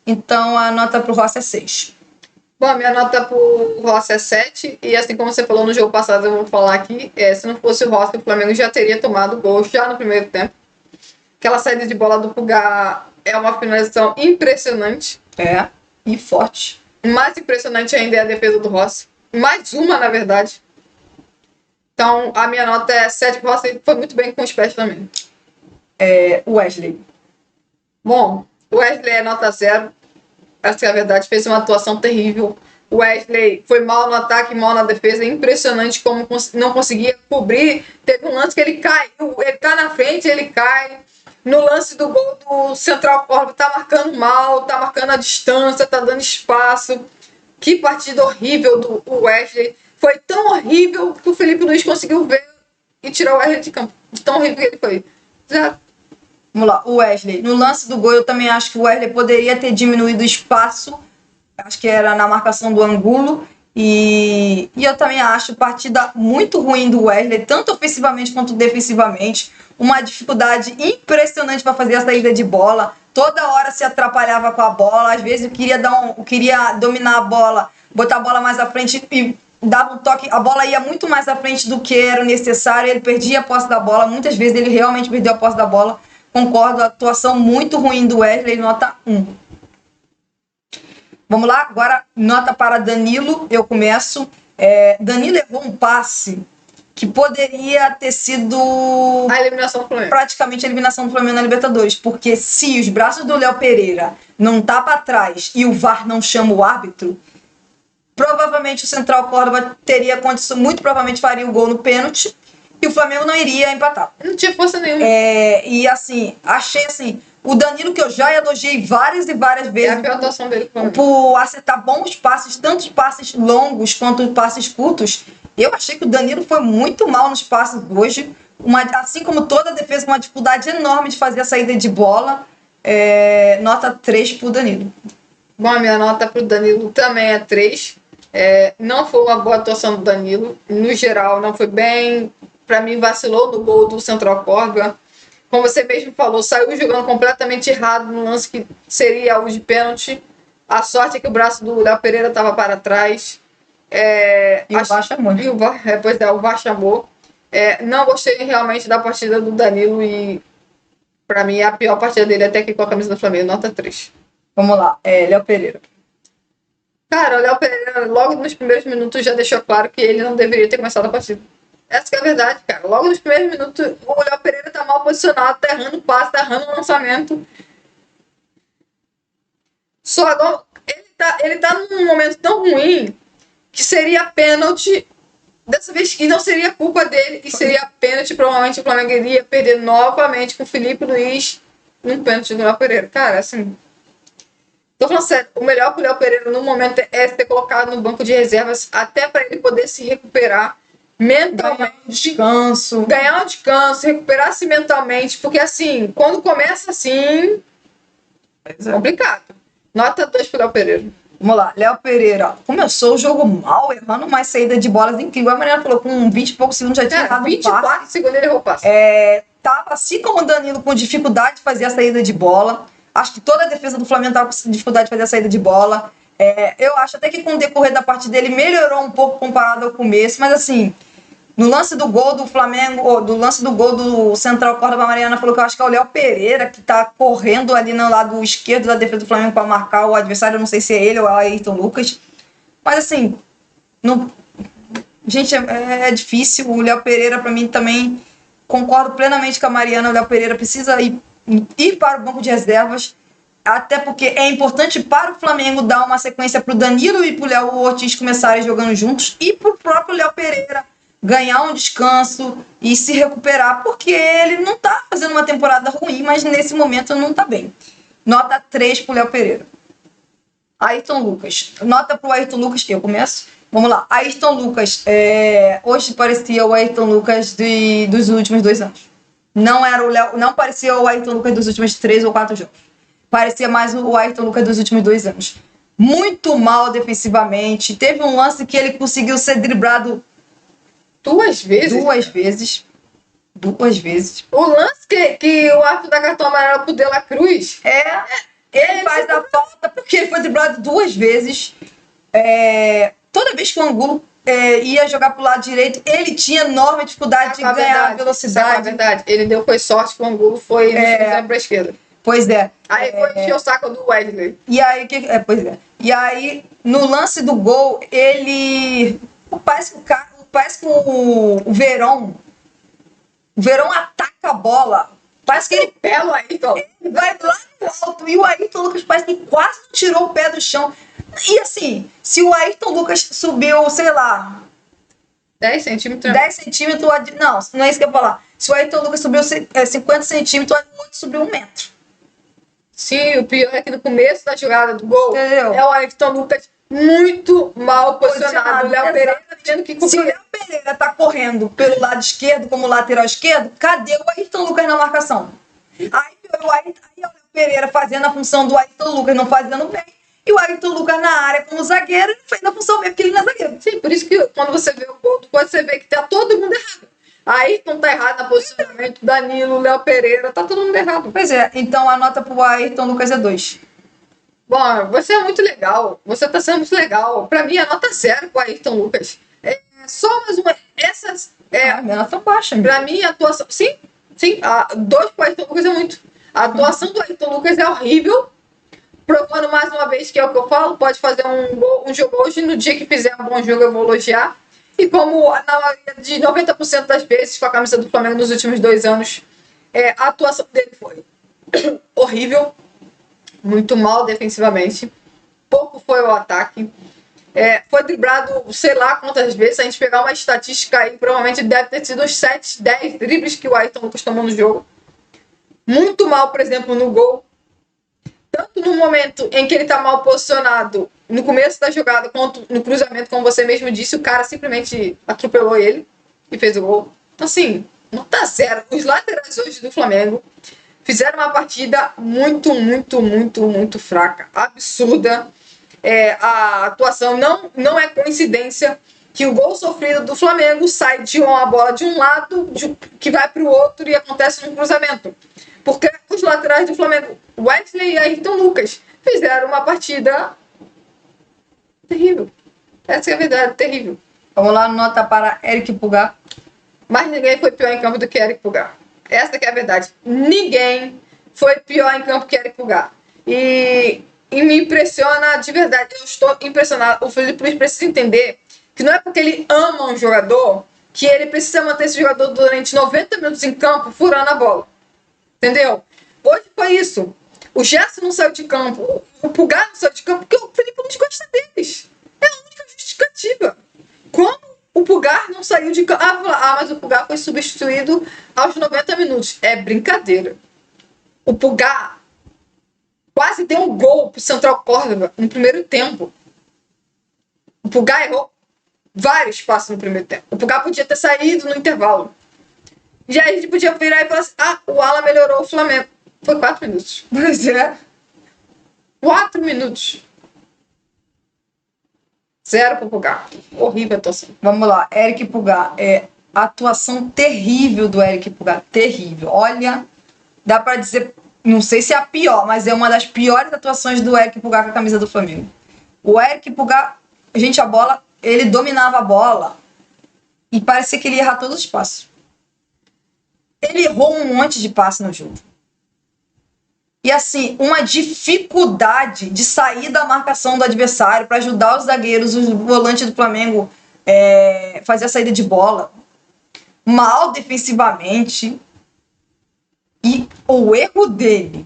Então a nota pro Rossi é 6. Bom, a minha nota pro Rossi é 7, e assim como você falou no jogo passado, eu vou falar aqui, se não fosse o Rossi, o Flamengo já teria tomado o gol já no primeiro tempo. Aquela saída de bola do Pulgar é uma finalização impressionante. E forte. Mais impressionante ainda é a defesa do Rossi. Mais uma, na verdade. Então, a minha nota é 7 pro Rossi, foi muito bem com os pés também. Wesley. Bom, o Wesley é nota 0. Essa é a verdade, fez uma atuação terrível. O Wesley foi mal no ataque, mal na defesa. É impressionante como não conseguia cobrir. Teve um lance que ele caiu, ele tá na frente, ele cai. No lance do gol do Central Córdoba, tá marcando mal, tá marcando a distância, tá dando espaço. Que partida horrível do Wesley. Foi tão horrível que o Felipe Luiz conseguiu ver e tirar o Wesley de campo. Tão horrível que ele foi. Já. Vamos lá, o Wesley. No lance do gol, eu também acho que o Wesley poderia ter diminuído o espaço. Acho que era na marcação do Angulo. E eu também acho partida muito ruim do Wesley, tanto ofensivamente quanto defensivamente. Uma dificuldade impressionante para fazer a saída de bola. Toda hora se atrapalhava com a bola. Às vezes queria dominar a bola, botar a bola mais à frente e dava um toque. A bola ia muito mais à frente do que era necessário. Ele perdia a posse da bola. Muitas vezes ele realmente perdeu a posse da bola. Concordo, a atuação muito ruim do Wesley, nota 1. Vamos lá, agora nota para Danilo, eu começo. Danilo errou um passe que poderia ter sido A eliminação do Flamengo. praticamente a eliminação do Flamengo na Libertadores, porque se os braços do Léo Pereira não tá para trás e o VAR não chama o árbitro, provavelmente o Central Córdoba teria condição, muito provavelmente faria o gol no pênalti e o Flamengo não iria empatar. Não tinha força nenhuma. E assim, achei assim, o Danilo, que eu já elogiei várias e várias É vezes a pior atuação dele com o Flamengo. por acertar bons passes, tanto passes longos quanto passes curtos, eu achei que o Danilo foi muito mal nos passes hoje, assim como toda a defesa, uma dificuldade enorme de fazer a saída de bola. Nota 3 pro Danilo. Bom, a minha nota pro Danilo também é 3. Não foi uma boa atuação do Danilo. No geral, não foi bem. Pra mim, vacilou no gol do Central Córdoba. Como você mesmo falou, saiu jogando completamente errado no lance que seria o de pênalti. A sorte é que o braço do Léo Pereira estava para trás. O VAR chamou. E o VAR chamou. Não gostei realmente da partida do Danilo e pra mim é a pior partida dele até que com a camisa do Flamengo, nota 3. Vamos lá, Léo Pereira. Cara, o Léo Pereira logo nos primeiros minutos já deixou claro que ele não deveria ter começado a partida. Essa que é a verdade, cara. Logo nos primeiros minutos o Léo Pereira tá mal posicionado, tá errando o passe, tá errando o lançamento. Só agora ele tá num momento tão ruim que seria pênalti. Dessa vez que não seria culpa dele e seria pênalti. Provavelmente o Flamengo iria perder novamente com o Felipe Luiz num pênalti do Léo Pereira. Cara, assim, tô falando sério, o melhor pro Léo Pereira no momento é ser colocado no banco de reservas até para ele poder se recuperar mentalmente. Ganhar um descanso, recuperar-se mentalmente, porque assim, quando começa assim, é complicado. Nota 2 pro Léo Pereira. Vamos lá, Léo Pereira começou o jogo mal, errando mais saída de bolas incrível. A Mariana falou com 20 e poucos segundos já tinha errado 24 segundos ele errou o passe. Tava assim como o Danilo com dificuldade de fazer a saída de bola. Acho que toda a defesa do Flamengo tava com dificuldade de fazer a saída de bola. Eu acho até que com o decorrer da partida ele melhorou um pouco comparado ao começo, mas assim, no lance do gol do Flamengo, do lance do gol do Central Córdoba, a Mariana falou que eu acho que é o Léo Pereira que tá correndo ali no lado esquerdo da defesa do Flamengo para marcar o adversário. Eu não sei se é ele ou é o Ayrton Lucas. Mas assim, gente, é difícil. O Léo Pereira, para mim, também concordo plenamente com a Mariana. O Léo Pereira precisa ir para o banco de reservas, até porque é importante para o Flamengo dar uma sequência para o Danilo e para o Léo Ortiz começarem jogando juntos e para o próprio Léo Pereira ganhar um descanso e se recuperar, porque ele não tá fazendo uma temporada ruim, mas nesse momento não tá bem. Nota 3 pro Léo Pereira. Ayrton Lucas. Nota pro Ayrton Lucas, eu começo. Vamos lá. Ayrton Lucas, hoje parecia o Ayrton Lucas dos últimos 2 anos. Não parecia o Ayrton Lucas dos últimos 3 ou 4 jogos. Parecia mais o Ayrton Lucas dos últimos 2 anos. Muito mal defensivamente. Teve um lance que ele conseguiu ser driblado 2 vezes. 2 vezes. O lance que o árbitro dá cartão amarelo pro De La Cruz. Ele faz a falta porque ele foi driblado 2 vezes. Toda vez que o Angulo ia jogar pro lado direito, ele tinha enorme dificuldade de ganhar velocidade. É verdade. Ele deu sorte que o Angulo foi pra esquerda. Pois é. Aí foi encher o saco do Wesley. E aí, E aí, no lance do gol, ele. Parece que o Verón ataca a bola. Parece que ele pega o Ayrton. Ele vai lá no alto. E o Ayrton Lucas parece que quase não tirou o pé do chão. E assim, se o Ayrton Lucas subiu, sei lá, 10 centímetros. 10 centímetros. Não é isso que eu ia falar. Se o Ayrton Lucas subiu 50 centímetros, o Ayrton subiu 1 metro. Sim, o pior é que no começo da jogada do gol, entendeu? É o Ayrton Lucas muito mal posicionado. O Léo Pereira tendo que cumprir. Se o Léo Pereira tá correndo pelo lado esquerdo, como lateral esquerdo, cadê o Ayrton Lucas na marcação? Aí o Léo Pereira fazendo a função do Ayrton Lucas, não fazendo bem, e o Ayrton Lucas na área como zagueiro, ele fez a função mesmo, porque ele não é zagueiro. Sim, por isso que quando você vê o gol, você vê que tá todo mundo errado. Ayrton tá errado no posicionamento, Danilo, Léo Pereira, tá todo mundo errado. Pois é, então a nota pro Ayrton Lucas é 2. Bom, você é muito legal. Você tá sendo muito legal. Pra mim, a nota 0 pro Ayrton Lucas. Só mais uma. Essas. Minha nota baixa. Pra mim, a atuação. Sim. 2 pro Ayrton Lucas é muito. A atuação do Ayrton Lucas é horrível. Provando mais uma vez que é o que eu falo. Pode fazer um jogo hoje. No dia que fizer um bom jogo, eu vou elogiar. E como na maioria de 90% das vezes com a camisa do Flamengo nos últimos 2 anos, a atuação dele foi horrível, muito mal defensivamente, pouco foi o ataque. Foi driblado sei lá quantas vezes. Se a gente pegar uma estatística aí, provavelmente deve ter sido uns 7, 10 dribles que o Ayrton Lucas tomou no jogo. Muito mal, por exemplo, no gol. Tanto no momento em que ele está mal posicionado, no começo da jogada, quanto no cruzamento, como você mesmo disse, o cara simplesmente atropelou ele e fez o gol. Então, assim, nota 0. Os laterais hoje do Flamengo fizeram uma partida muito, muito, muito, muito fraca. Absurda. A atuação não é coincidência que o gol sofrido do Flamengo sai de uma bola de um lado, que vai para o outro e acontece um cruzamento. Porque os laterais do Flamengo, Wesley e Ayrton Lucas, fizeram uma partida terrível. Essa é a verdade, terrível. Vamos lá, nota para Eric Pulgar. Mas ninguém foi pior em campo do que Eric Pulgar. Essa que é a verdade. Ninguém foi pior em campo que Eric Pulgar. E me impressiona de verdade. Eu estou impressionado. O Felipe Luiz precisa entender que não é porque ele ama um jogador que ele precisa manter esse jogador durante 90 minutos em campo furando a bola. Entendeu? Hoje foi isso. O Gerson não saiu de campo. O Pulgar não saiu de campo porque o Felipe Luiz gosta deles. É a única justificativa. Como o Pulgar não saiu de campo? Mas o Pulgar foi substituído aos 90 minutos. É brincadeira. O Pulgar quase deu um gol pro Central Córdoba no primeiro tempo. O Pulgar errou vários passos no primeiro tempo. O Pulgar podia ter saído no intervalo. E aí a gente podia virar e falar assim, o Alan melhorou o Flamengo. Foi 4 minutos. Pois é. 4 minutos. 0 pro Pulgar. Horrível a atuação. Vamos lá, Eric Pulgar. Atuação terrível do Eric Pulgar. Terrível. Olha, dá pra dizer, não sei se é a pior, mas é uma das piores atuações do Eric Pulgar com a camisa do Flamengo. O Eric Pulgar, a bola, ele dominava a bola e parecia que ele ia errar todos os passos. Ele errou um monte de passe no jogo. E assim, uma dificuldade de sair da marcação do adversário para ajudar os zagueiros, os volantes do Flamengo fazer a saída de bola. Mal defensivamente. E o erro dele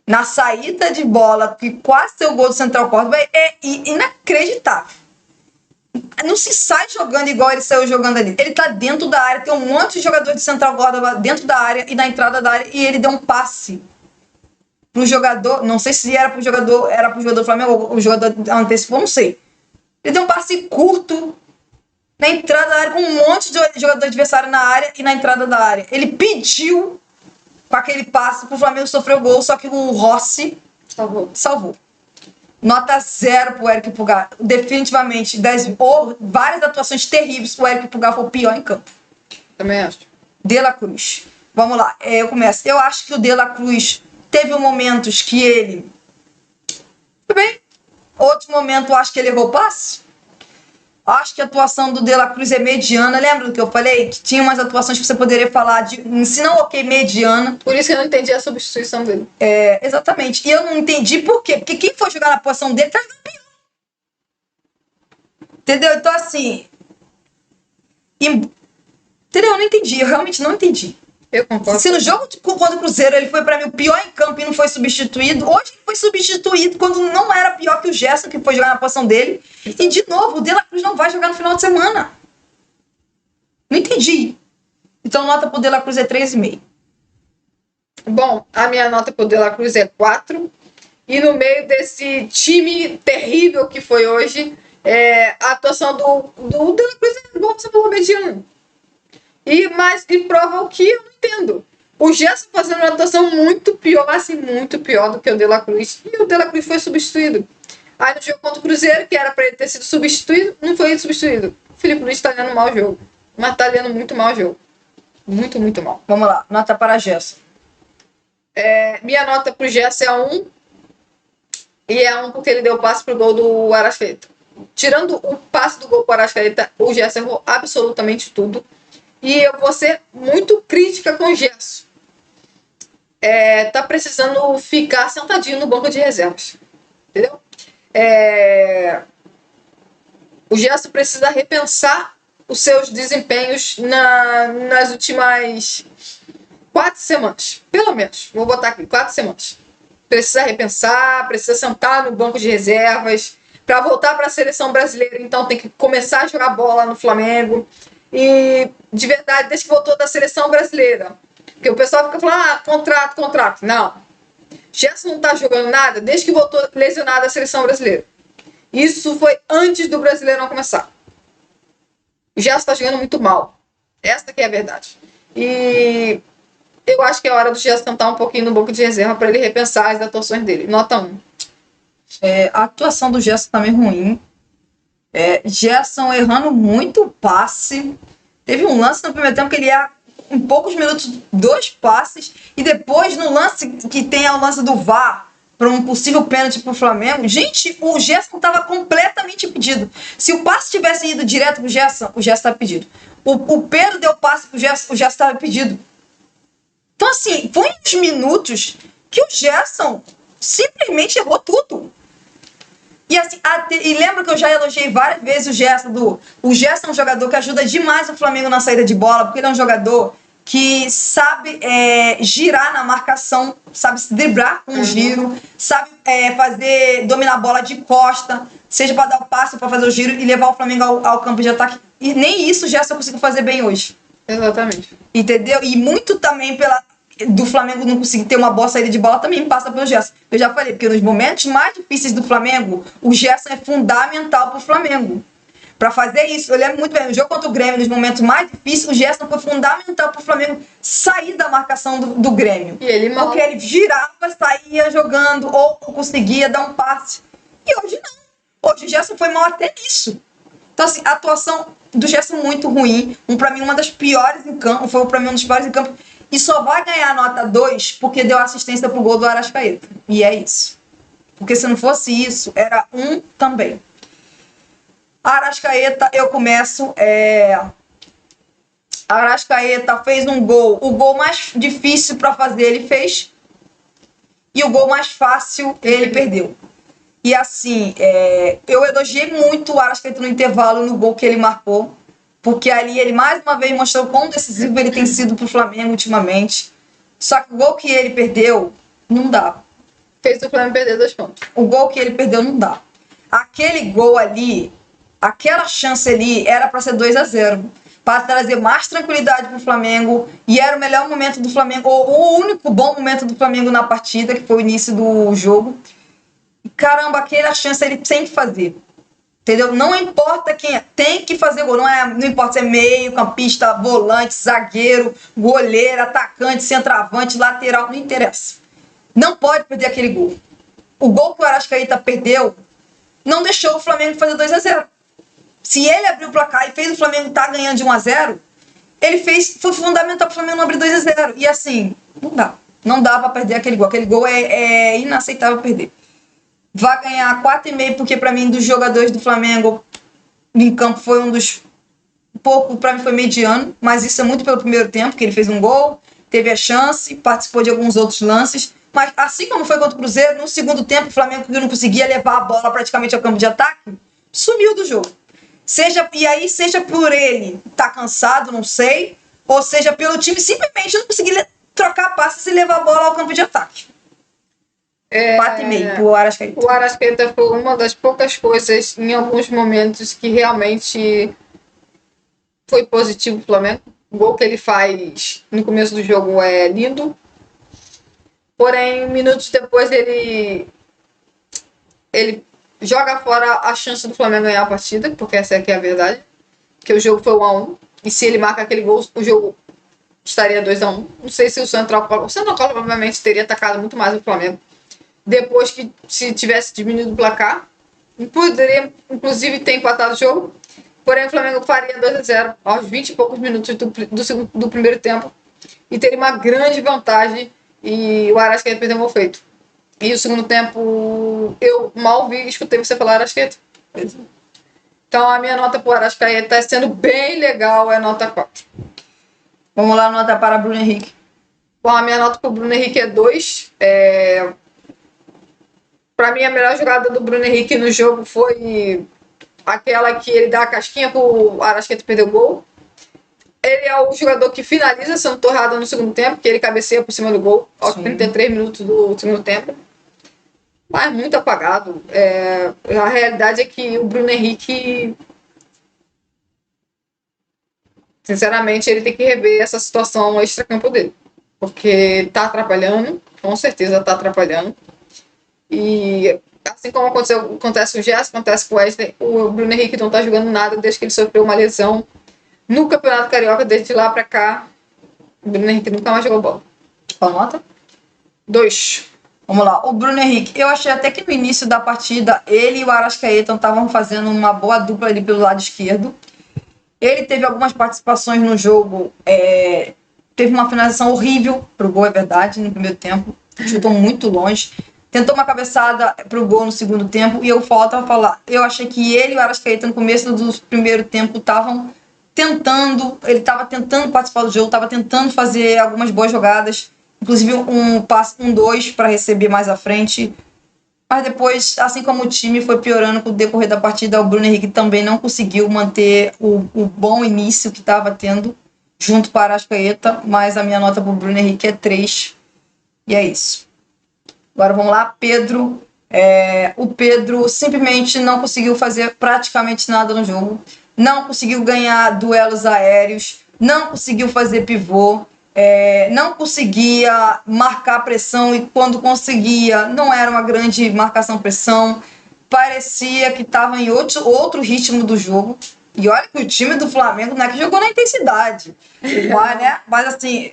na saída de bola, que quase deu o gol do Central Córdoba, é inacreditável. Não se sai jogando igual ele saiu jogando ali. Ele tá dentro da área, tem um monte de jogador de Central Córdoba dentro da área e na entrada da área, e ele deu um passe pro jogador, não sei se era pro jogador do Flamengo ou o jogador antecipou, não sei. Ele deu um passe curto na entrada da área, com um monte de jogador adversário na área e na entrada da área. Ele pediu com aquele passe pro Flamengo sofrer o gol, só que o Rossi salvou. Nota 0 pro Eric Pulgar. Definitivamente, várias atuações terríveis, o Eric Pulgar foi o pior em campo. Também acho. De La Cruz. Vamos lá, eu começo. Eu acho que o De La Cruz teve momentos que ele... Tudo bem. Outro momento, eu acho que ele errou passe. Acho que a atuação do De La Cruz é mediana. Lembra do que eu falei? Que tinha umas atuações que você poderia falar de... Se não, ok, mediana. Por isso que eu não entendi a substituição dele. Exatamente. E eu não entendi por quê. Porque quem foi jogar na posição dele tá jogando pior. Entendeu? Então, assim... Entendeu? Eu não entendi. Eu realmente não entendi. Eu concordo. Se no jogo contra o Cruzeiro ele foi pra mim o pior em campo e não foi substituído, hoje ele foi substituído quando não era pior que o Gerson, que foi jogar na posição dele. E de novo, o De La Cruz não vai jogar no final de semana. Não entendi. Então nota pro De La Cruz é 3,5. Bom, a minha nota pro De La Cruz é 4. E no meio desse time terrível que foi hoje, a atuação do De La Cruz é, igual você falou, mediano. Mas prova o que eu não entendo. O Gerson fazendo uma atuação muito pior, assim, muito pior do que o De La Cruz. E o De La Cruz foi substituído. Aí no jogo contra o Cruzeiro, que era para ele ter sido substituído, não foi substituído. O Felipe Luiz tá lendo mal o jogo. Mas tá lendo muito mal o jogo. Muito, muito mal. Vamos lá, nota para Gerson. Minha nota pro Gerson é 1. E é 1 porque ele deu o passe pro gol do Arrascaeta. Tirando o passe do gol pro Arrascaeta, o Gerson errou absolutamente tudo. E eu vou ser muito crítica com o Gerson. Tá precisando ficar sentadinho no banco de reservas. Entendeu? o Gerson precisa repensar os seus desempenhos nas últimas 4 semanas. Pelo menos. Vou botar aqui, 4 semanas. Precisa repensar, precisa sentar no banco de reservas. Para voltar para a seleção brasileira, então tem que começar a jogar bola no Flamengo. E, de verdade, desde que voltou da seleção brasileira. Porque o pessoal fica falando, contrato. Não. Gerson não tá jogando nada desde que voltou lesionado da seleção brasileira. Isso foi antes do Brasileirão começar. O Gerson tá jogando muito mal. Essa que é a verdade. E eu acho que é hora do Gerson tentar um pouquinho no banco de reserva para ele repensar as atuações dele. Nota 1. A atuação do Gerson também ruim. Gerson errando muito passe. Teve um lance no primeiro tempo que ele ia em poucos minutos 2 passes. E depois no lance que tem o lance do VAR para um possível pênalti pro Flamengo. Gente, o Gerson estava completamente impedido. Se o passe tivesse ido direto pro Gerson, o Gerson estava impedido. O Pedro deu passe pro Gerson, o Gerson estava impedido. Então assim, foi uns minutos que o Gerson simplesmente errou tudo. E assim, e lembra que eu já elogiei várias vezes o Gerson. O Gerson é um jogador que ajuda demais o Flamengo na saída de bola, porque ele é um jogador que sabe girar na marcação, sabe se driblar com giro, sabe dominar a bola de costa, seja para dar o passe, para fazer o giro e levar o Flamengo ao campo de ataque. E nem isso o Gerson conseguiu fazer bem hoje. Exatamente. Entendeu? E muito também do Flamengo não conseguir ter uma boa saída de bola também passa pelo Gerson. Eu já falei, porque nos momentos mais difíceis do Flamengo, o Gerson é fundamental pro Flamengo. Pra fazer isso, eu lembro muito bem, no jogo contra o Grêmio, nos momentos mais difíceis, o Gerson foi fundamental pro Flamengo sair da marcação do Grêmio. E ele porque ele girava, saía jogando, ou conseguia dar um passe. E hoje não. Hoje o Gerson foi mal até nisso. Então, assim, a atuação do Gerson muito ruim. Pra mim, uma das piores em campo. Foi pra mim um dos piores em campo. E só vai ganhar nota 2 porque deu assistência pro gol do Arrascaeta. E é isso. Porque se não fosse isso, era 1 também. Arrascaeta, eu começo. Arrascaeta fez um gol. O gol mais difícil para fazer, ele fez. E o gol mais fácil, ele perdeu. E assim, eu elogiei muito o Arrascaeta no intervalo, no gol que ele marcou. Porque ali ele mais uma vez mostrou quão decisivo ele tem sido pro Flamengo ultimamente. Só que o gol que ele perdeu, não dá. Fez o Flamengo perder 2 pontos. O gol que ele perdeu, não dá. Aquele gol ali, aquela chance ali, era para ser 2-0. Para trazer mais tranquilidade pro Flamengo. E era o melhor momento do Flamengo, ou o único bom momento do Flamengo na partida, que foi o início do jogo. E caramba, aquela chance ele tem que fazer. Entendeu? Não importa quem é, tem que fazer gol. Não importa se é meio, campista, volante, zagueiro, goleiro, atacante, centroavante, lateral, não interessa. Não pode perder aquele gol. O gol que o Arrascaeta perdeu não deixou o Flamengo fazer 2-0. Se ele abriu o placar e fez o Flamengo estar ganhando de 1-0, foi fundamental para o Flamengo não abrir 2-0. E assim, não dá. Não dá para perder aquele gol. Aquele gol é inaceitável perder. Vai ganhar 4,5, porque para mim, dos jogadores do Flamengo em campo, foi um dos pouco, para mim foi mediano, mas isso é muito pelo primeiro tempo, que ele fez um gol, teve a chance, participou de alguns outros lances, mas assim como foi contra o Cruzeiro, no segundo tempo o Flamengo não conseguia levar a bola praticamente ao campo de ataque, sumiu do jogo. Seja por ele estar cansado, não sei, ou seja pelo time simplesmente não conseguir trocar passes e levar a bola ao campo de ataque. 4,5 pro Arrascaeta. O Arrascaeta foi uma das poucas coisas em alguns momentos que realmente foi positivo pro Flamengo. O gol que ele faz no começo do jogo é lindo. Porém, minutos depois ele joga fora a chance do Flamengo ganhar a partida, porque essa aqui é a verdade. Que o jogo foi 1-1. E se ele marca aquele gol, o jogo estaria 2-1. Não sei se o Central Cola provavelmente teria atacado muito mais o Flamengo. Depois que, se tivesse diminuído o placar, poderia inclusive ter empatado o jogo. Porém, o Flamengo faria 2-0 aos 20 e poucos minutos do primeiro tempo e teria uma grande vantagem. E o Arrascaeta perdeu o gol feito. E o segundo tempo, eu mal escutei você falar Arrascaeta. Então, a minha nota para o Arrascaeta está sendo bem legal, é nota 4. Vamos lá, nota para Bruno Henrique. Bom, a minha nota para o Bruno Henrique é 2. Para mim, a melhor jogada do Bruno Henrique no jogo foi aquela que ele dá a casquinha pro Arrascaeta perder o gol. Ele é o jogador que finaliza sendo torrado no segundo tempo, que ele cabeceia por cima do gol, aos 33 minutos do segundo tempo. Mas muito apagado. A realidade é que o Bruno Henrique, sinceramente, ele tem que rever essa situação extra-campo dele. Porque tá atrapalhando, com certeza tá atrapalhando. E assim como acontece com o Gerson, acontece com o Wesley, o Bruno Henrique não tá jogando nada desde que ele sofreu uma lesão no Campeonato Carioca. Desde lá pra cá, o Bruno Henrique nunca mais jogou bola. Qual nota? 2. Vamos lá, o Bruno Henrique, eu achei até que no início da partida ele e o Arrascaeta estavam fazendo uma boa dupla ali pelo lado esquerdo. Ele teve algumas participações no jogo, teve uma finalização horrível pro gol, é verdade, no primeiro tempo, chutou muito longe, tentou uma cabeçada pro gol no segundo tempo, e eu volto a falar, eu achei que ele e o Arrascaeta no começo do primeiro tempo estavam tentando, ele estava tentando participar do jogo, estava tentando fazer algumas boas jogadas, inclusive um passe 1-2 para receber mais à frente. Mas depois, assim como o time foi piorando com o decorrer da partida, o Bruno Henrique também não conseguiu manter o bom início que estava tendo junto com a Arrascaeta. Mas a minha nota para o Bruno Henrique é 3. E é isso. Agora vamos lá, Pedro. O Pedro simplesmente não conseguiu fazer praticamente nada no jogo. Não conseguiu ganhar duelos aéreos. Não conseguiu fazer pivô. Não conseguia marcar pressão, e quando conseguia não era uma grande marcação-pressão, parecia que estava em outro ritmo do jogo. E olha que o time do Flamengo não é que jogou na intensidade, mas assim,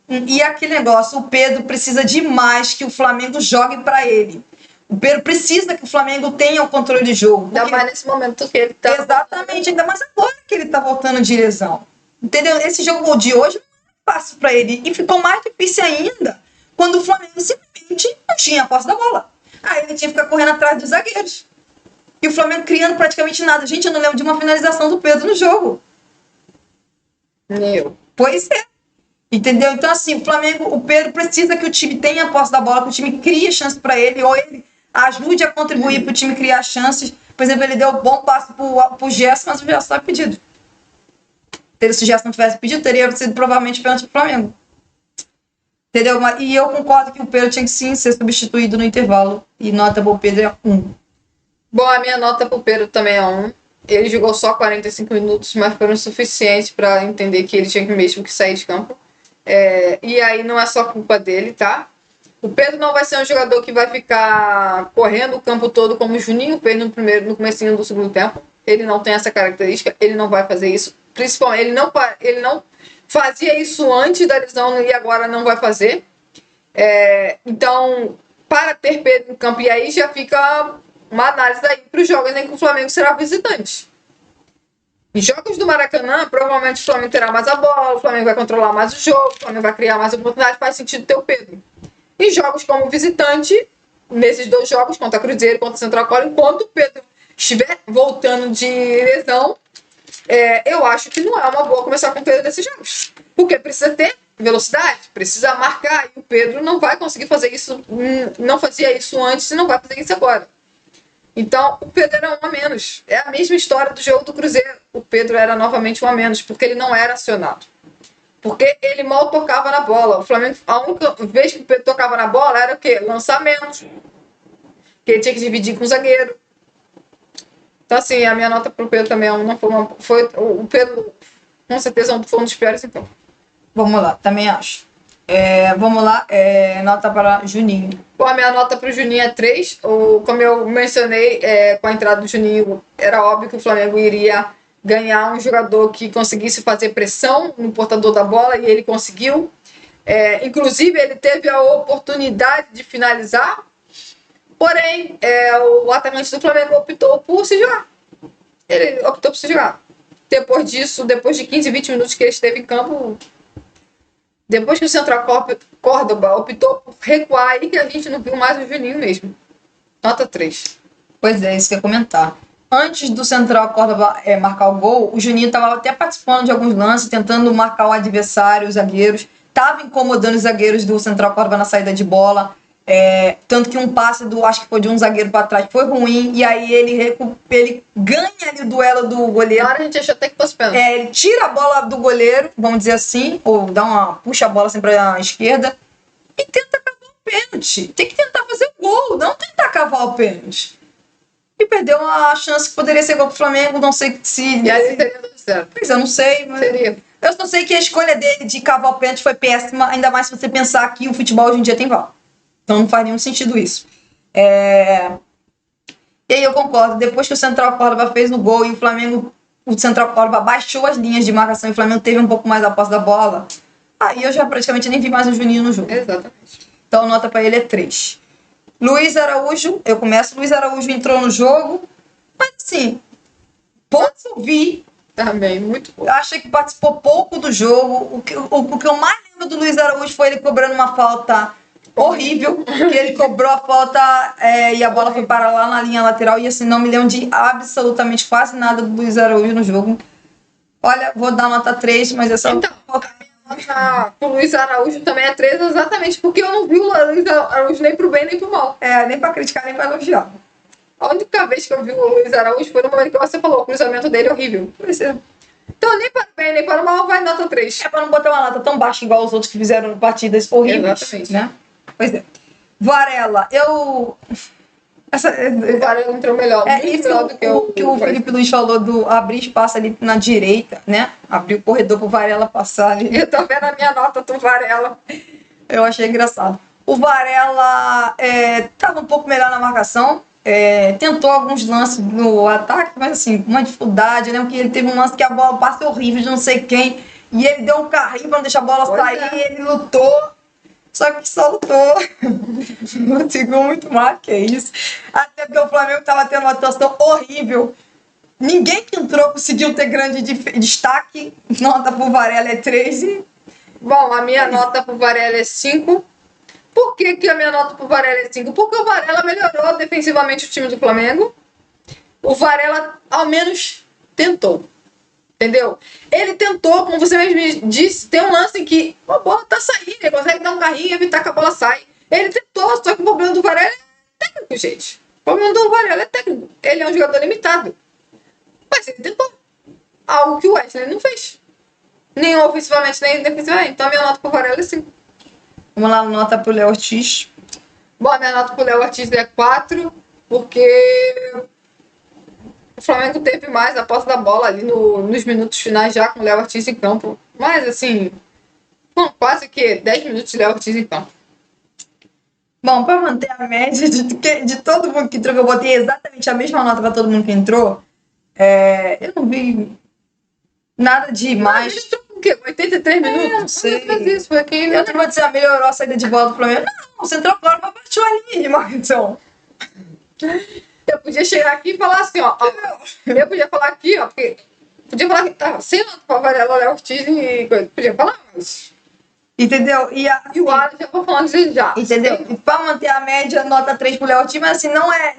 e aquele negócio, o Pedro precisa demais que o Flamengo jogue para ele. O Pedro precisa que o Flamengo tenha o controle de jogo. Ainda mais nesse momento que ele tá... Exatamente, ainda mais agora que ele tá voltando de lesão. Entendeu? Esse jogo de hoje fácil para ele, e ficou mais difícil ainda quando o Flamengo simplesmente não tinha a posse da bola. Aí ele tinha que ficar correndo atrás dos zagueiros. E o Flamengo criando praticamente nada. Gente, eu não lembro de uma finalização do Pedro no jogo. Pois é. Entendeu? Então, assim, o Pedro precisa que o time tenha a posse da bola, que o time crie chance para ele, ou ele ajude a contribuir para o time criar chances. Por exemplo, ele deu um bom passo pro Gerson, mas o Gerson estava pedido. Se o Gerson não tivesse pedido, teria sido provavelmente pênalti pro Flamengo. Entendeu? E eu concordo que o Pedro tinha que sim ser substituído no intervalo. E nota pro Pedro é 1. Bom, a minha nota pro Pedro também é 1. Ele jogou só 45 minutos, mas foram suficientes para entender que ele tinha mesmo que sair de campo. E aí não é só culpa dele, tá? O Pedro não vai ser um jogador que vai ficar correndo o campo todo como o Juninho fez no comecinho do segundo tempo. Ele não tem essa característica, ele não vai fazer isso. Principalmente, ele não fazia isso antes da lesão e agora não vai fazer. Então, para ter Pedro no campo, e aí já fica uma análise aí para os jogos em que o Flamengo será visitante. Em jogos do Maracanã, provavelmente o Flamengo terá mais a bola, o Flamengo vai controlar mais o jogo, o Flamengo vai criar mais oportunidades, faz sentido ter o Pedro. Em jogos como visitante, nesses 2 jogos, contra Cruzeiro e contra Central Colo, enquanto o Pedro estiver voltando de lesão, eu acho que não é uma boa começar com o Pedro desses jogos. Porque precisa ter velocidade, precisa marcar, e o Pedro não vai conseguir fazer isso, não fazia isso antes e não vai fazer isso agora. Então, o Pedro era 1 a menos. É a mesma história do jogo do Cruzeiro. O Pedro era novamente 1 a menos, porque ele não era acionado. Porque ele mal tocava na bola. O Flamengo, a única vez que o Pedro tocava na bola era o quê? Lançamentos. Que ele tinha que dividir com o zagueiro. Então, assim, a minha nota pro Pedro também não foi o Pedro, com certeza, foi um dos piores, então. Vamos lá, também acho. Vamos lá, nota para Juninho. Bom, a minha nota pro Juninho é 3. Como eu mencionei, com a entrada do Juninho, era óbvio que o Flamengo iria ganhar um jogador que conseguisse fazer pressão no portador da bola, e ele conseguiu. Inclusive, ele teve a oportunidade de finalizar. Porém, o atacante do Flamengo optou por se jogar. Ele optou por se jogar. Depois disso, depois de 15, 20 minutos que ele esteve em campo, depois que o Central Córdoba optou por recuar, aí que a gente não viu mais o Juninho mesmo. Nota 3. Pois é, isso que eu ia comentar. Antes do Central Córdoba marcar o gol, o Juninho estava até participando de alguns lances, tentando marcar o adversário, os zagueiros. Estava incomodando os zagueiros do Central Córdoba na saída de bola. Tanto que um passe acho que foi de um zagueiro para trás, foi ruim. E aí ele ganha ali o duelo do goleiro. Na hora a gente achou até que fosse pênalti. Ele tira a bola do goleiro, vamos dizer assim, ou puxa a bola assim para a esquerda e tenta cavar o pênalti. Tem que tentar fazer o gol, não tentar cavar o pênalti. E perdeu a chance que poderia ser gol pro Flamengo, não sei se... E aí seria 2-0. Pois eu não sei, mas... Seria. Eu só sei que a escolha dele de cavar o pênalti foi péssima, ainda mais se você pensar que o futebol hoje em dia tem VAR. Então não faz nenhum sentido isso. E aí eu concordo, depois que o Central Córdoba fez o gol e o Central Córdoba baixou as linhas de marcação e o Flamengo teve um pouco mais a posse da bola, aí eu já praticamente nem vi mais o Juninho no jogo. Exatamente. Então a nota para ele é 3. Luiz Araújo, eu começo, Luiz Araújo entrou no jogo, mas assim, pouco eu vi. Também, muito pouco. Eu achei que participou pouco do jogo. O que eu mais lembro do Luiz Araújo foi ele cobrando uma falta horrível, que ele cobrou a falta e a bola foi parar lá na linha lateral, e assim, não me lembro de absolutamente quase nada do Luiz Araújo no jogo. Olha, vou dar nota 3, mas essa... Então, o Luiz Araújo também é 3, exatamente porque eu não vi o Luiz Araújo nem pro bem nem pro mal. Nem pra criticar, nem pra elogiar. A única vez que eu vi o Luiz Araújo foi no momento que você falou, o cruzamento dele é horrível. Então, nem para o bem, nem para o mal, vai nota 3. É pra não botar uma nota tão baixa igual os outros que fizeram partidas horríveis. Exatamente. Né? Pois é. Varela, O Varela entrou melhor. Isso melhor do que o Felipe Luiz falou do abrir espaço ali na direita, né? Abrir o corredor pro Varela passar ali. Eu tô vendo a minha nota do Varela. Eu achei engraçado. O Varela tava um pouco melhor na marcação. Tentou alguns lances no ataque, mas assim, uma dificuldade. Eu lembro que ele teve um lance que a bola passa horrível de não sei quem. E ele deu um carrinho pra não deixar a bola sair. Ele lutou. Só que só lutou. Não conseguiu muito mais que isso. Até porque o Flamengo estava tendo uma atuação horrível. Ninguém que entrou conseguiu ter grande destaque. Nota pro Varela é 3. Bom, a minha nota pro Varela é 5. Por que a minha nota pro Varela é 5? Porque o Varela melhorou defensivamente o time do Flamengo. O Varela, ao menos, tentou. Entendeu? Ele tentou, como você mesmo disse, tem um lance em que a bola tá saindo, ele consegue dar um carrinho e evitar que a bola saia. Ele tentou, só que o problema do Varela é técnico, gente. O problema do Varela é técnico. Ele é um jogador limitado. Mas ele tentou. Algo que o Wesley não fez. Nem ofensivamente, nem defensivamente. Então a minha nota pro Varela é 5. Vamos lá, nota pro Léo Ortiz. Bom, a minha nota pro Léo Ortiz é 4, porque o Flamengo teve mais a posse da bola ali nos minutos finais já com o Léo Ortiz em campo. Mas assim, quase que 10 minutos de Léo Ortiz em campo. Bom, para manter a média de todo mundo que entrou, que eu botei exatamente a mesma nota para todo mundo que entrou, eu não vi nada demais. Ele entrou com o quê? 83 minutos? Não sei. Isso, foi quem... Eu não vou dizer melhorou a saída de bola do Flamengo. Não, o Central Córdoba baixou a linha de marcação. Eu podia chegar aqui e falar assim, ó. Eu podia falar aqui, ó, porque... Podia falar que sem nota pra Varela, Léo Ortiz e coisa. Podia falar, mas... Entendeu? E o Alan já vou falando de já. Entendeu? E pra manter a média, nota 3 pro Léo Ortiz, mas assim, não é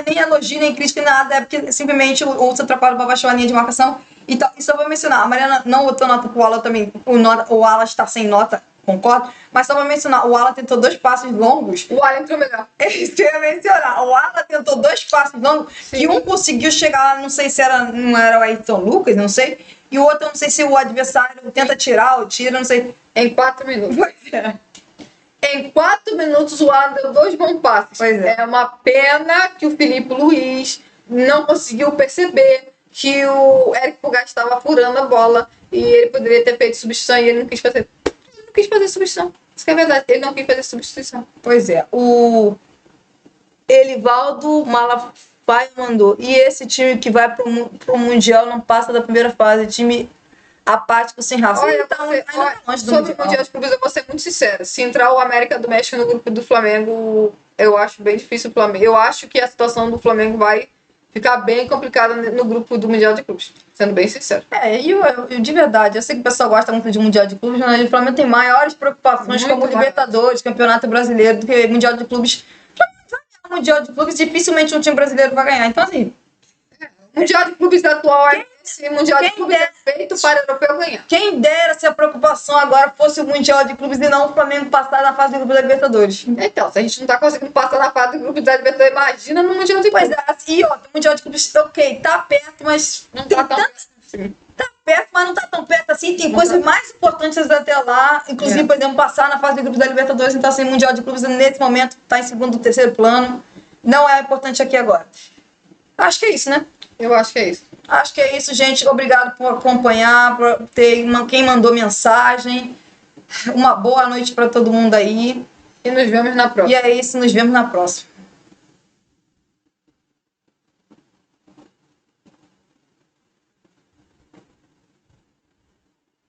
nem elogio, nem crítica, nem nada, é porque simplesmente o Central Córdoba baixou a linha de marcação. Então, e só vou mencionar, a Mariana não botou nota pro Alan também, o Alan está sem nota, concordo, mas só vou mencionar, o Alan tentou 2 passes longos. O Alan entrou melhor. Isso que eu ia mencionar, o Alan tentou 2 passes longos, e um conseguiu chegar, não sei se não era o Ayrton Lucas, não sei, e o outro, não sei se o adversário tenta tirar ou tira, não sei. Em 4 minutos. Pois é. Em 4 minutos o Alan deu 2 bons passes. Pois é. É uma pena que o Felipe Luiz não conseguiu perceber que o Éric Pulgar estava furando a bola e ele poderia ter feito substituição e ele não quis fazer. Ele não quis fazer substituição. Isso que é verdade. Ele não quis fazer substituição. Pois é. O Elivaldo Malafaia mandou. E esse time que vai pro Mundial não passa da primeira fase. Time apático, sem raça. Olha, sobre o Mundial de Clubes, eu vou ser muito sincera. Se entrar o América do México no grupo do Flamengo, eu acho bem difícil o Flamengo. Eu acho que a situação do Flamengo vai ficar bem complicada no grupo do Mundial de Clubes. Sendo bem sincero. E eu de verdade, eu sei que o pessoal gosta muito de Mundial de Clubes, mas o Flamengo tem maiores preocupações muito como Libertadores, Campeonato Brasileiro, do que Mundial de Clubes. O Mundial de Clubes dificilmente um time brasileiro vai ganhar. Então, assim, o Mundial de Clubes atual é esse Mundial de Clubes é feito para o europeu ganhar. Quem dera se a preocupação agora fosse o Mundial de Clubes e não o Flamengo passar na fase do grupo da Libertadores. Então, se a gente não tá conseguindo passar na fase do grupo da Libertadores, imagina no Mundial de Clubes. Pois é, e ó, o Mundial de Clubes, ok, tá perto, mas Não tá tão assim. tá perto, mas não tá tão perto assim. Tem coisas mais importantes até lá, inclusive, por exemplo, passar na fase do grupo da Libertadores. Então, assim, o Mundial de Clubes nesse momento tá em segundo, terceiro plano. Não é importante aqui agora. Acho que é isso, né? Eu acho que é isso. Acho que é isso, gente. Obrigado por acompanhar, por ter quem mandou mensagem. Uma boa noite para todo mundo aí. E nos vemos na próxima. E é isso, nos vemos na próxima.